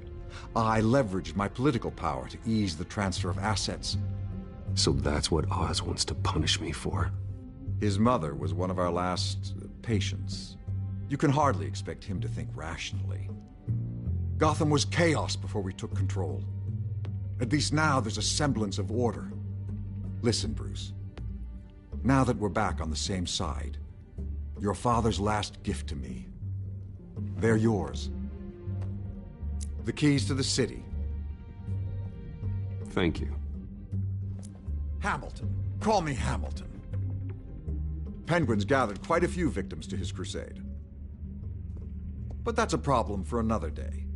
I leveraged my political power to ease the transfer of assets. So that's what Oz wants to punish me for? His mother was one of our last patients. You can hardly expect him to think rationally. Gotham was chaos before we took control. At least now there's a semblance of order. Listen, Bruce. Now that we're back on the same side, your father's last gift to me, they're yours. The keys to the city. Thank you. Hamilton. Call me Hamilton. Penguin's gathered quite a few victims to his crusade. But that's a problem for another day.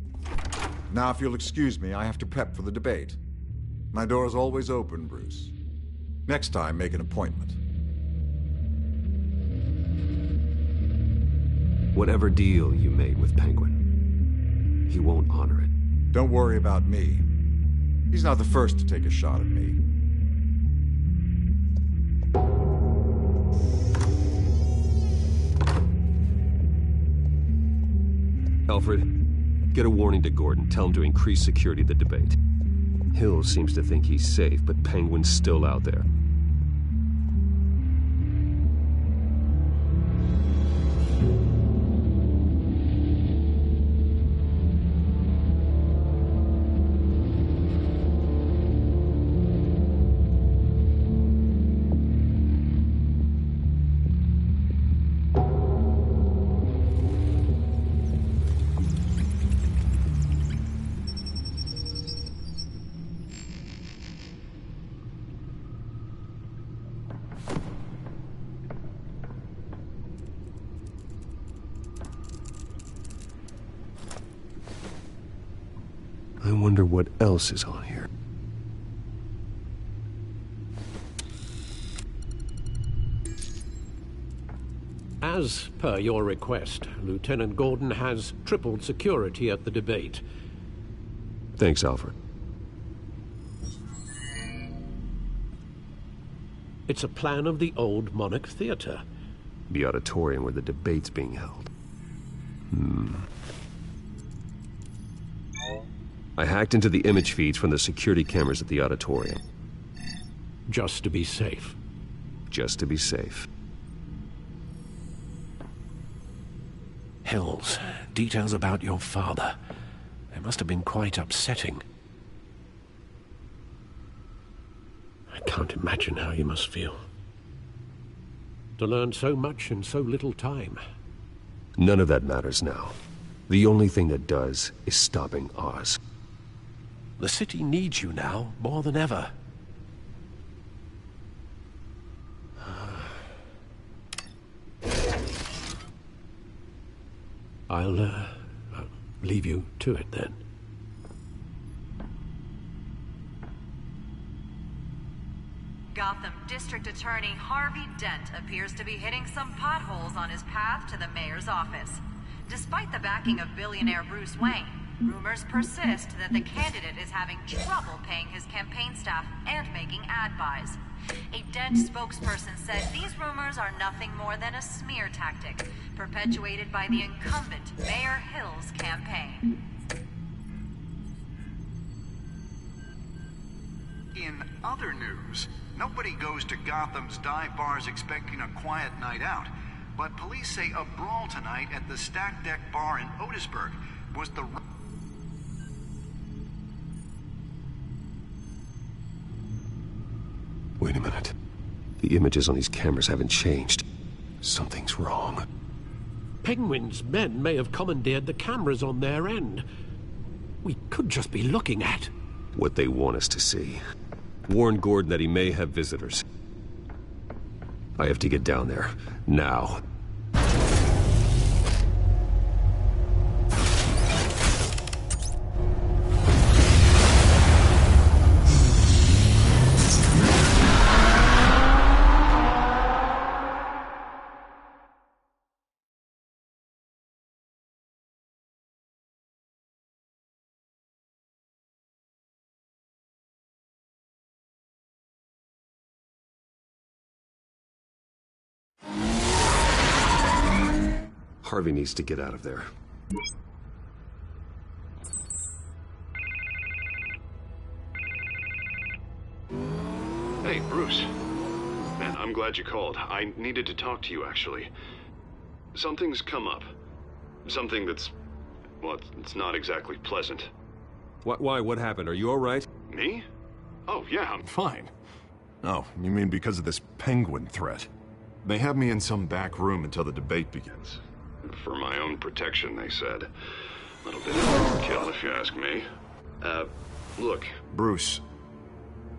Now, if you'll excuse me, I have to prep for the debate. My door is always open, Bruce. Next time, make an appointment. Whatever deal you made with Penguin, he won't honor it. Don't worry about me. He's not the first to take a shot at me. Alfred, get a warning to Gordon. Tell him to increase security at the debate. Hill seems to think he's safe, but Penguin's still out there. wonder what else is on here. As per your request, Lieutenant Gordon has tripled security at the debate. Thanks, Alfred. It's a plan of the old Monarch Theater. The auditorium where the debate's being held. I hacked into the image feeds from the security cameras at the auditorium. Just to be safe. Just to be safe. Hills, details about your father. They must have been quite upsetting. I can't imagine how you must feel. To learn so much in so little time. None of that matters now. The only thing that does is stopping Oz. The city needs you now, more than ever. I'll leave you to it then. Gotham District Attorney Harvey Dent appears to be hitting some potholes on his path to the mayor's office. Despite the backing of billionaire Bruce Wayne, rumors persist that the candidate is having trouble paying his campaign staff and making ad buys. A Dent spokesperson said these rumors are nothing more than a smear tactic, perpetuated by the incumbent Mayor Hill's campaign. In other news, nobody goes to Gotham's dive bars expecting a quiet night out, but police say a brawl tonight at the Stack Deck Bar in Otisburg was the... Wait a minute. The images on these cameras haven't changed. Something's wrong. Penguin's men may have commandeered the cameras on their end. We could just be looking at what they want us to see. Warn Gordon that he may have visitors. I have to get down there. Now. Harvey needs to get out of there. Hey, Bruce. Man, I'm glad you called. I needed to talk to you, actually. Something's come up. Something that's... well, it's not exactly pleasant. Why? What happened? Are you all right? Me? Oh, yeah, I'm fine. Oh, you mean because of this penguin threat? They have me in some back room until the debate begins. For my own protection, they said. A little bit of overkill, if you ask me. Look, Bruce,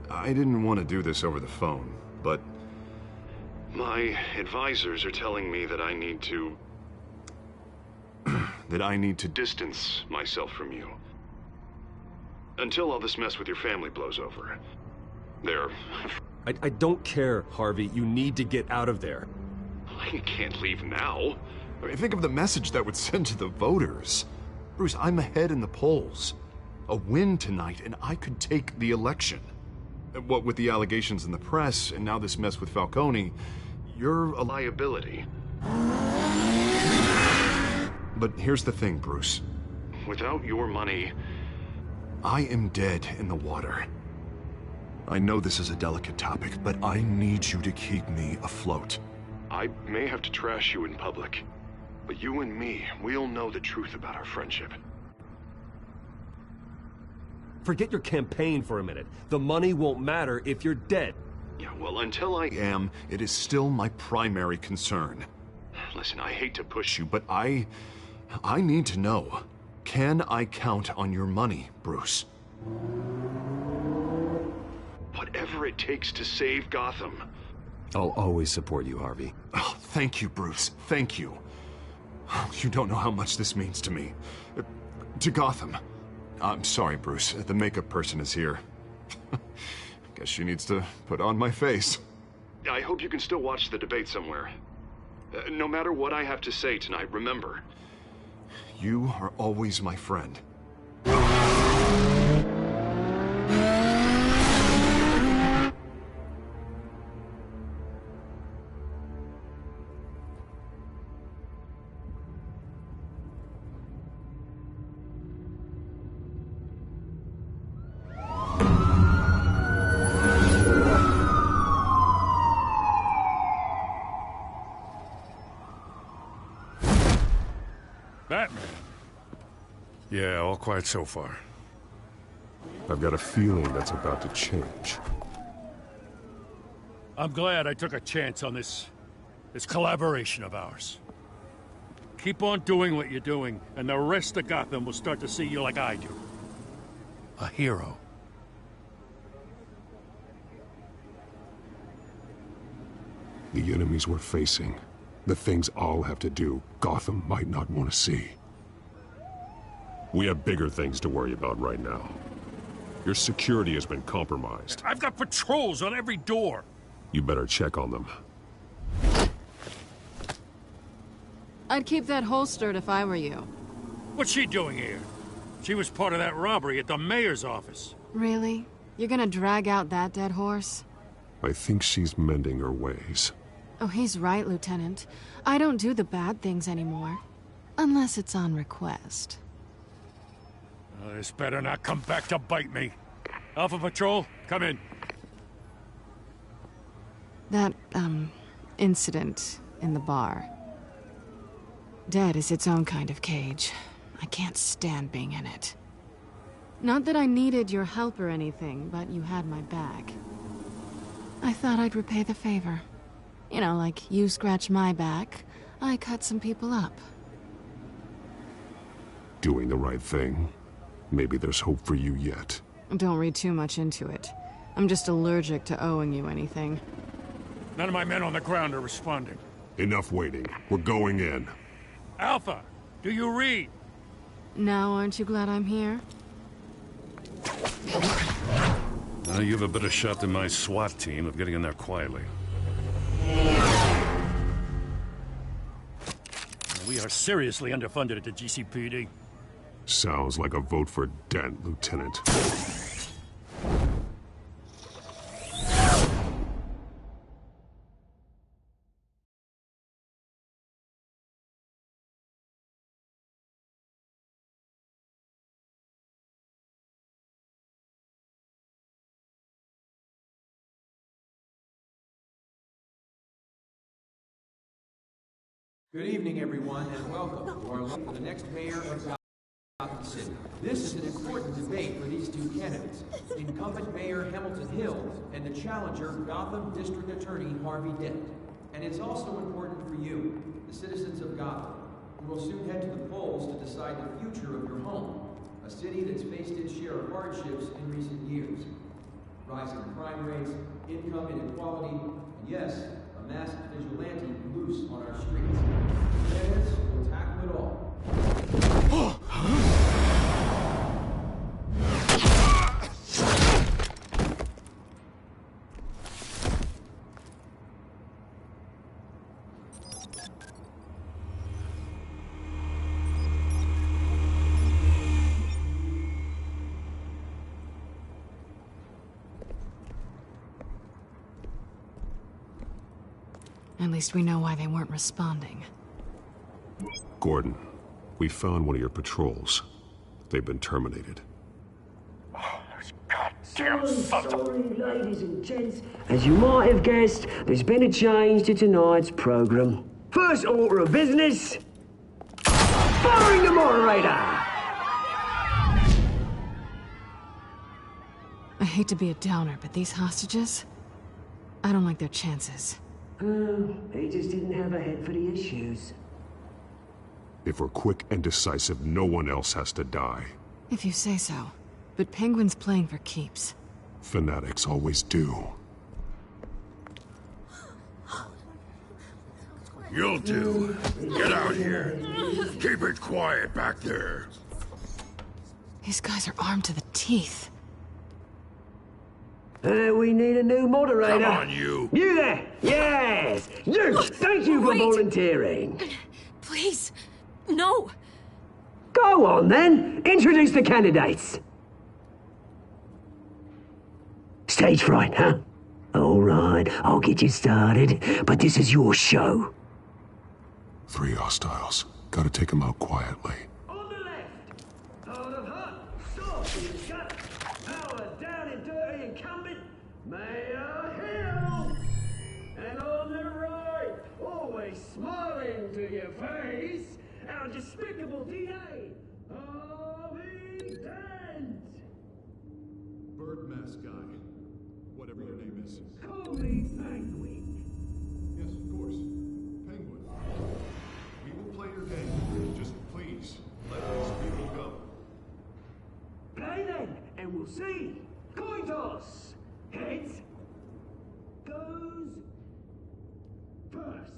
I didn't want to do this over the phone, but my advisors are telling me that I need to... distance myself from you. Until all this mess with your family blows over. I don't care, Harvey. You need to get out of there. I can't leave now. I mean, think of the message that would send to the voters. Bruce, I'm ahead in the polls. A win tonight, and I could take the election. What with the allegations in the press, and now this mess with Falcone, you're a liability. But here's the thing, Bruce. Without your money, I am dead in the water. I know this is a delicate topic, but I need you to keep me afloat. I may have to trash you in public, but you and me, we'll know the truth about our friendship. Forget your campaign for a minute. The money won't matter if you're dead. Yeah, well, until I am, it is still my primary concern. Listen, I hate to push you, but I need to know. Can I count on your money, Bruce? Whatever it takes to save Gotham. I'll always support you, Harvey. Oh, thank you, Bruce. Thank you. You don't know how much this means to me. To Gotham. I'm sorry, Bruce. The makeup person is here. Guess she needs to put on my face. I hope you can still watch the debate somewhere. No matter what I have to say tonight, remember, you are always my friend. Batman. Yeah, all quiet so far. I've got a feeling that's about to change. I'm glad I took a chance on this collaboration of ours. Keep on doing what you're doing, and the rest of Gotham will start to see you like I do. A hero. The enemies we're facing, the things I'll have to do, Gotham might not want to see. We have bigger things to worry about right now. Your security has been compromised. I've got patrols on every door. You better check on them. I'd keep that holstered if I were you. What's she doing here? She was part of that robbery at the mayor's office. Really? You're gonna drag out that dead horse? I think she's mending her ways. Oh, he's right, Lieutenant. I don't do the bad things anymore. Unless it's on request. This better not come back to bite me. Alpha Patrol, come in. That, incident in the bar. Dead is its own kind of cage. I can't stand being in it. Not that I needed your help or anything, but you had my back. I thought I'd repay the favor. You know, like you scratch my back, I cut some people up. Doing the right thing. Maybe there's hope for you yet. Don't read too much into it. I'm just allergic to owing you anything. None of my men on the ground are responding. Enough waiting. We're going in. Alpha, do you read? Now, aren't you glad I'm here? You have a better shot than my SWAT team of getting in there quietly. We are seriously underfunded at the GCPD. Sounds like a vote for Dent, Lieutenant. Good evening, everyone, and welcome to our look for the next mayor of Gotham City. This is an important debate for these two candidates, incumbent Mayor Hamilton Hill and the challenger, Gotham District Attorney Harvey Dent. And it's also important for you, the citizens of Gotham, who will soon head to the polls to decide the future of your home, a city that's faced its share of hardships in recent years. Rising crime rates, income inequality, and yes, a masked vigilante loose on our streets. Candidates will tackle it all. At least we know why they weren't responding. Gordon, we found one of your patrols. They've been terminated. Sorry, ladies and gents. As you might have guessed, there's been a change to tonight's program. First order of business, firing the moderator! I hate to be a downer, but these hostages? I don't like their chances. He just didn't have a head for the issues. If we're quick and decisive, no one else has to die. If you say so. But Penguin's playing for keeps. Fanatics always do. You'll do. Get out here. Keep it quiet back there. These guys are armed to the teeth. We need a new moderator. Come on, you. You there! Yes! You! Thank you for Wait. volunteering. Please, no. Go on, then. Introduce the candidates. Stage fright, huh? All right, I'll get you started, but this is your show. 3 hostiles. Gotta take them out quietly. On the left, out of hut, soft in the gut, power down and dirty incumbent, Mayor Hill. And on the right, always smiling to your face, our despicable DA, Harvey Dent. Bird mask guy. Whatever your name is. Call me Penguin. Yes, of course. Penguin. We will play your game. Just please, let these people go. Play then, and we'll see. Coin toss. Heads goes first.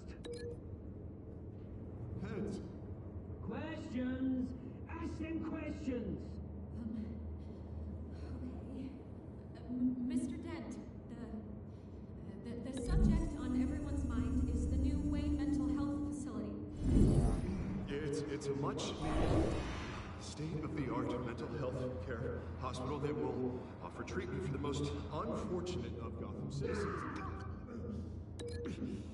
Heads. Questions. Ask them questions. Mr. Dent, the subject on everyone's mind is the new Wayne Mental Health Facility. It's a much needed state-of-the-art mental health care hospital that will offer treatment for the most unfortunate of Gotham citizens.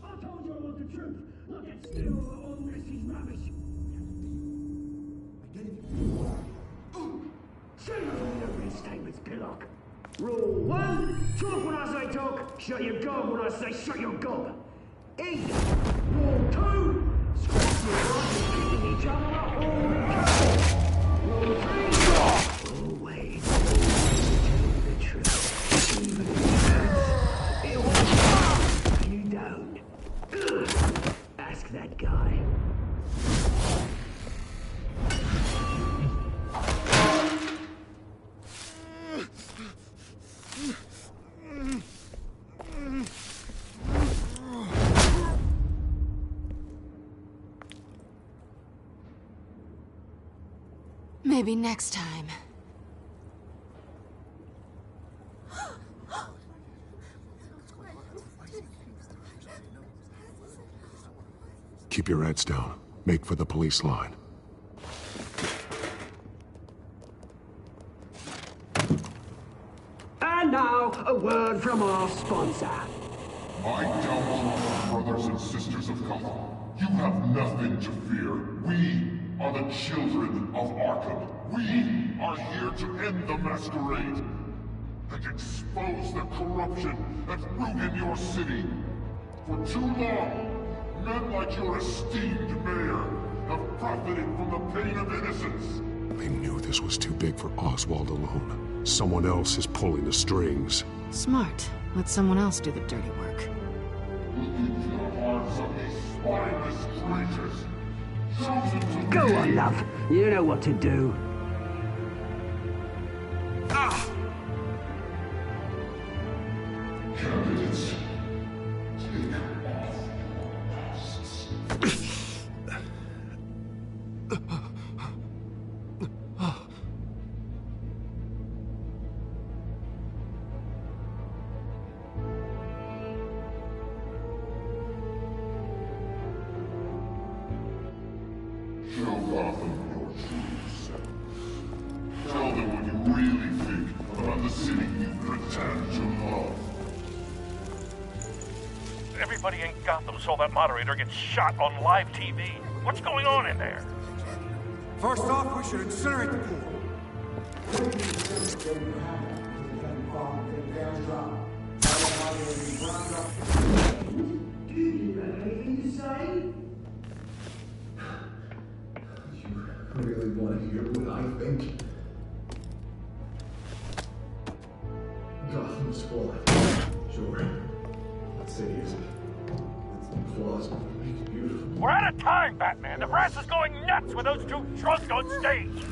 I told you I want the truth. Not get still on Mrs. Rubbish. I gave you. Say nothing over his statements, Pillock. Rule 1, talk when I say talk, shut your gob when I say shut your gob. Eat. Rule 2, scratch your eyes and kicking each other up all the Rule 3, always tell the truth, even if you don't. Ask that guy. Maybe next time. Keep your heads down. Make for the police line. And now, a word from our sponsor. My doubtful brothers and sisters of Gotham, you have nothing to fear. We are the children of Arkham. We are here to end the masquerade and expose the corruption that ruined your city. For too long, men like your esteemed mayor have profited from the pain of innocence. They knew this was too big for Oswald alone. Someone else is pulling the strings. Smart. Let someone else do the dirty work. Look into the hearts of these spineless creatures. Go on, love. You know what to do. Candidates, take off your masks. Show Gotham your true self. Tell them what you really think about the city you pretend to love. Everybody in Gotham saw that moderator get shot on live TV. What's going on in there? First off, we should incinerate the pool. Do you have anything to say? You really want to hear what I think? Gotham's fallen. Sure. That city is its flaws make it beautiful. We're out of time, Batman. The press is going nuts with those two drunks on stage.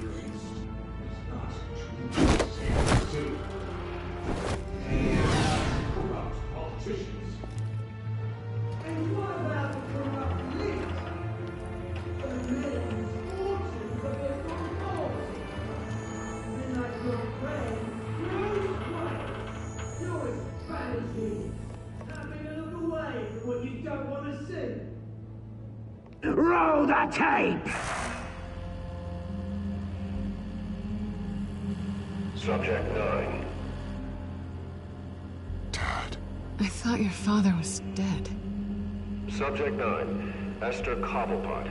Corrupt politicians. And what about the corrupt elite? The men whose fortunes have been forgotten. Listen! Roll the tape! Subject 9. I thought your father was dead. Subject 9, Esther Cobblepot.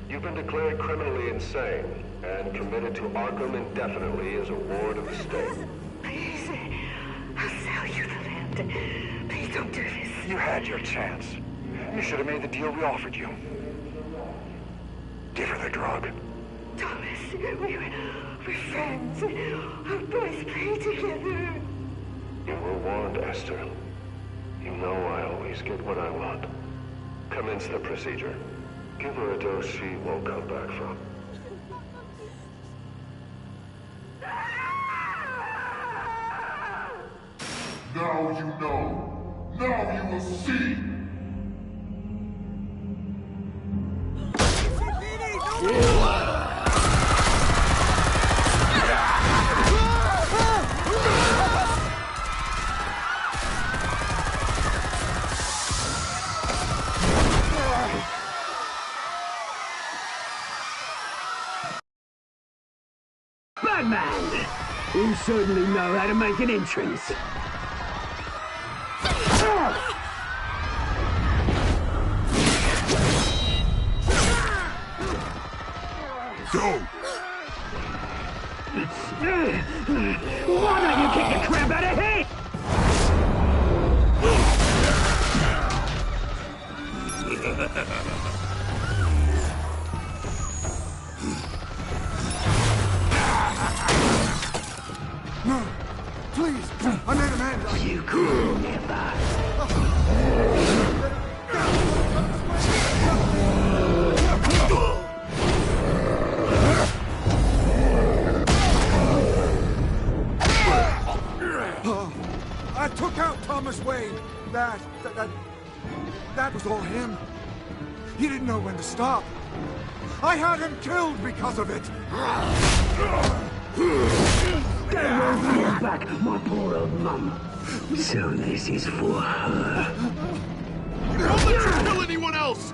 You've been declared criminally insane and committed to Arkham indefinitely as a ward of the state. Please, I'll sell you the land. Please don't do this. You had your chance. You should have made the deal we offered you. Give her the drug. Thomas, we're friends. Our boys play together. You were warned, Esther. You know I always get what I want. Commence the procedure. Give her a dose she won't come back from. Now you know. Now you will see. Batman! You certainly know how to make an entrance. Go! Why don't you kick the crap out of him? No! Please! I made a man! You could never. I took out Thomas Wayne. That was all him. He didn't know when to stop. I had him killed because of it. That won't bring back my poor old mum. So this is for her. Don't let you kill anyone else!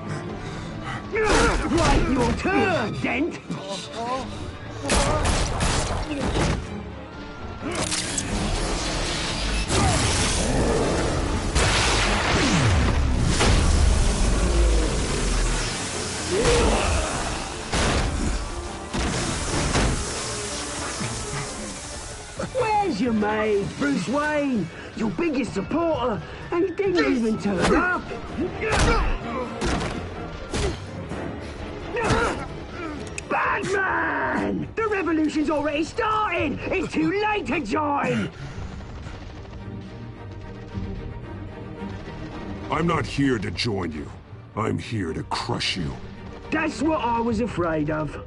Right, your turn, Dent! Where's your mate, Bruce Wayne? Your biggest supporter, and he didn't even turn up. Batman! The revolution's already started! It's too late to join! I'm not here to join you. I'm here to crush you. That's what I was afraid of.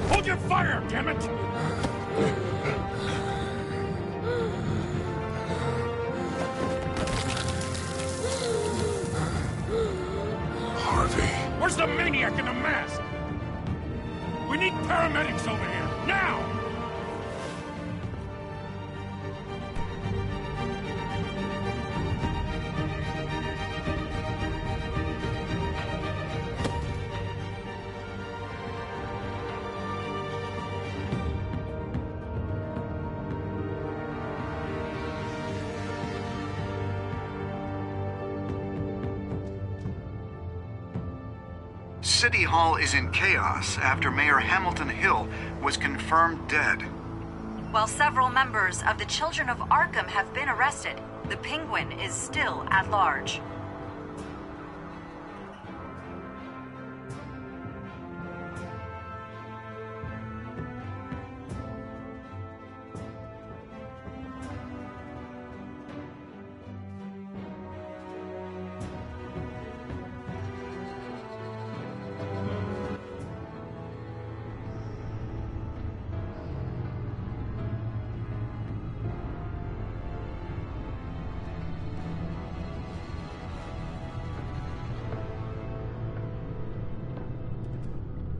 Hold your fire, damn it! Harvey. Where's the maniac in the mask? We need paramedics over here, now! City Hall is in chaos after Mayor Hamilton Hill was confirmed dead. While several members of the Children of Arkham have been arrested, the Penguin is still at large.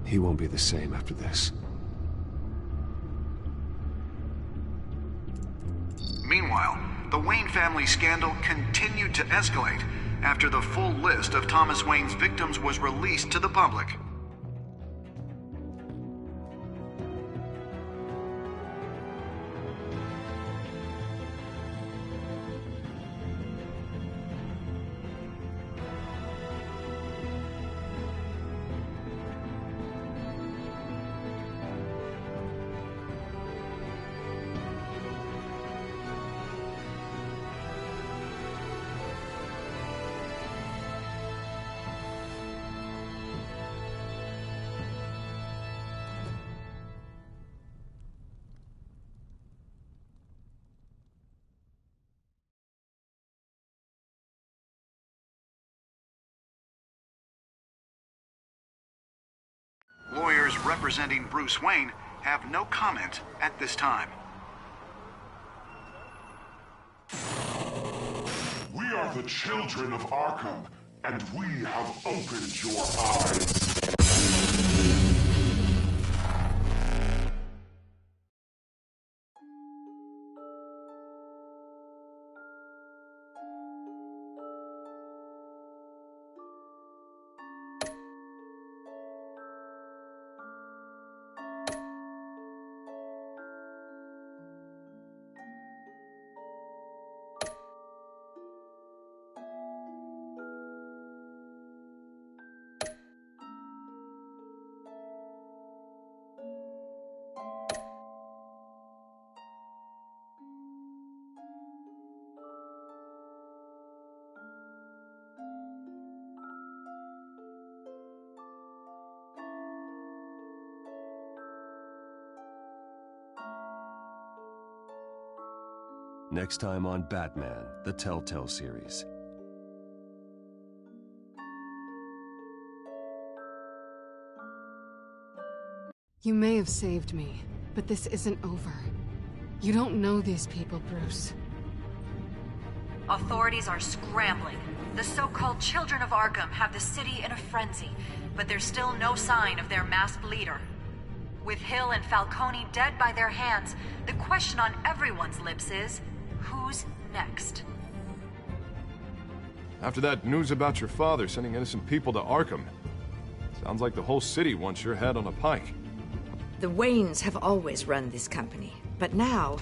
He won't be the same after this. Meanwhile, the Wayne family scandal continued to escalate after the full list of Thomas Wayne's victims was released to the public. Lawyers representing Bruce Wayne have no comment at this time. We are the children of Arkham, and we have opened your eyes. Next time on Batman, the Telltale series. You may have saved me, but this isn't over. You don't know these people, Bruce. Authorities are scrambling. The so-called Children of Arkham have the city in a frenzy, but there's still no sign of their masked leader. With Hill and Falcone dead by their hands, the question on everyone's lips is, who's next? After that news about your father sending innocent people to Arkham, sounds like the whole city wants your head on a pike. The Waynes have always run this company, but now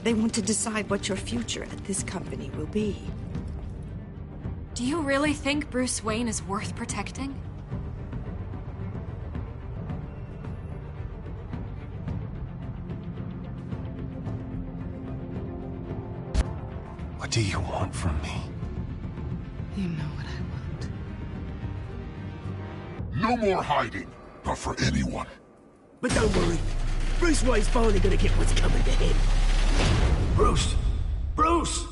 they want to decide what your future at this company will be. Do you really think Bruce Wayne is worth protecting? What do you want from me? You know what I No want. more hiding, not for anyone. But don't worry, Bruce Wayne's finally gonna get what's coming to him. Bruce! Bruce!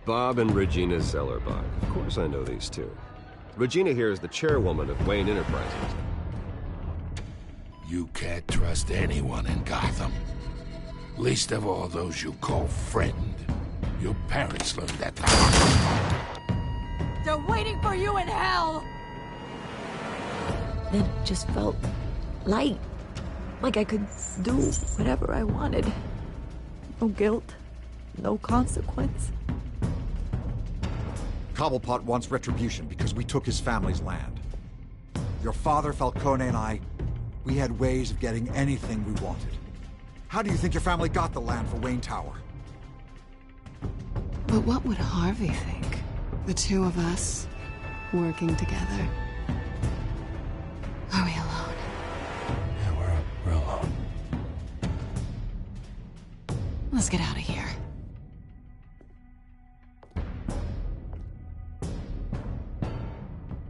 Bob and Regina Zellerbach. Of course I know these two. Regina here is the chairwoman of Wayne Enterprises. You can't trust anyone in Gotham. Least of all those you call friend. Your parents learned that the hard way. They're waiting for you in hell! Then it just felt light. Like I could do whatever I wanted. No guilt. No consequence. Cobblepot wants retribution because we took his family's land. Your father, Falcone, and I, we had ways of getting anything we wanted. How do you think your family got the land for Wayne Tower? But what would Harvey think? The two of us, working together. Are we alone? Yeah, we're alone. Let's get out of here.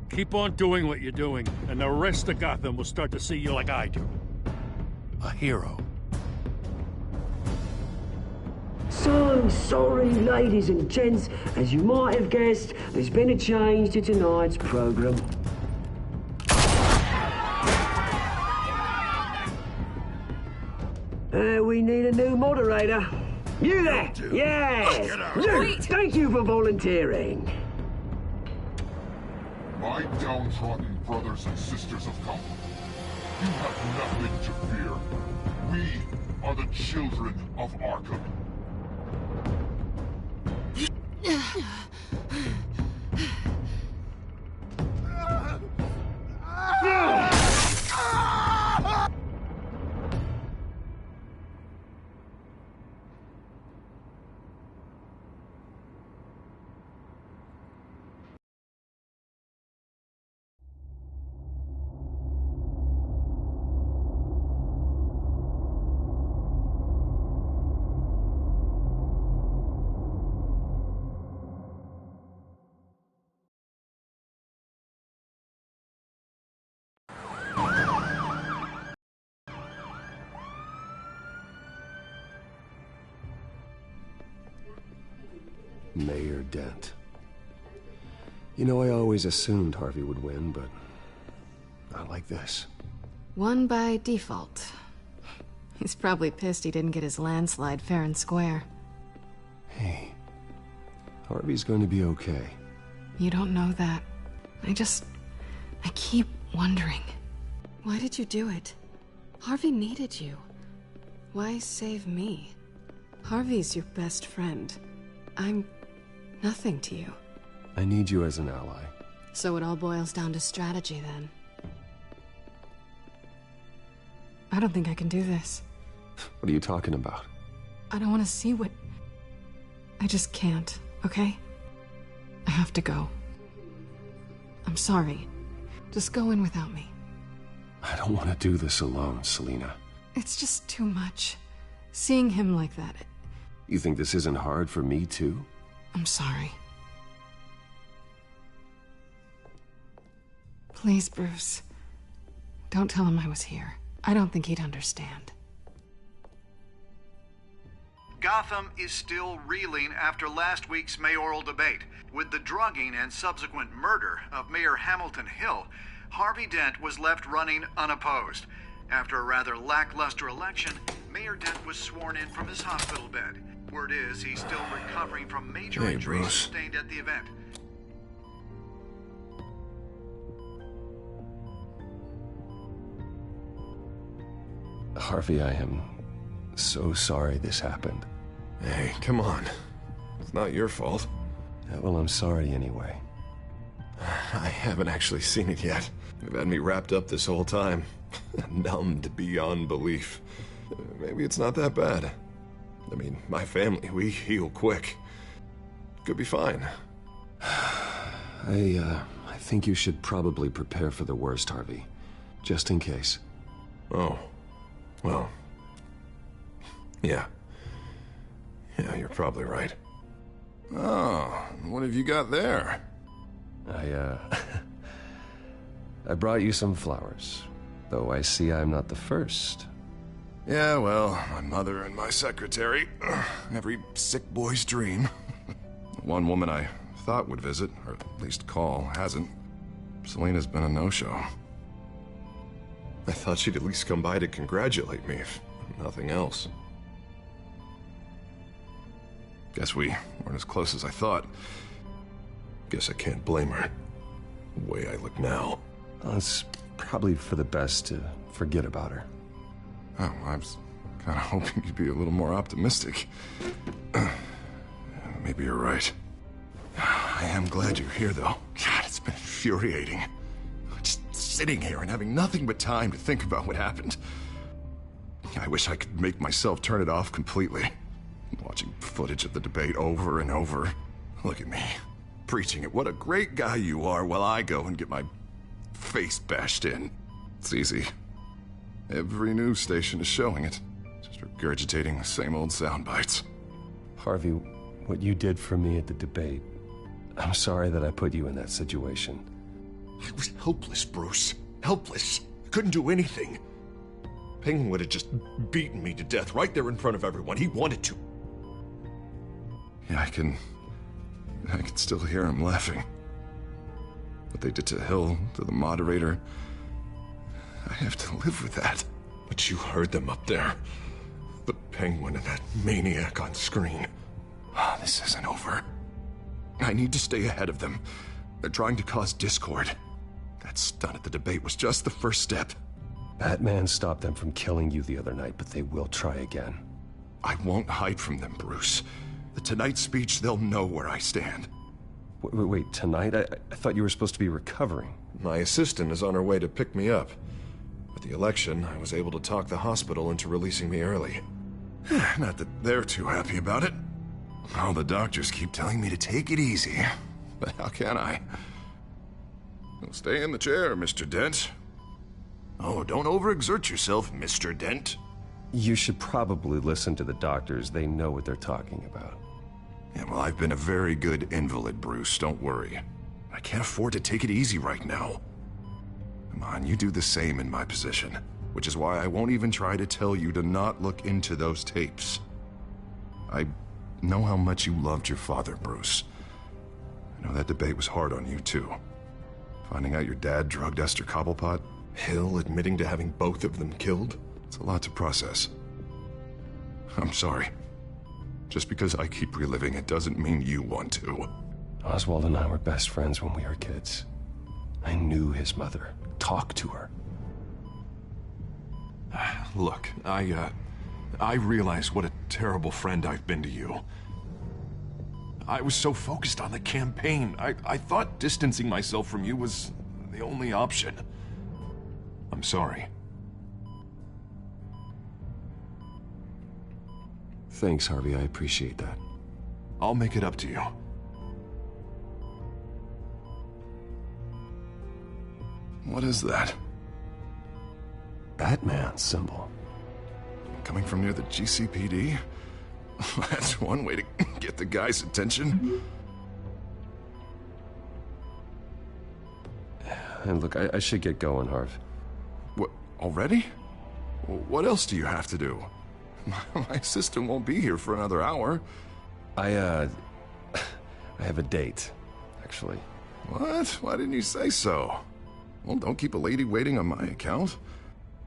Keep on doing what you're doing, and the rest of Gotham will start to see you like I do. A hero. So sorry, ladies and gents. As you might have guessed, there's been a change to tonight's program. We need a new moderator. You there? Yes! You! Thank you for volunteering. My downtrodden brothers and sisters of Gotham, you have nothing to fear. We are the children of Arkham. Mayor Dent. You know, I always assumed Harvey would win, but not like this. Won by default. He's probably pissed he didn't get his landslide fair and square. Hey, Harvey's going to be okay. You don't know that. I keep wondering. Why did you do it? Harvey needed you. Why save me? Harvey's your best friend. I'm nothing to you. I need you as an ally. So it all boils down to strategy, then. I don't think I can do this. What are you talking about? I don't want to see what... I just can't, okay? I have to go. I'm sorry. Just go in without me. I don't want to do this alone, Selina. It's just too much. Seeing him like that... You think this isn't hard for me, too? I'm sorry. Please, Bruce. Don't tell him I was here. I don't think he'd understand. Gotham is still reeling after last week's mayoral debate. With the drugging and subsequent murder of Mayor Hamilton Hill, Harvey Dent was left running unopposed. After a rather lackluster election, Mayor Dent was sworn in from his hospital bed. Word is he's still recovering from major injuries sustained at the event. Harvey, I am so sorry this happened. Hey, come on. It's not your fault. Yeah, well, I'm sorry anyway. I haven't actually seen it yet. They've had me wrapped up this whole time. Numbed beyond belief. Maybe it's not that bad. I mean, my family, we heal quick. Could be fine. I think you should probably prepare for the worst, Harvey. Just in case. Oh. Well. Yeah. Yeah, you're probably right. Oh, what have you got there? I brought you some flowers. Though I see I'm not the first. Yeah, well, my mother and my secretary. Every sick boy's dream. One woman I thought would visit, or at least call, hasn't. Selena's been a no-show. I thought she'd at least come by to congratulate me, if nothing else. Guess we weren't as close as I thought. Guess I can't blame her. The way I look now. Well, it's probably for the best to forget about her. Oh, I was kind of hoping you'd be a little more optimistic. Maybe you're right. I am glad you're here, though. God, it's been infuriating. Just sitting here and having nothing but time to think about what happened. I wish I could make myself turn it off completely. Watching footage of the debate over and over. Look at me, preaching it. What a great guy you are, while I go and get my face bashed in. It's easy. Every news station is showing it. Just regurgitating the same old sound bites. Harvey, what you did for me at the debate, I'm sorry that I put you in that situation. I was helpless, Bruce. Helpless. Couldn't do anything. Penguin would have just beaten me to death right there in front of everyone. He wanted to. Yeah, I can still hear him laughing. What they did to Hill, to the moderator, I have to live with that. But you heard them up there. The Penguin and that maniac on screen. This isn't over. I need to stay ahead of them. They're trying to cause discord. That stunt at the debate was just the first step. Batman stopped them from killing you the other night, but they will try again. I won't hide from them, Bruce. The Tonight speech, they'll know where I stand. Wait, tonight? I thought you were supposed to be recovering. My assistant is on her way to pick me up. With the election, I was able to talk the hospital into releasing me early. Not that they're too happy about it. All the doctors keep telling me to take it easy. But how can I? Well, stay in the chair, Mr. Dent. Oh, don't overexert yourself, Mr. Dent. You should probably listen to the doctors. They know what they're talking about. Yeah, well, I've been a very good invalid, Bruce. Don't worry. I can't afford to take it easy right now. Come on, you do the same in my position. Which is why I won't even try to tell you to not look into those tapes. I know how much you loved your father, Bruce. I know that debate was hard on you, too. Finding out your dad drugged Esther Cobblepot, Hill admitting to having both of them killed, it's a lot to process. I'm sorry. Just because I keep reliving it doesn't mean you want to. Oswald and I were best friends when we were kids. I knew his mother. Talked to her. Look, I realize what a terrible friend I've been to you. I was so focused on the campaign. I thought distancing myself from you was the only option. I'm sorry. Thanks, Harvey. I appreciate that. I'll make it up to you. What is that? Batman symbol. Coming from near the GCPD? That's one way to get the guy's attention. And look, I should get going, Harv. What, already? What else do you have to do? My assistant won't be here for another hour. I have a date, actually. What? Why didn't you say so? Well, don't keep a lady waiting on my account.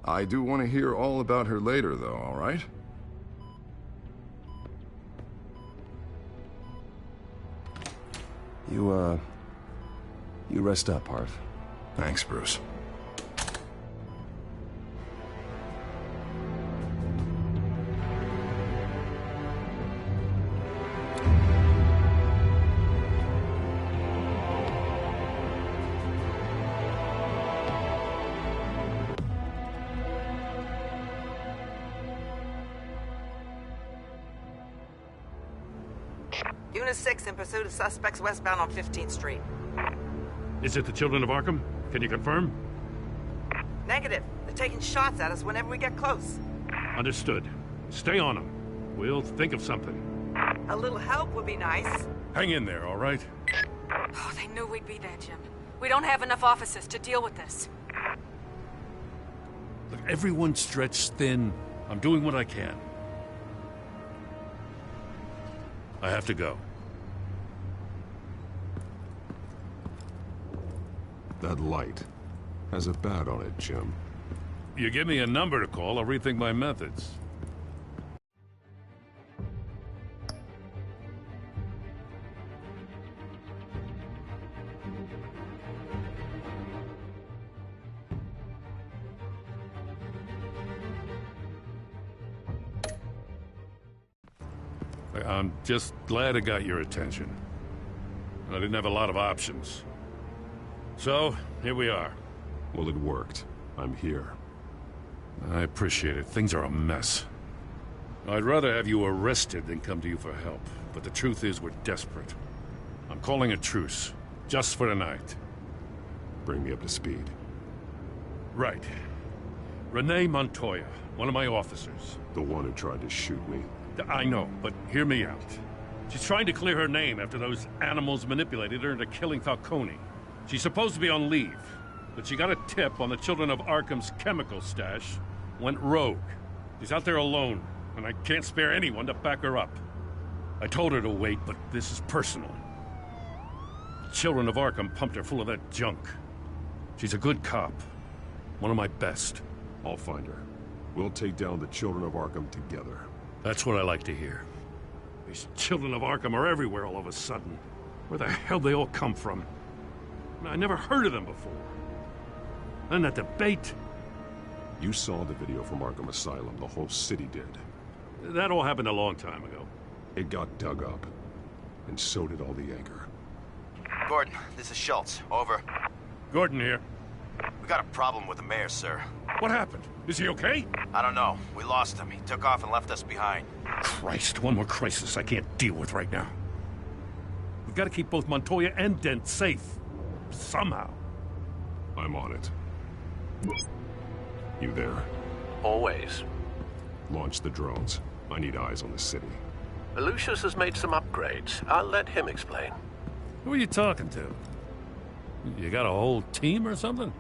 I do want to hear all about her later, though, all right? You rest up, Harv. Thanks, Bruce. Unit 6 in pursuit of suspects westbound on 15th Street. Is it the Children of Arkham? Can you confirm? Negative. They're taking shots at us whenever we get close. Understood. Stay on them. We'll think of something. A little help would be nice. Hang in there, all right? Oh, they knew we'd be there, Jim. We don't have enough officers to deal with this. Look, everyone's stretched thin. I'm doing what I can. I have to go. That light has a bat on it, Jim. You give me a number to call, I'll rethink my methods. I'm just glad I got your attention. I didn't have a lot of options. So, here we are. Well, it worked. I'm here. I appreciate it. Things are a mess. I'd rather have you arrested than come to you for help. But the truth is, we're desperate. I'm calling a truce. Just for tonight. Bring me up to speed. Right. Renee Montoya, one of my officers. The one who tried to shoot me. I know, but hear me out. She's trying to clear her name after those animals manipulated her into killing Falcone. She's supposed to be on leave, but she got a tip on the Children of Arkham's chemical stash, went rogue. She's out there alone, and I can't spare anyone to back her up. I told her to wait, but this is personal. The Children of Arkham pumped her full of that junk. She's a good cop. One of my best. I'll find her. We'll take down the Children of Arkham together. That's what I like to hear. These Children of Arkham are everywhere all of a sudden. Where the hell they all come from? I never heard of them before. And that debate. You saw the video from Arkham Asylum. The whole city did. That all happened a long time ago. It got dug up. And so did all the anger. Gordon, this is Schultz. Over. Gordon here. We got a problem with the mayor, sir. What happened? Is he okay? I don't know. We lost him. He took off and left us behind. Christ, one more crisis I can't deal with right now. We've got to keep both Montoya and Dent safe. Somehow. I'm on it. You there? Always. Launch the drones. I need eyes on the city. Lucius has made some upgrades. I'll let him explain. Who are you talking to? You got a whole team or something?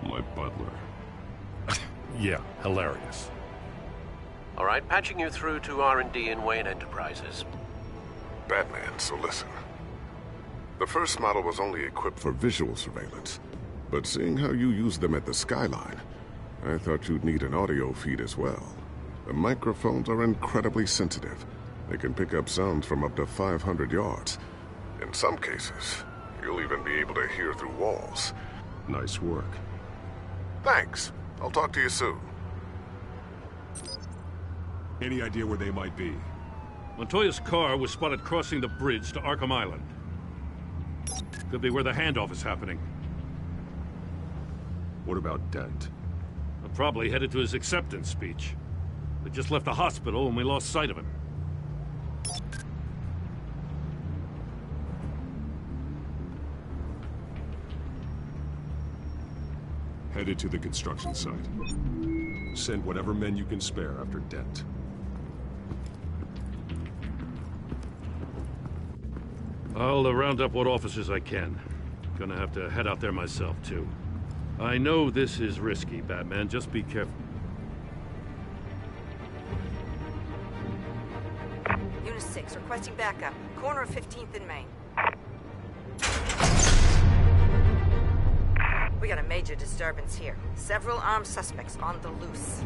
My butler. Yeah, hilarious. All right, patching you through to R&D in Wayne Enterprises. Batman, so listen. The first model was only equipped for visual surveillance, but seeing how you use them at the skyline, I thought you'd need an audio feed as well. The microphones are incredibly sensitive. They can pick up sounds from up to 500 yards. In some cases, you'll even be able to hear through walls. Nice work. Thanks. I'll talk to you soon. Any idea where they might be? Montoya's car was spotted crossing the bridge to Arkham Island. Could be where the handoff is happening. What about Dent? I'm probably headed to his acceptance speech. They just left the hospital and we lost sight of him. Headed to the construction site. Send whatever men you can spare after Dent. I'll round up what officers I can. Gonna have to head out there myself, too. I know this is risky, Batman. Just be careful. Unit 6, requesting backup. Corner of 15th and Main. We got a major disturbance here. Several armed suspects on the loose.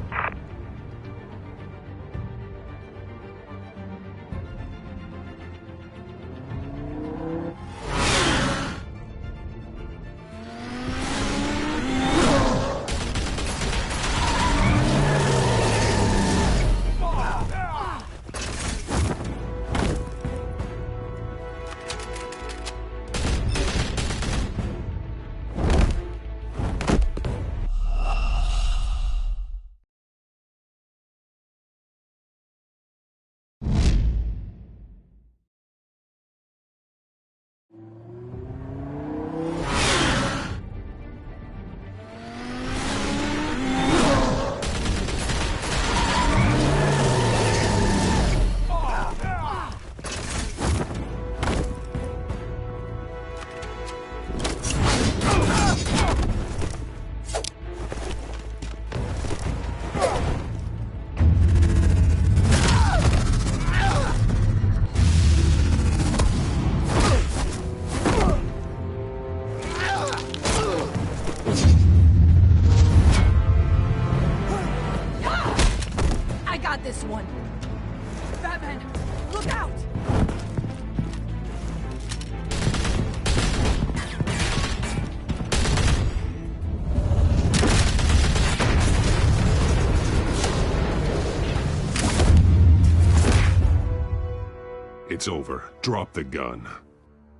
It's over. Drop the gun.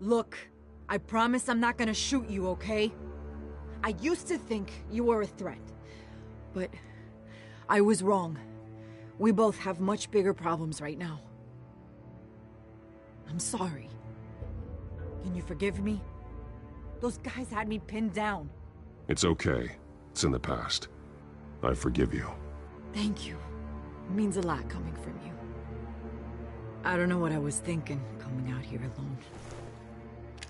Look, I promise I'm not gonna shoot you, okay? I used to think you were a threat, but I was wrong. We both have much bigger problems right now. I'm sorry. Can you forgive me? Those guys had me pinned down. It's okay. It's in the past. I forgive you. Thank you. It means a lot coming from you. I don't know what I was thinking, coming out here alone.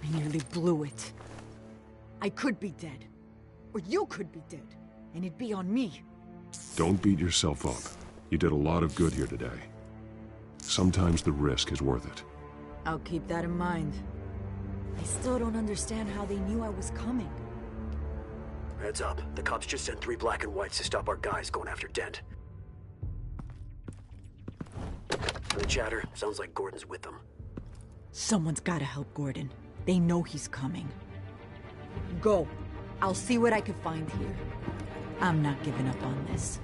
I nearly blew it. I could be dead. Or you could be dead. And it'd be on me. Don't beat yourself up. You did a lot of good here today. Sometimes the risk is worth it. I'll keep that in mind. I still don't understand how they knew I was coming. Heads up. The cops just sent 3 black and whites to stop our guys going after Dent. From the chatter, sounds like Gordon's with them. Someone's gotta help Gordon. They know he's coming. Go. I'll see what I can find here. I'm not giving up on this.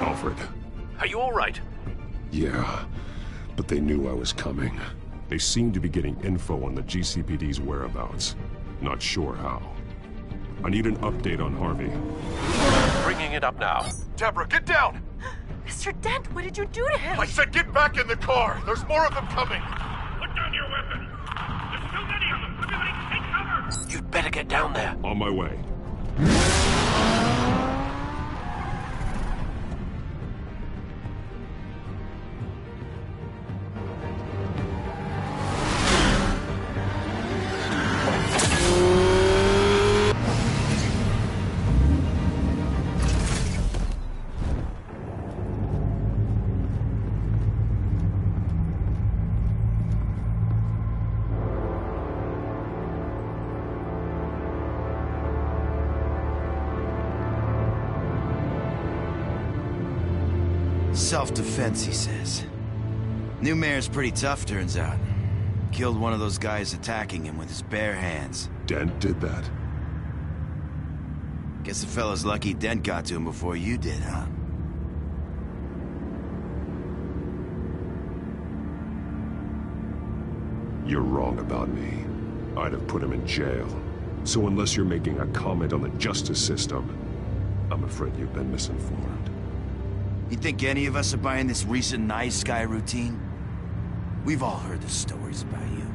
Alfred. Are you all right? Yeah, but they knew I was coming. They seem to be getting info on the GCPD's whereabouts. Not sure how. I need an update on Harvey. Bringing it up now. Deborah, get down! Mr. Dent, what did you do to him? I said get back in the car! There's more of them coming! Put down your weapon! There's too many of them! Everybody take cover! You'd better get down there. On my way. Self-defense, he says. New mayor's pretty tough, turns out. Killed one of those guys attacking him with his bare hands. Dent did that? Guess the fella's lucky Dent got to him before you did, huh? You're wrong about me. I'd have put him in jail. So unless you're making a comment on the justice system, I'm afraid you've been misinformed. You think any of us are buying this recent nice guy routine? We've all heard the stories about you.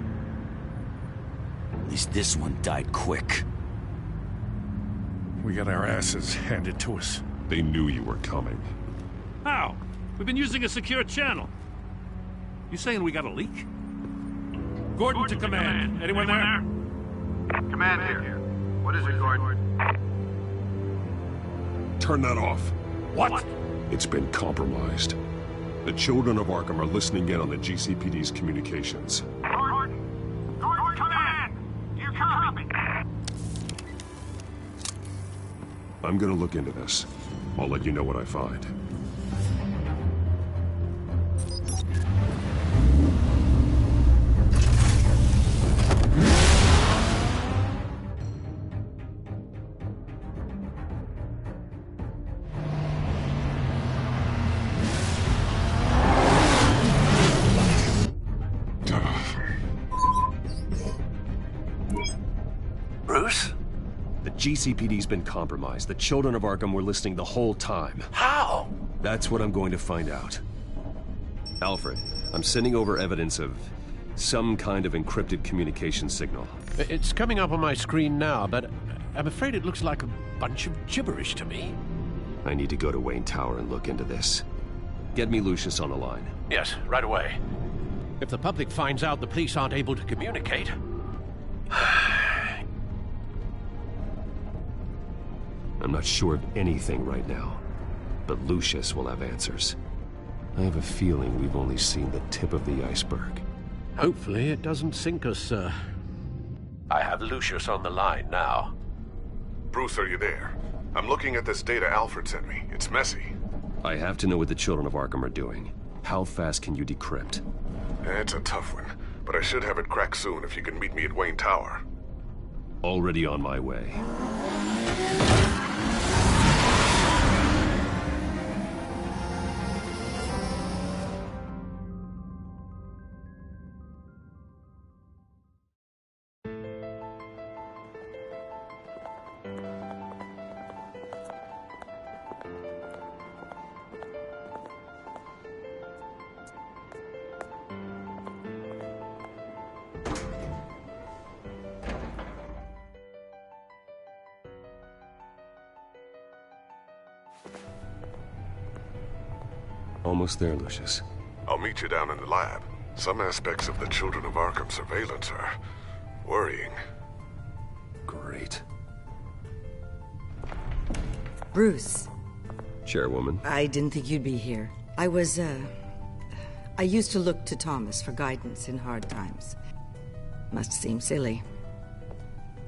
At least this one died quick. We got our asses handed to us. They knew you were coming. How? We've been using a secure channel. You saying we got a leak? Gordon to command. Anyone there? Command here. What is it, Gordon? Turn that off. What? It's been compromised. The children of Arkham are listening in on the GCPD's communications. Gordon, command! You copy? I'm gonna look into this. I'll let you know what I find. Bruce? The GCPD's been compromised. The children of Arkham were listening the whole time. How? That's what I'm going to find out. Alfred, I'm sending over evidence of some kind of encrypted communication signal. It's coming up on my screen now, but I'm afraid it looks like a bunch of gibberish to me. I need to go to Wayne Tower and look into this. Get me Lucius on the line. Yes, right away. If the public finds out the police aren't able to communicate... I'm not sure of anything right now, but Lucius will have answers. I have a feeling we've only seen the tip of the iceberg. Hopefully it doesn't sink us, sir. I have Lucius on the line now. Bruce, are you there? I'm looking at this data Alfred sent me. It's messy. I have to know what the children of Arkham are doing. How fast can you decrypt? It's a tough one, but I should have it cracked soon if you can meet me at Wayne Tower. Already on my way. Almost there, Lucius. I'll meet you down in the lab. Some aspects of the Children of Arkham surveillance are worrying. Great. Bruce. Chairwoman. I didn't think you'd be here. I used to look to Thomas for guidance in hard times. Must seem silly.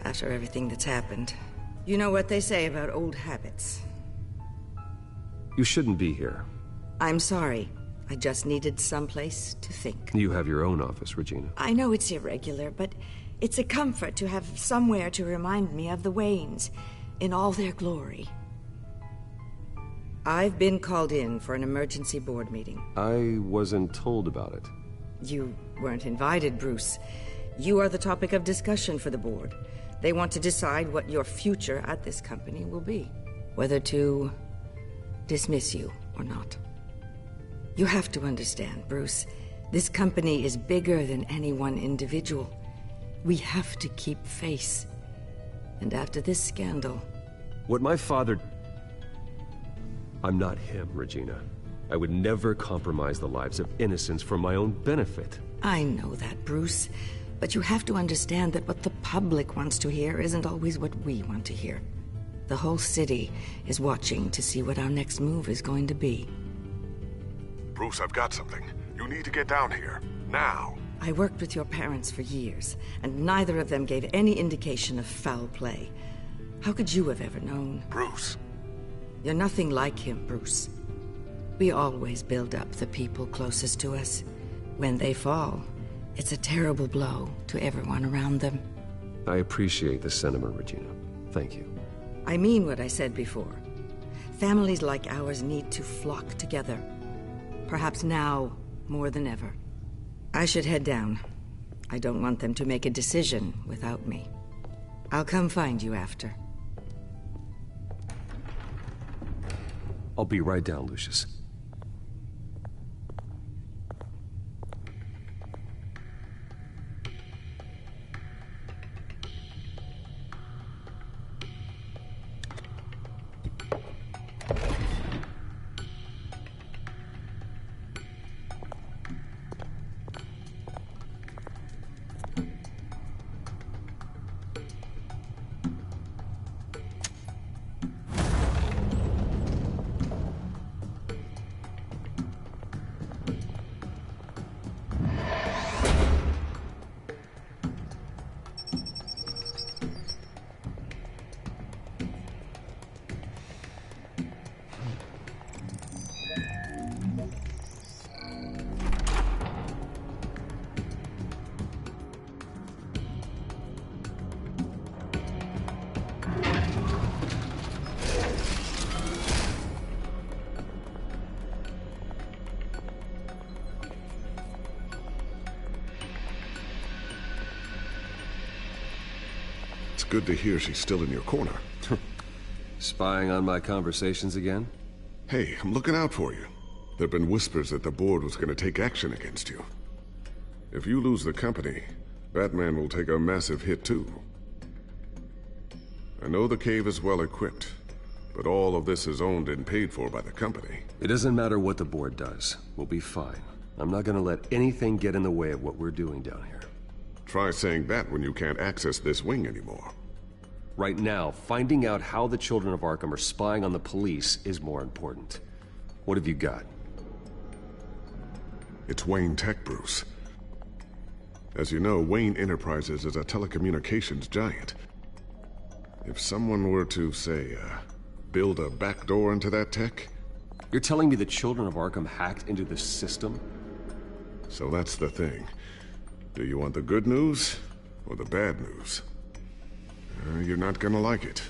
After everything that's happened. You know what they say about old habits. You shouldn't be here. I'm sorry. I just needed someplace to think. You have your own office, Regina. I know it's irregular, but it's a comfort to have somewhere to remind me of the Waynes in all their glory. I've been called in for an emergency board meeting. I wasn't told about it. You weren't invited, Bruce. You are the topic of discussion for the board. They want to decide what your future at this company will be. Whether to dismiss you or not. You have to understand, Bruce. This company is bigger than any one individual. We have to keep face. And after this scandal... What my father... I'm not him, Regina. I would never compromise the lives of innocents for my own benefit. I know that, Bruce. But you have to understand that what the public wants to hear isn't always what we want to hear. The whole city is watching to see what our next move is going to be. Bruce, I've got something. You need to get down here. Now. I worked with your parents for years, and neither of them gave any indication of foul play. How could you have ever known? Bruce. You're nothing like him, Bruce. We always build up the people closest to us. When they fall, it's a terrible blow to everyone around them. I appreciate the sentiment, Regina. Thank you. I mean what I said before. Families like ours need to flock together. Perhaps now, more than ever. I should head down. I don't want them to make a decision without me. I'll come find you after. I'll be right down, Lucius. Good to hear she's still in your corner. Spying on my conversations again? Hey, I'm looking out for you. There've been whispers that the board was going to take action against you. If you lose the company, Batman will take a massive hit too. I know the cave is well equipped, but all of this is owned and paid for by the company. It doesn't matter what the board does. We'll be fine. I'm not going to let anything get in the way of what we're doing down here. Try saying that when you can't access this wing anymore. Right now, finding out how the Children of Arkham are spying on the police is more important. What have you got? It's Wayne Tech, Bruce. As you know, Wayne Enterprises is a telecommunications giant. If someone were to, say, build a backdoor into that tech, You're telling me the Children of Arkham hacked into the system? So that's the thing. Do you want the good news or the bad news? You're not gonna like it.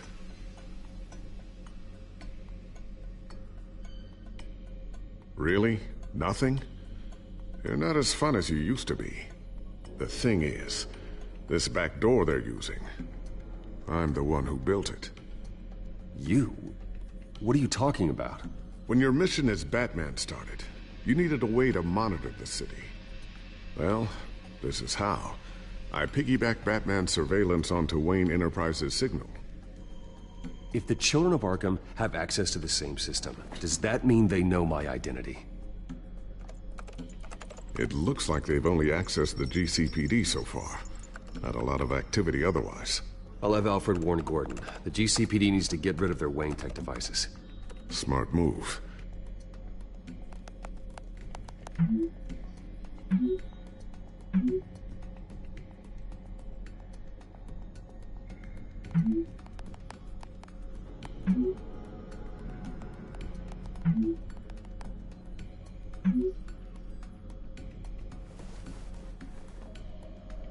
Really? Nothing? You're not as fun as you used to be. The thing is, this back door they're using, I'm the one who built it. You? What are you talking about? When your mission as Batman started, you needed a way to monitor the city. Well, this is how. I piggybacked Batman's surveillance onto Wayne Enterprises' signal. If the Children of Arkham have access to the same system, does that mean they know my identity? It looks like they've only accessed the GCPD so far. Not a lot of activity otherwise. I'll have Alfred warn Gordon. The GCPD needs to get rid of their Wayne Tech devices. Smart move.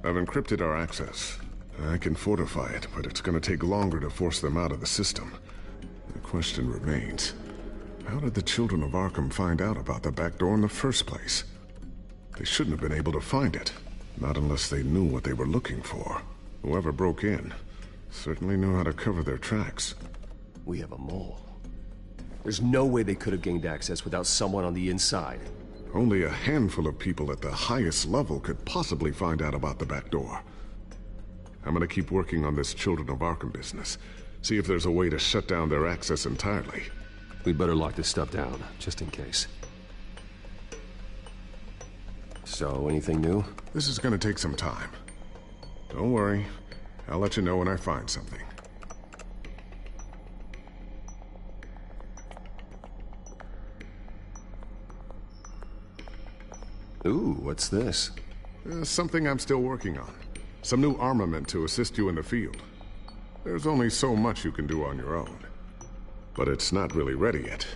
I've encrypted our access. I can fortify it, but it's gonna take longer to force them out of the system. The question remains, how did the Children of Arkham find out about the back door in the first place? They shouldn't have been able to find it. Not unless they knew what they were looking for. Whoever broke in certainly knew how to cover their tracks. We have a mole. There's no way they could have gained access without someone on the inside. Only a handful of people at the highest level could possibly find out about the back door. I'm gonna keep working on this Children of Arkham business. See if there's a way to shut down their access entirely. We'd better lock this stuff down, just in case. So, anything new? This is gonna take some time. Don't worry. I'll let you know when I find something. Ooh, what's this? Something I'm still working on. Some new armament to assist you in the field. There's only so much you can do on your own. But it's not really ready yet.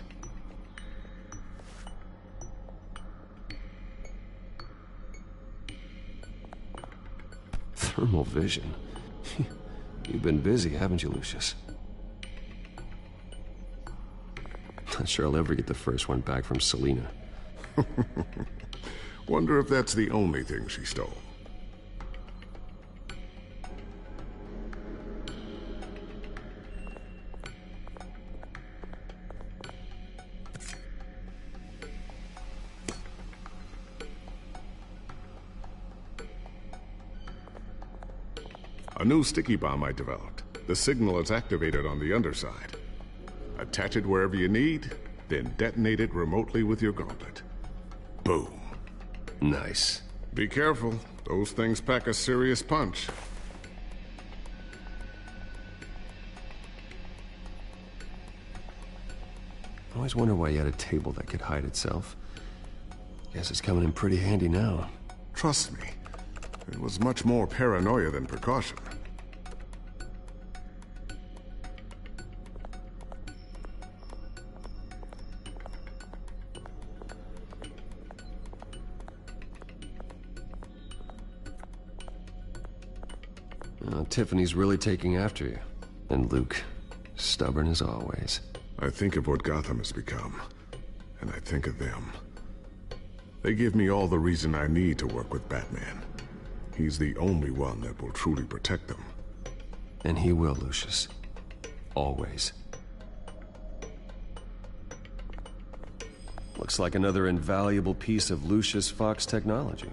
Thermal vision. You've been busy, haven't you, Lucius? Not sure I'll ever get the first one back from Selina. Wonder if that's the only thing she stole. A new sticky bomb I developed. The signal is activated on the underside. Attach it wherever you need, then detonate it remotely with your gauntlet. Boom. Nice. Be careful. Those things pack a serious punch. I always wonder why you had a table that could hide itself. Guess it's coming in pretty handy now. Trust me. It was much more paranoia than precaution. Tiffany's really taking after you. And Luke, stubborn as always. I think of what Gotham has become, and I think of them. They give me all the reason I need to work with Batman. He's the only one that will truly protect them. And he will, Lucius. Always. Looks like another invaluable piece of Lucius Fox technology.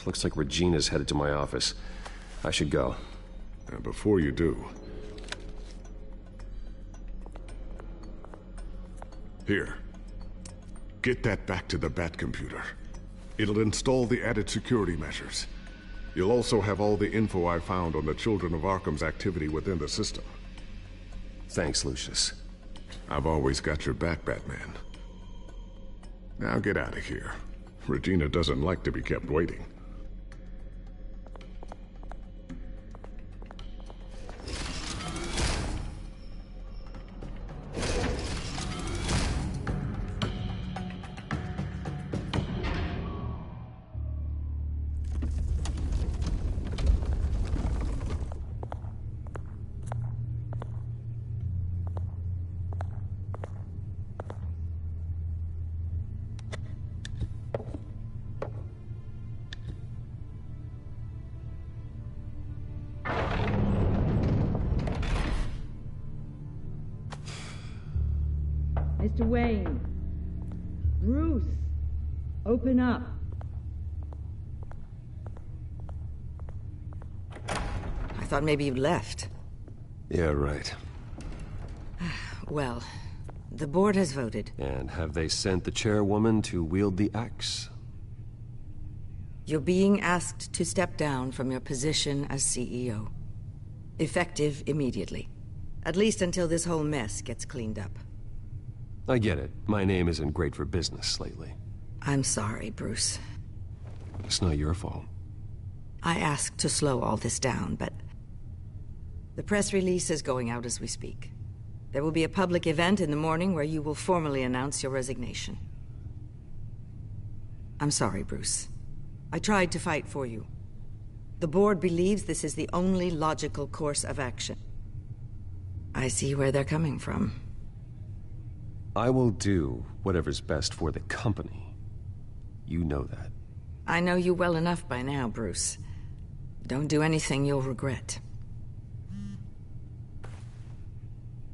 Looks like Regina's headed to my office. I should go. And before you do... Here. Get that back to the Bat computer. It'll install the added security measures. You'll also have all the info I found on the Children of Arkham's activity within the system. Thanks, Lucius. I've always got your back, Batman. Now get out of here. Regina doesn't like to be kept waiting. Mr. Wayne. Bruce. Open up. I thought maybe you left. Yeah, right. Well, the board has voted. And have they sent the chairwoman to wield the axe? You're being asked to step down from your position as CEO. Effective immediately. At least until this whole mess gets cleaned up. I get it. My name isn't great for business lately. I'm sorry, Bruce. It's not your fault. I asked to slow all this down, but... the press release is going out as we speak. There will be a public event in the morning where you will formally announce your resignation. I'm sorry, Bruce. I tried to fight for you. The board believes this is the only logical course of action. I see where they're coming from. I will do whatever's best for the company. You know that. I know you well enough by now, Bruce. Don't do anything you'll regret.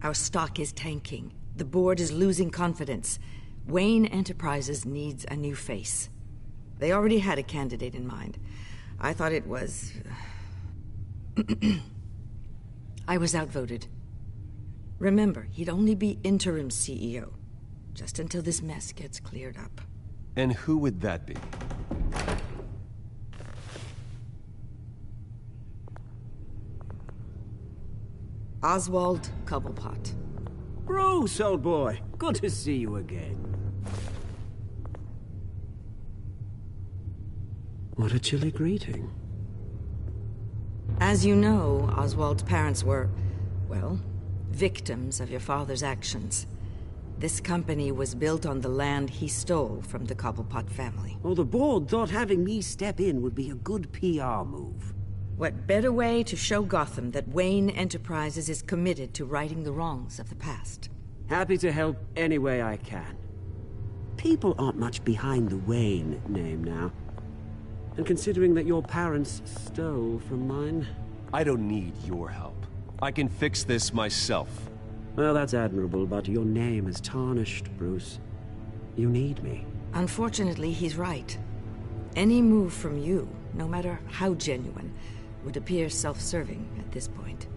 Our stock is tanking. The board is losing confidence. Wayne Enterprises needs a new face. They already had a candidate in mind. I thought it was... I was outvoted. Remember, he'd only be interim CEO, just until this mess gets cleared up. And who would that be? Oswald Cobblepot. Bruce, old boy. Good to see you again. What a chilly greeting. As you know, Oswald's parents were, well, victims of your father's actions. This company was built on the land he stole from the Cobblepot family. Well, the board thought having me step in would be a good PR move. What better way to show Gotham that Wayne Enterprises is committed to righting the wrongs of the past? Happy to help any way I can. People aren't much behind the Wayne name now. And considering that your parents stole from mine... I don't need your help. I can fix this myself. Well, that's admirable, but your name is tarnished, Bruce. You need me. Unfortunately, he's right. Any move from you, no matter how genuine, would appear self-serving at this point.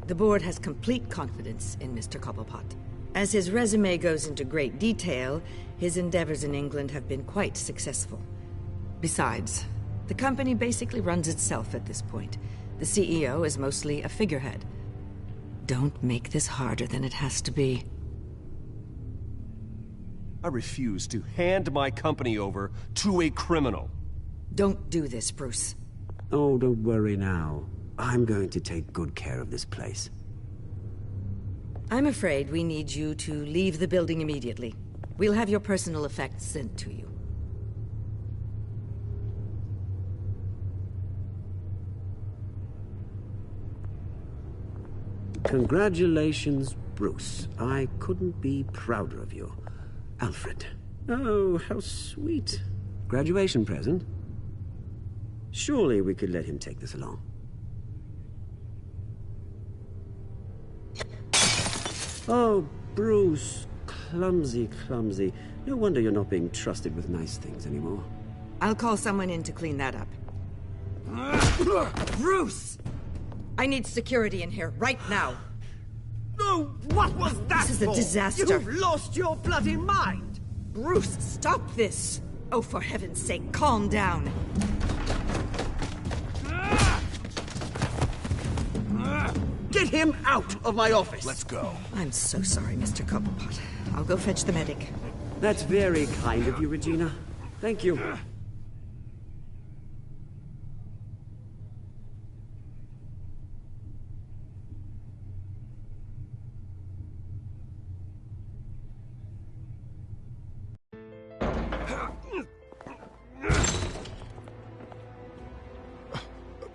The board has complete confidence in Mr. Cobblepot. As his resume goes into great detail, his endeavors in England have been quite successful. Besides, the company basically runs itself at this point. The CEO is mostly a figurehead. Don't make this harder than it has to be. I refuse to hand my company over to a criminal. Don't do this, Bruce. Oh, don't worry now. I'm going to take good care of this place. I'm afraid we need you to leave the building immediately. We'll have your personal effects sent to you. Congratulations, Bruce. I couldn't be prouder of you. Alfred. Oh, how sweet. Graduation present? Surely we could let him take this along. Oh, Bruce. Clumsy, clumsy. No wonder you're not being trusted with nice things anymore. I'll call someone in to clean that up. Bruce! I need security in here, right now. No, what was that This is a for? disaster. You've lost your bloody mind! Bruce, stop this! Oh, for heaven's sake, calm down. Get him out of my office! Let's go. I'm so sorry, Mr. Cobblepot. I'll go fetch the medic. That's very kind of you, Regina. Thank you.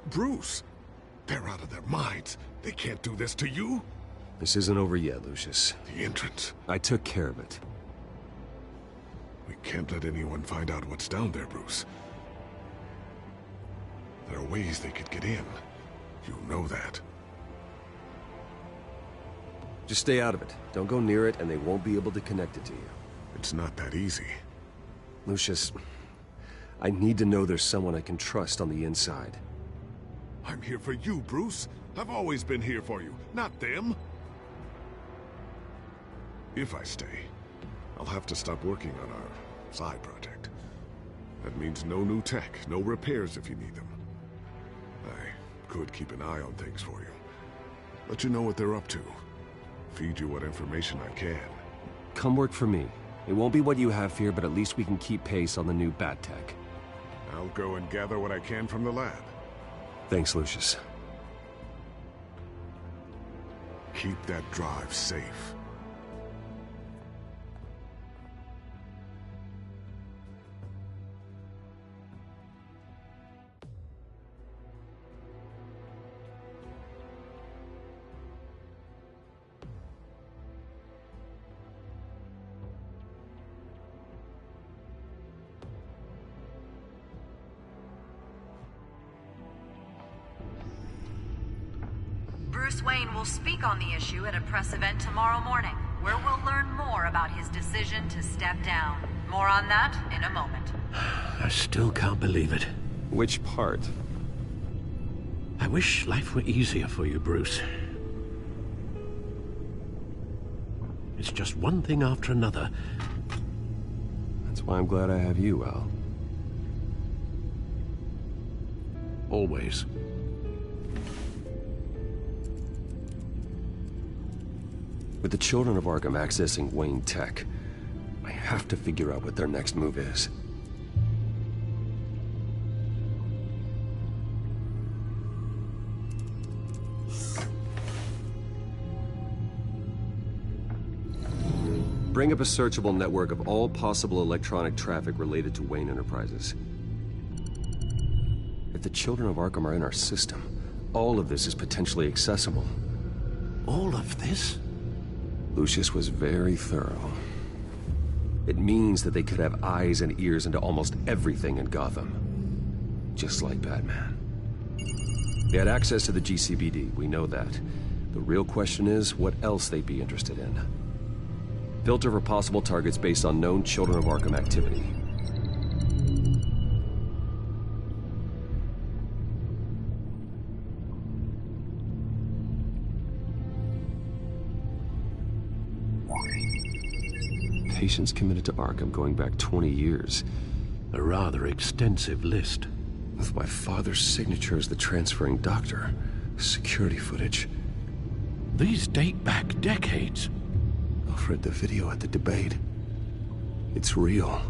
Bruce, they're out of their minds. They can't do this to you. This isn't over yet, Lucius. The entrance. I took care of it. We can't let anyone find out what's down there, Bruce. There are ways they could get in. You know that. Just stay out of it. Don't go near it, and they won't be able to connect it to you. It's not that easy. Lucius, I need to know there's someone I can trust on the inside. I'm here for you, Bruce. I've always been here for you, not them. If I stay, I'll have to stop working on our side project. That means no new tech, no repairs if you need them. I could keep an eye on things for you. Let you know what they're up to. Feed you what information I can. Come work for me. It won't be what you have here, but at least we can keep pace on the new bat tech. I'll go and gather what I can from the lab. Thanks, Lucius. Keep that drive safe. Bruce Wayne will speak on the issue at a press event tomorrow morning, where we'll learn more about his decision to step down. More on that in a moment. I still can't believe it. Which part? I wish life were easier for you, Bruce. It's just one thing after another. That's why I'm glad I have you, Al. Always. With the children of Arkham accessing Wayne Tech, I have to figure out what their next move is. Bring up a searchable network of all possible electronic traffic related to Wayne Enterprises. If the children of Arkham are in our system, all of this is potentially accessible. All of this? Lucius was very thorough. It means that they could have eyes and ears into almost everything in Gotham. Just like Batman. They had access to the GCPD, we know that. The real question is, what else they'd be interested in. Filter for possible targets based on known Children of Arkham activity. Patients committed to Arkham going back 20 years. A rather extensive list. With my father's signature as the transferring doctor. Security footage. These date back decades. I've read the video at the debate. It's real.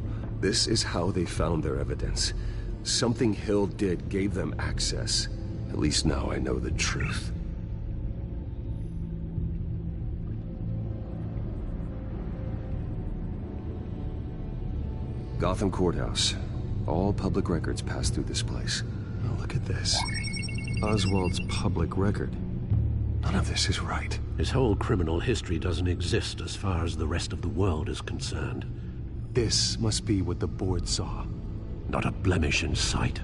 This is how they found their evidence. Something Hill did gave them access. At least now I know the truth. Gotham Courthouse. All public records pass through this place. Oh, look at this. Oswald's public record. None of this is right. His whole criminal history doesn't exist as far as the rest of the world is concerned. This must be what the board saw. Not a blemish in sight.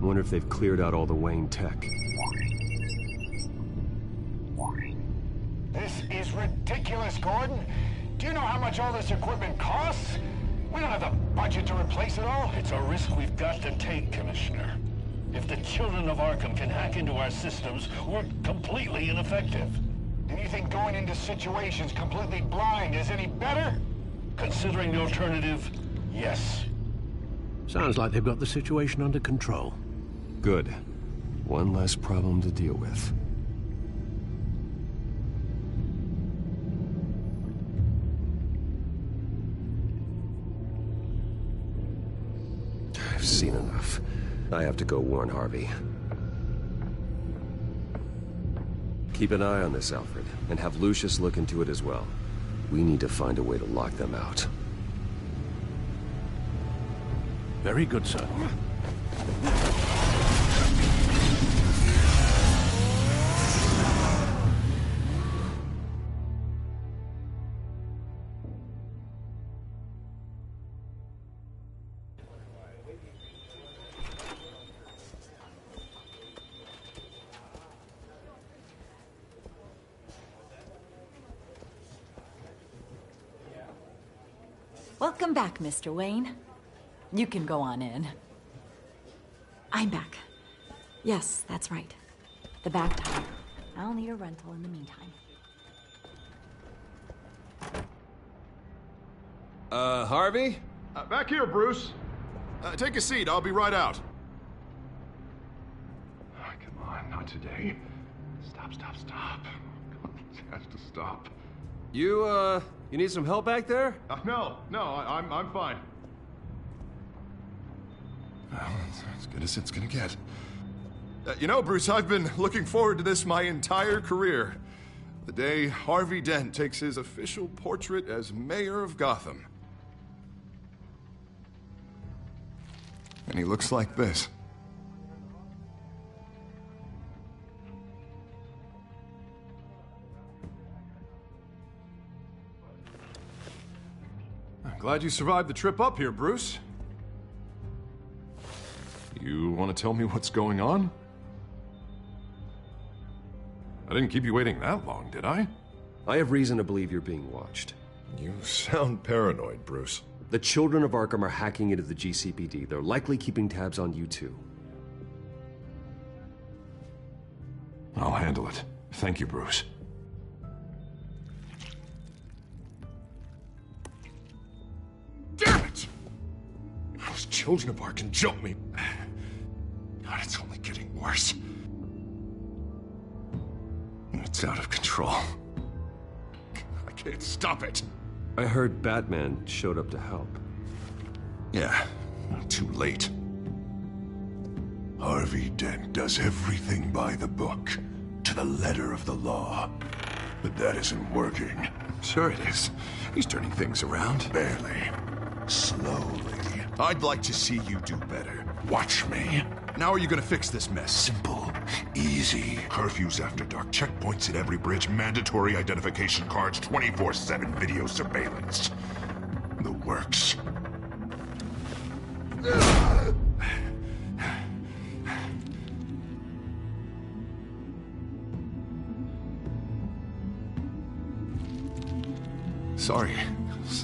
I wonder if they've cleared out all the Wayne tech. This is ridiculous, Gordon. Do you know how much all this equipment costs? We don't have the budget to replace it all. It's a risk we've got to take, Commissioner. If the children of Arkham can hack into our systems, we're completely ineffective. And you think going into situations completely blind is any better? Considering the alternative, yes. Sounds like they've got the situation under control. Good. One less problem to deal with. I've seen enough. I have to go warn Harvey. Keep an eye on this, Alfred, and have Lucius look into it as well. We need to find a way to lock them out. Very good, sir. Welcome back, Mr. Wayne. You can go on in. I'm back. Yes, that's right. The back tire. I'll need a rental in the meantime. Harvey? Back here, Bruce. Take a seat. I'll be right out. Oh, come on, not today. Stop. It has to stop. You need some help back there? No, I'm fine. Well, it's as good as it's gonna get. You know, Bruce, I've been looking forward to this my entire career. The day Harvey Dent takes his official portrait as mayor of Gotham. And he looks like this. I'm glad you survived the trip up here, Bruce. You want to tell me what's going on? I didn't keep you waiting that long, did I? I have reason to believe you're being watched. You sound paranoid, Bruce. The children of Arkham are hacking into the GCPD. They're likely keeping tabs on you too. I'll handle it. Thank you, Bruce. Damn it! Those children of Arkham jumped me. God, it's only getting worse. It's out of control. I can't stop it. I heard Batman showed up to help. Yeah, too late. Harvey Dent does everything by the book, to the letter of the law. But that isn't working. Sure it is. He's turning things around. Barely. Slowly. I'd like to see you do better. Watch me. Now are you gonna fix this mess? Simple. Easy. Curfews after dark, checkpoints at every bridge, mandatory identification cards, 24/7 video surveillance. The works.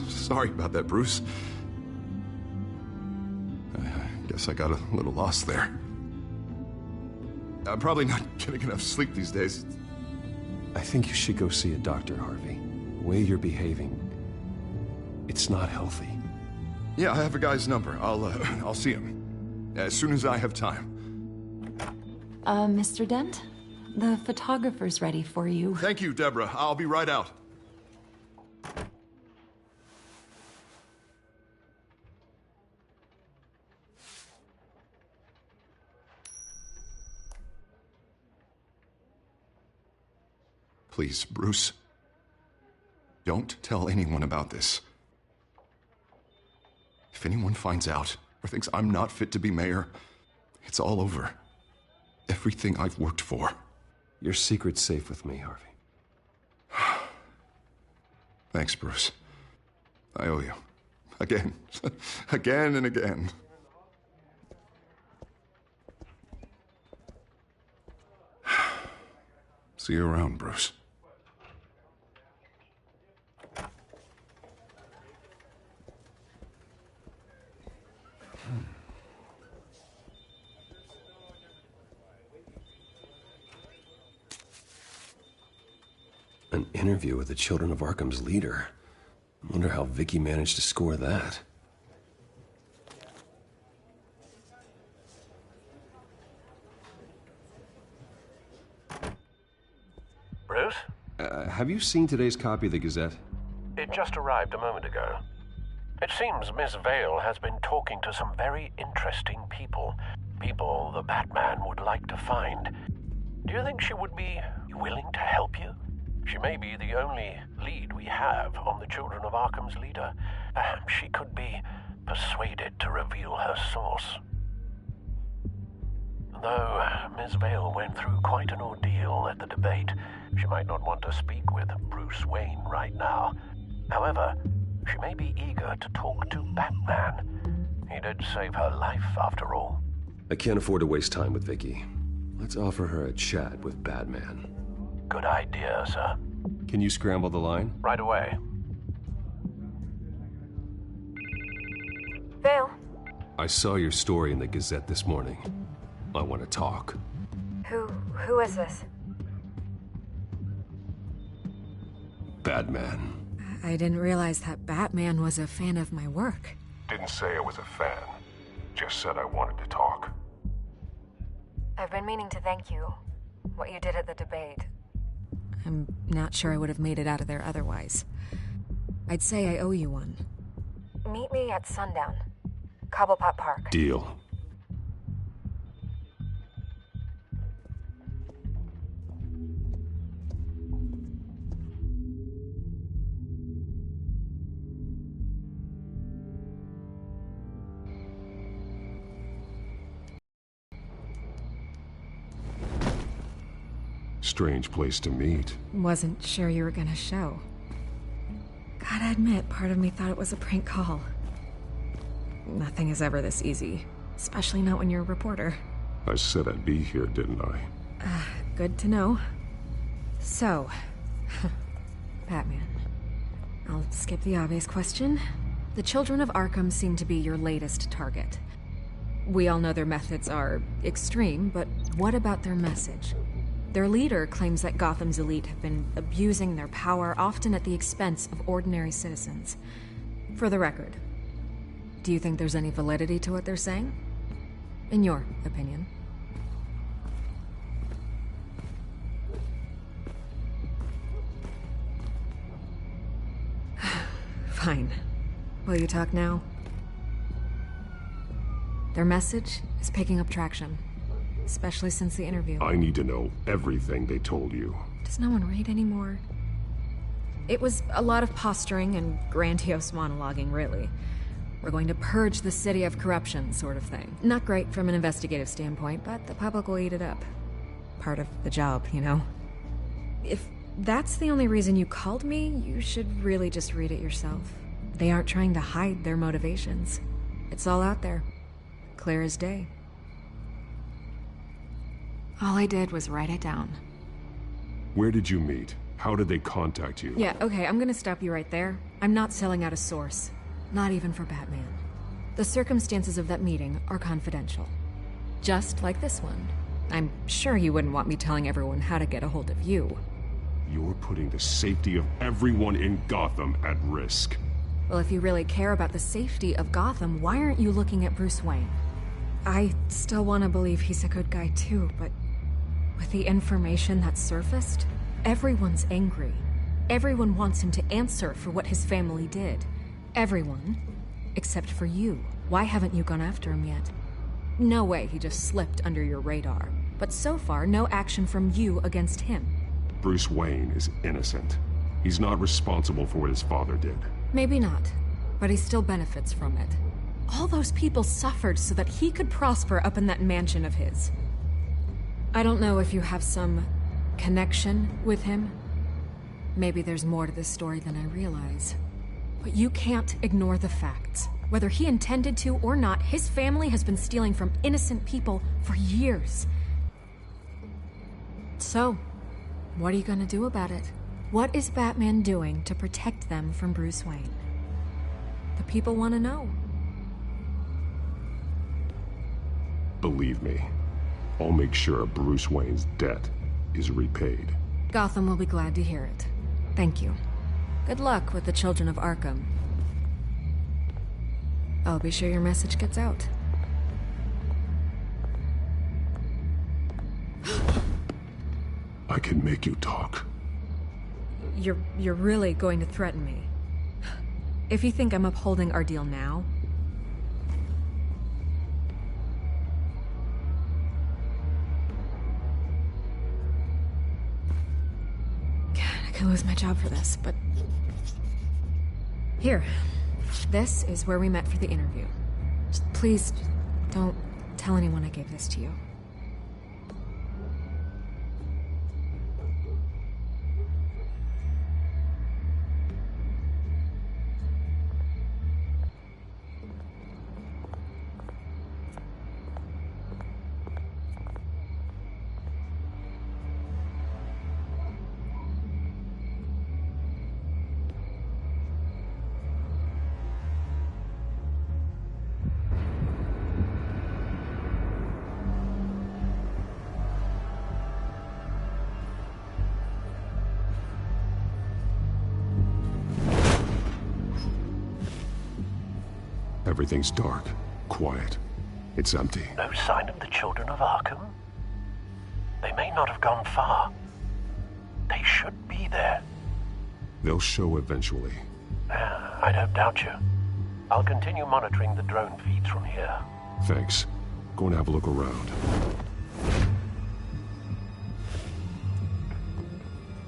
Sorry about that, Bruce. I guess I got a little lost there. I'm probably not getting enough sleep these days. I think you should go see a doctor, Harvey. The way you're behaving, it's not healthy. Yeah, I have a guy's number. I'll see him as soon as I have time. Mr. Dent? The photographer's ready for you. Thank you, Deborah. I'll be right out. Please, Bruce. Don't tell anyone about this. If anyone finds out or thinks I'm not fit to be mayor, it's all over. Everything I've worked for. Your secret's safe with me, Harvey. Thanks, Bruce. I owe you. Again. Again and again. See you around, Bruce. An interview with the Children of Arkham's leader. I wonder how Vicky managed to score that. have you seen today's copy of the Gazette? It just arrived a moment ago. It seems Miss Vale has been talking to some very interesting people. People the Batman would like to find. Do you think she would be willing to help you? She may be the only lead we have on the Children of Arkham's leader. Perhaps she could be persuaded to reveal her source. Though Miss Vale went through quite an ordeal at the debate, she might not want to speak with Bruce Wayne right now. However, she may be eager to talk to Batman. He did save her life, after all. I can't afford to waste time with Vicky. Let's offer her a chat with Batman. Good idea, sir. Can you scramble the line? Right away. Vale. I saw your story in the Gazette this morning. I want to talk. Who is this? Batman. I didn't realize that Batman was a fan of my work. Didn't say I was a fan. Just said I wanted to talk. I've been meaning to thank you. What you did at the debate. I'm not sure I would have made it out of there otherwise. I'd say I owe you one. Meet me at sundown. Cobblepot Park. Deal. Strange place to meet. Wasn't sure you were gonna show. Gotta admit, part of me thought it was a prank call. Nothing is ever this easy, especially not when you're a reporter. I said I'd be here, didn't I? Good to know. So, Batman. I'll skip the obvious question. The Children of Arkham seem to be your latest target. We all know their methods are extreme, but what about their message? Their leader claims that Gotham's elite have been abusing their power, often at the expense of ordinary citizens. For the record, do you think there's any validity to what they're saying? In your opinion? Fine. Will you talk now? Their message is picking up traction. Especially since the interview. I need to know everything they told you. Does no one read anymore? It was a lot of posturing and grandiose monologuing, really. We're going to purge the city of corruption, sort of thing. Not great from an investigative standpoint, but the public will eat it up. Part of the job, you know? If that's the only reason you called me, you should really just read it yourself. They aren't trying to hide their motivations. It's all out there. Clear as day. All I did was write it down. Where did you meet? How did they contact you? Yeah, okay, I'm gonna stop you right there. I'm not selling out a source. Not even for Batman. The circumstances of that meeting are confidential. Just like this one. I'm sure you wouldn't want me telling everyone how to get a hold of you. You're putting the safety of everyone in Gotham at risk. Well, if you really care about the safety of Gotham, why aren't you looking at Bruce Wayne? I still want to believe he's a good guy too, but with the information that surfaced, everyone's angry. Everyone wants him to answer for what his family did. Everyone, except for you. Why haven't you gone after him yet? No way he just slipped under your radar. But so far, no action from you against him. Bruce Wayne is innocent. He's not responsible for what his father did. Maybe not, but he still benefits from it. All those people suffered so that he could prosper up in that mansion of his. I don't know if you have some connection with him. Maybe there's more to this story than I realize. But you can't ignore the facts. Whether he intended to or not, his family has been stealing from innocent people for years. So, what are you gonna do about it? What is Batman doing to protect them from Bruce Wayne? The people want to know. Believe me, I'll make sure Bruce Wayne's debt is repaid. Gotham will be glad to hear it. Thank you. Good luck with the Children of Arkham. I'll be sure your message gets out. I can make you talk. You're really going to threaten me? If you think I'm upholding our deal now... I could lose my job for this, but... Here. This is where we met for the interview. Just please, don't tell anyone I gave this to you. Everything's dark, quiet. It's empty. No sign of the children of Arkham? They may not have gone far. They should be there. They'll show eventually. I don't doubt you. I'll continue monitoring the drone feeds from here. Thanks. Going to have a look around.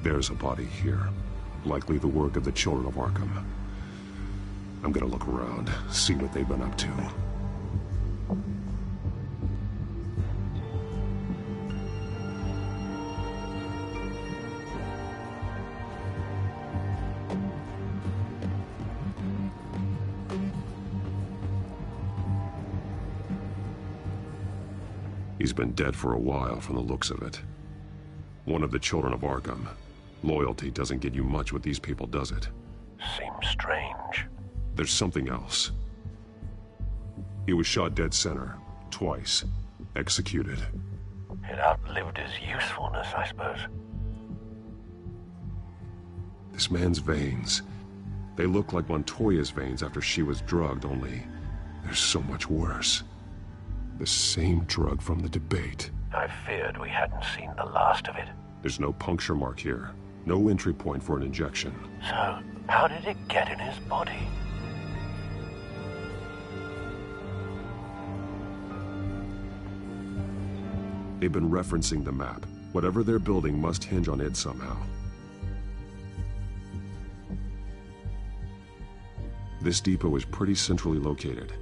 There's a body here. Likely the work of the children of Arkham. I'm gonna look around, see what they've been up to. He's been dead for a while from the looks of it. One of the children of Arkham. Loyalty doesn't get you much with these people, does it? Seems strange. There's something else. He was shot dead center, twice, executed. It outlived his usefulness, I suppose. This man's veins, they look like Montoya's veins after she was drugged, only they're so much worse. The same drug from the debate. I feared we hadn't seen the last of it. There's no puncture mark here, no entry point for an injection. So, how did it get in his body? They've been referencing the map. Whatever they're building must hinge on it somehow. This depot is pretty centrally located.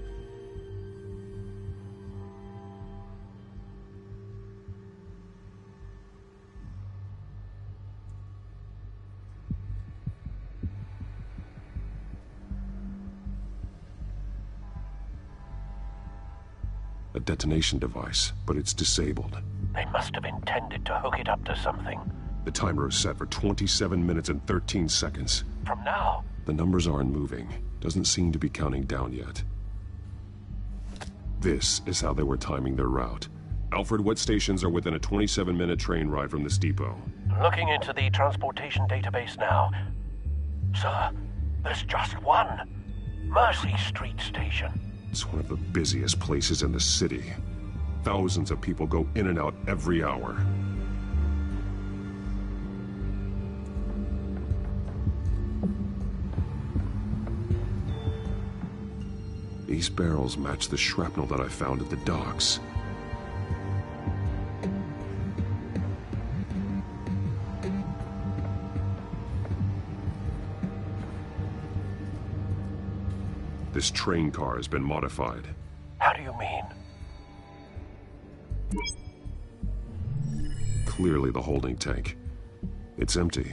A detonation device, but it's disabled. They must have intended to hook it up to something. The timer is set for 27 minutes and 13 seconds. From now? The numbers aren't moving. Doesn't seem to be counting down yet. This is how they were timing their route. Alfred, what stations are within a 27-minute train ride from this depot? Looking into the transportation database now. Sir, there's just one. Mercy Street Station. It's one of the busiest places in the city. Thousands of people go in and out every hour. These barrels match the shrapnel that I found at the docks. This train car has been modified. How do you mean? Clearly the holding tank. It's empty.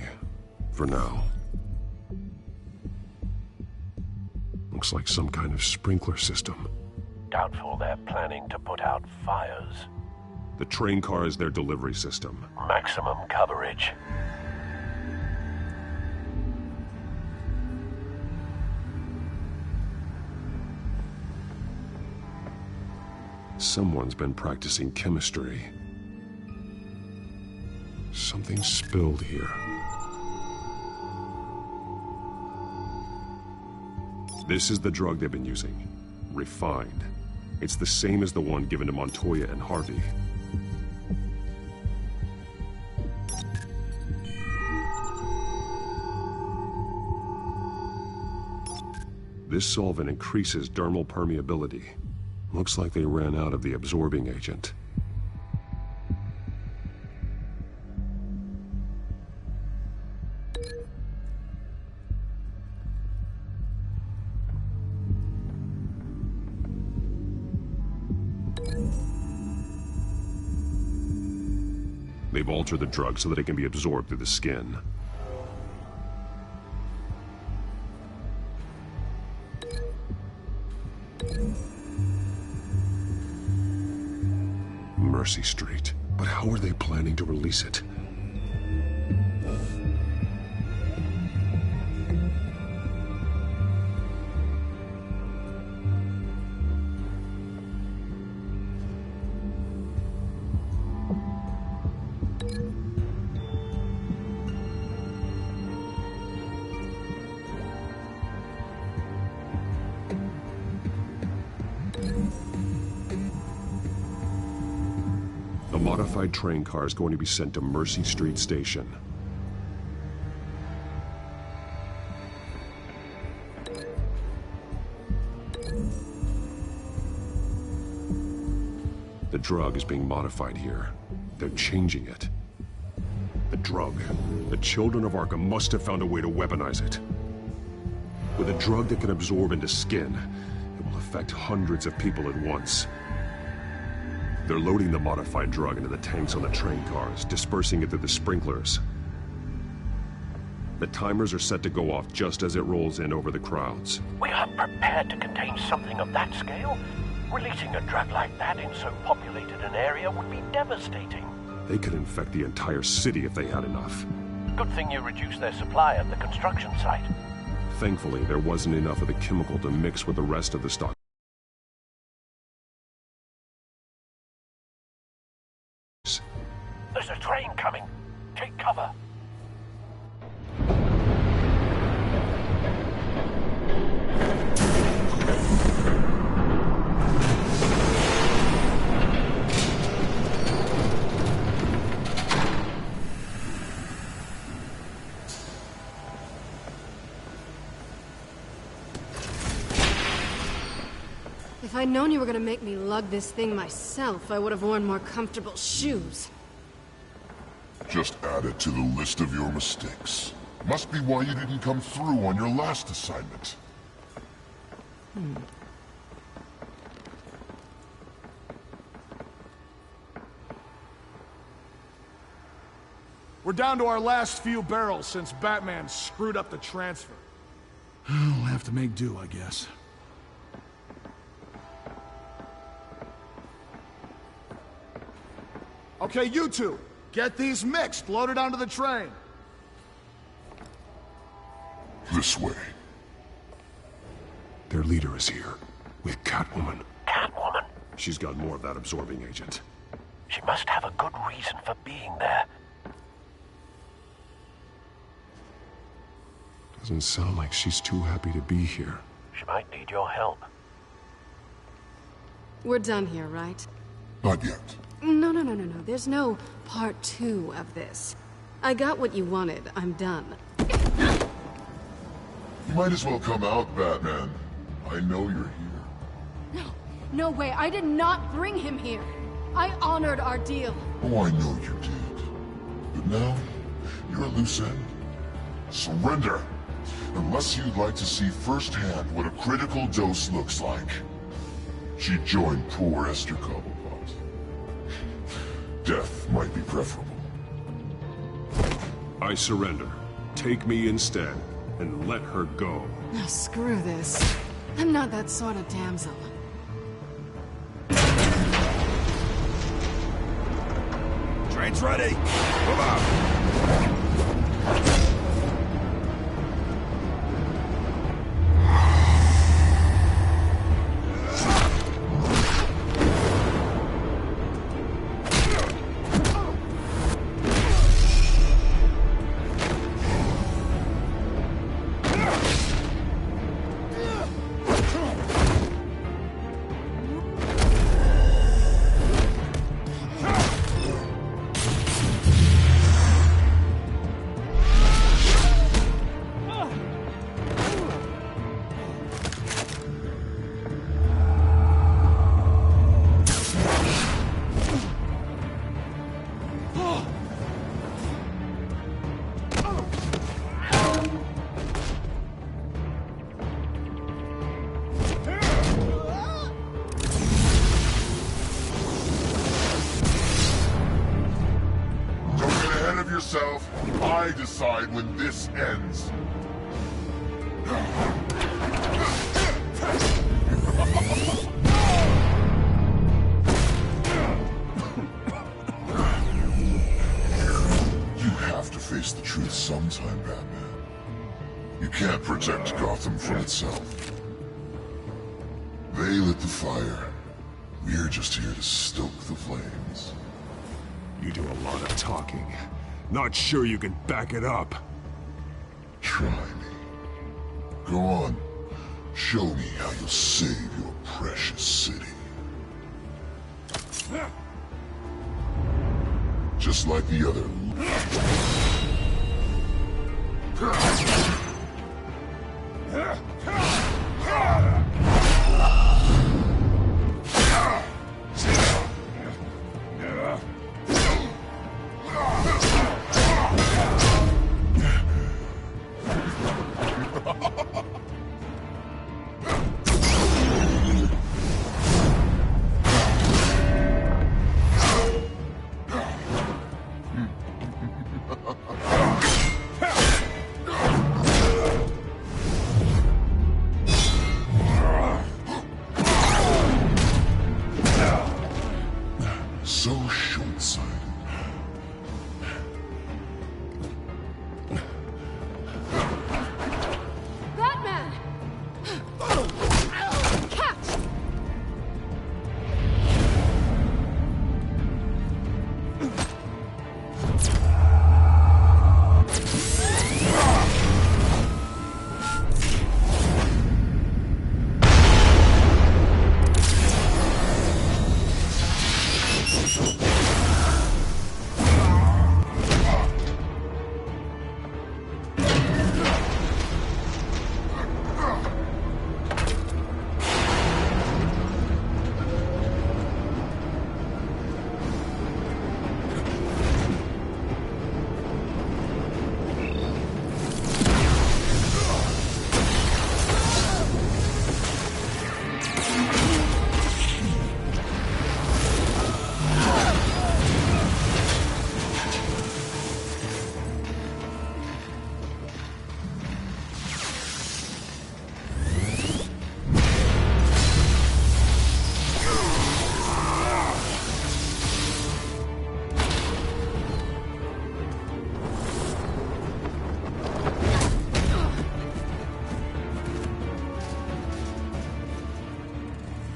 For now. Looks like some kind of sprinkler system. Doubtful they're planning to put out fires. The train car is their delivery system. Maximum coverage. Someone's been practicing chemistry. Something spilled here. This is the drug they've been using. Refined. It's the same as the one given to Montoya and Harvey. This solvent increases dermal permeability. Looks like they ran out of the absorbing agent. They've altered the drug so that it can be absorbed through the skin. Mercy Street. But how are they planning to release it? A modified train car is going to be sent to Mercy Street Station. The drug is being modified here. They're changing it. The drug. The children of Arkham must have found a way to weaponize it. With a drug that can absorb into skin, it will affect hundreds of people at once. They're loading the modified drug into the tanks on the train cars, dispersing it through the sprinklers. The timers are set to go off just as it rolls in over the crowds. We aren't prepared to contain something of that scale. Releasing a drug like that in so populated an area would be devastating. They could infect the entire city if they had enough. Good thing you reduced their supply at the construction site. Thankfully, there wasn't enough of the chemical to mix with the rest of the stock. There's a train coming. Take cover. If I'd known you were gonna make me lug this thing myself, I would have worn more comfortable shoes. Just add it to the list of your mistakes. Must be why you didn't come through on your last assignment. We're down to our last few barrels since Batman screwed up the transfer. We'll have to make do, I guess. Okay, you two, get these mixed, loaded onto the train. This way. Their leader is here, with Catwoman. Catwoman? She's got more of that absorbing agent. She must have a good reason for being there. Doesn't sound like she's too happy to be here. She might need your help. We're done here, right? Not yet. No. There's no part 2 of this. I got what you wanted. I'm done. You might as well come out, Batman. I know you're here. No way. I did not bring him here. I honored our deal. Oh, I know you did. But now, you're a loose end. Surrender! Unless you'd like to see firsthand what a critical dose looks like. She joined poor Esther Cobblepot. Death might be preferable. I surrender. Take me instead, and let her go. Now screw this. I'm not that sort of damsel. Train's ready. Move out. yourself? I decide when this ends. You have to face the truth sometime, Batman. You can't protect Gotham from itself. They lit the fire. We're just here to stoke the flames. You do a lot of talking. Not sure you can back it up. Try me. Go on. Show me how you'll save your precious city. Just like the other. So short-sighted. Batman! Catch!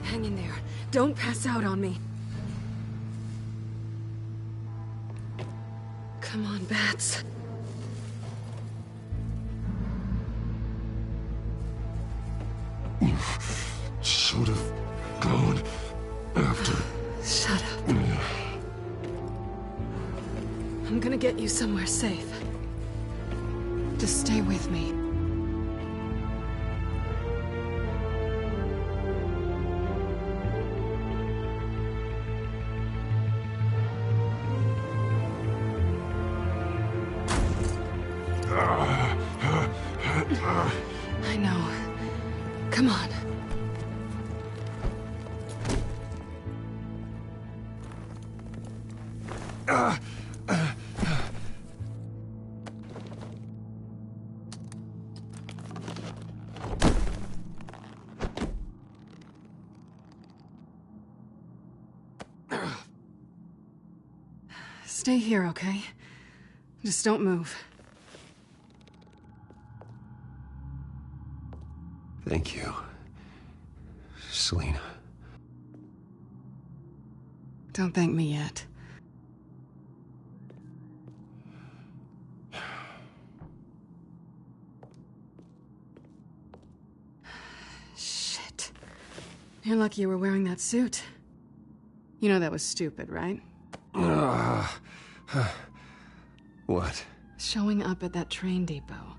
Hang in there. Don't pass out on me. Come on, Bats. Should have gone after. Shut up. I'm gonna get you somewhere safe. Just stay with me. I know. Come on. Stay here, okay? Just don't move. Thank you, Selina. Don't thank me yet. Shit. You're lucky you were wearing that suit. You know that was stupid, right? What? Showing up at that train depot.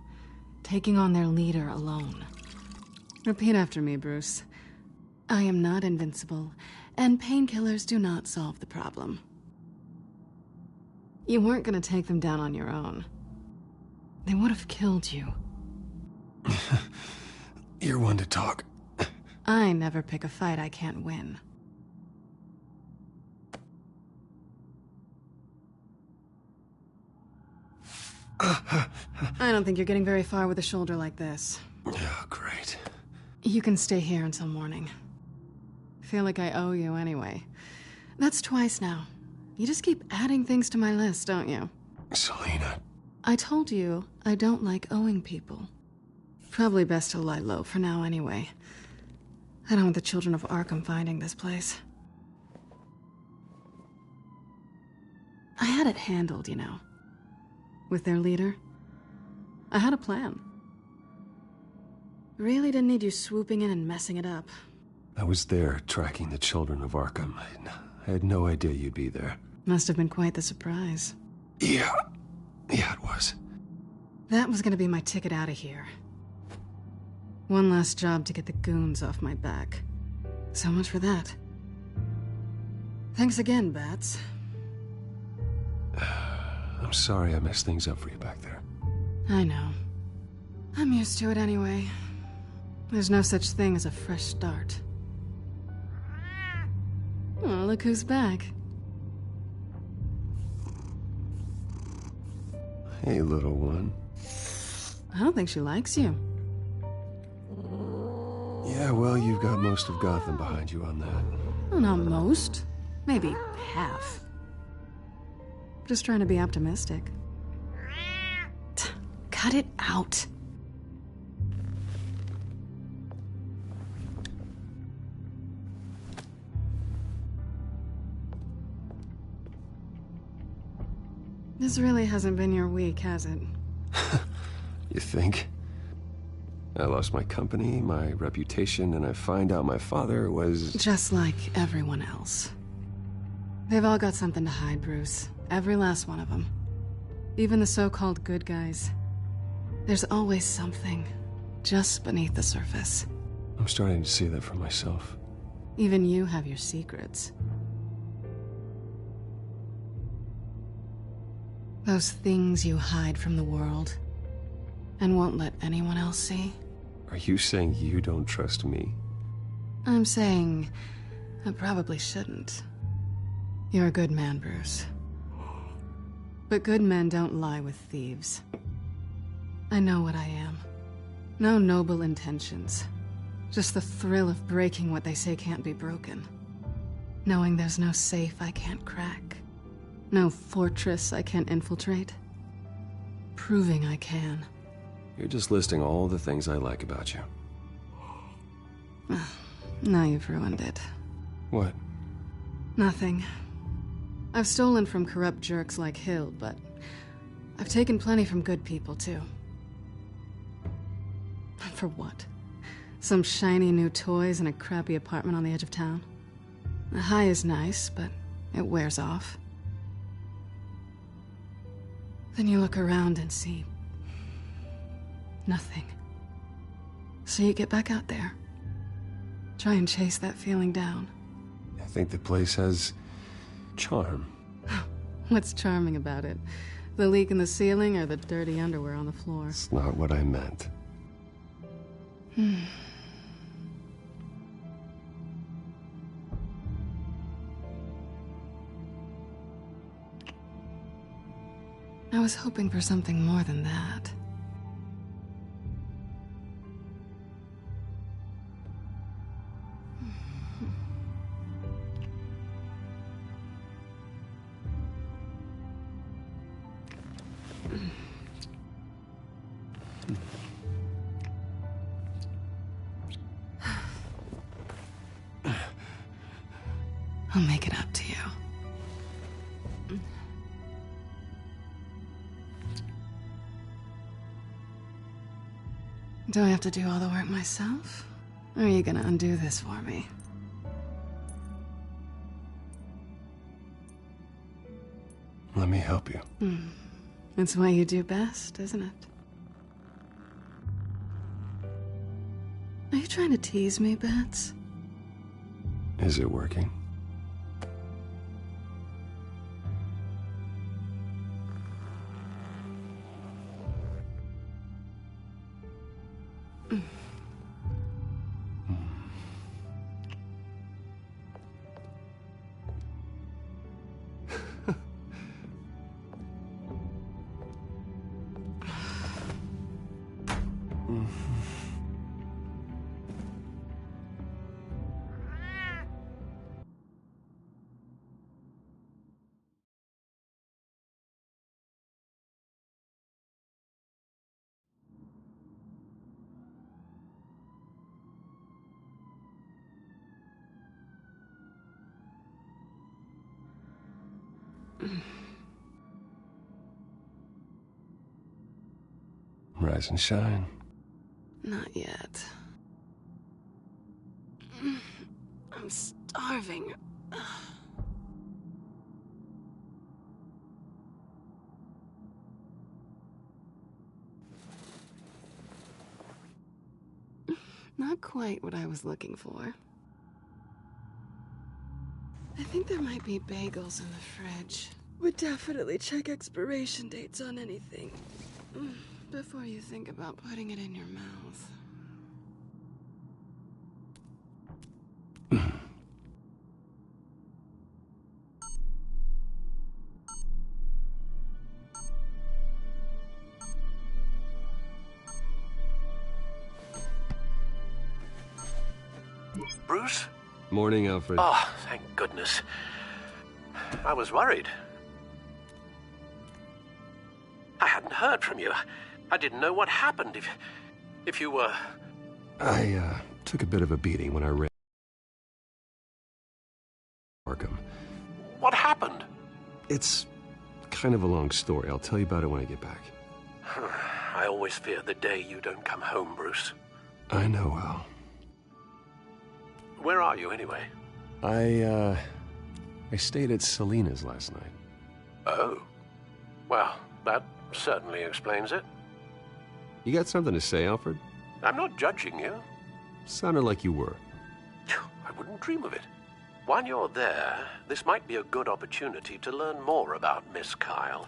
Taking on their leader alone. Repeat after me, Bruce. I am not invincible, and painkillers do not solve the problem. You weren't gonna take them down on your own. They would have killed you. You're one to talk. I never pick a fight I can't win. I don't think you're getting very far with a shoulder like this. Oh, great. You can stay here until morning. Feel like I owe you anyway. That's twice now. You just keep adding things to my list, don't you? Selina. I told you I don't like owing people. Probably best to lie low for now anyway. I don't want the children of Arkham finding this place. I had it handled, you know. With their leader. I had a plan. Really didn't need you swooping in and messing it up. I was there tracking the children of Arkham. I had no idea you'd be there. Must have been quite the surprise. Yeah, it was. That was gonna be my ticket out of here. One last job to get the goons off my back. So much for that. Thanks again, Bats. I'm sorry I messed things up for you back there. I know. I'm used to it anyway. There's no such thing as a fresh start. Oh, look who's back. Hey, little one. I don't think she likes you. Yeah, well, you've got most of Gotham behind you on that. Well, not most. Maybe half. Just trying to be optimistic. Cut it out. This really hasn't been your week, has it? You think? I lost my company, my reputation, and I find out my father was... Just like everyone else. They've all got something to hide, Bruce. Every last one of them. Even the so-called good guys. There's always something just beneath the surface. I'm starting to see that for myself. Even you have your secrets. Those things you hide from the world and won't let anyone else see. Are you saying you don't trust me? I'm saying I probably shouldn't. You're a good man, Bruce. But good men don't lie with thieves. I know what I am. No noble intentions. Just the thrill of breaking what they say can't be broken. Knowing there's no safe I can't crack. No fortress I can't infiltrate. Proving I can. You're just listing all the things I like about you. Now you've ruined it. What? Nothing. I've stolen from corrupt jerks like Hill, but I've taken plenty from good people, too. For what? Some shiny new toys and a crappy apartment on the edge of town? The high is nice, but it wears off. Then you look around and see nothing. So you get back out there. Try and chase that feeling down. I think the place has charm. What's charming about it? The leak in the ceiling or the dirty underwear on the floor? It's not what I meant. I was hoping for something more than that. I'll make it up to you. Do I have to do all the work myself? Or are you gonna undo this for me? Let me help you. It's what you do best, isn't it? Are you trying to tease me, Bats? Is it working? Rise and shine. Not yet. I'm starving. Not quite what I was looking for. I think there might be bagels in the fridge. Would definitely check expiration dates on anything before you think about putting it in your mouth. Bruce? Morning, Alfred. Oh, thank goodness. I was worried. I hadn't heard from you. I didn't know what happened if you were... I, took a bit of a beating when I ran Arkham. What happened? It's kind of a long story. I'll tell you about it when I get back. I always fear the day you don't come home, Bruce. I know, Al. Where are you, anyway? I stayed at Selena's last night. Oh. Well, that certainly explains it. You got something to say, Alfred? I'm not judging you. Sounded like you were. I wouldn't dream of it. While you're there, this might be a good opportunity to learn more about Miss Kyle.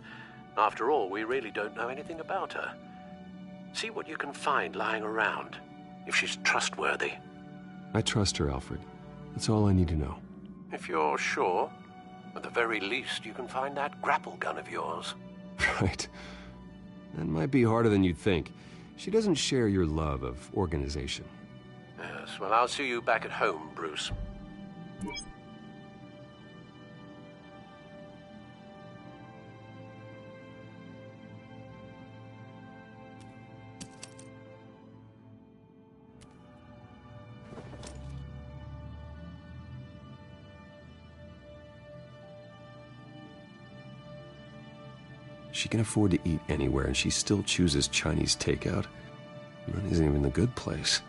After all, we really don't know anything about her. See what you can find lying around, if she's trustworthy. I trust her, Alfred. That's all I need to know. If you're sure, at the very least, you can find that grapple gun of yours. Right. That might be harder than you'd think. She doesn't share your love of organization. Yes, well, I'll see you back at home, Bruce. She can afford to eat anywhere, and she still chooses Chinese takeout. That isn't even the good place.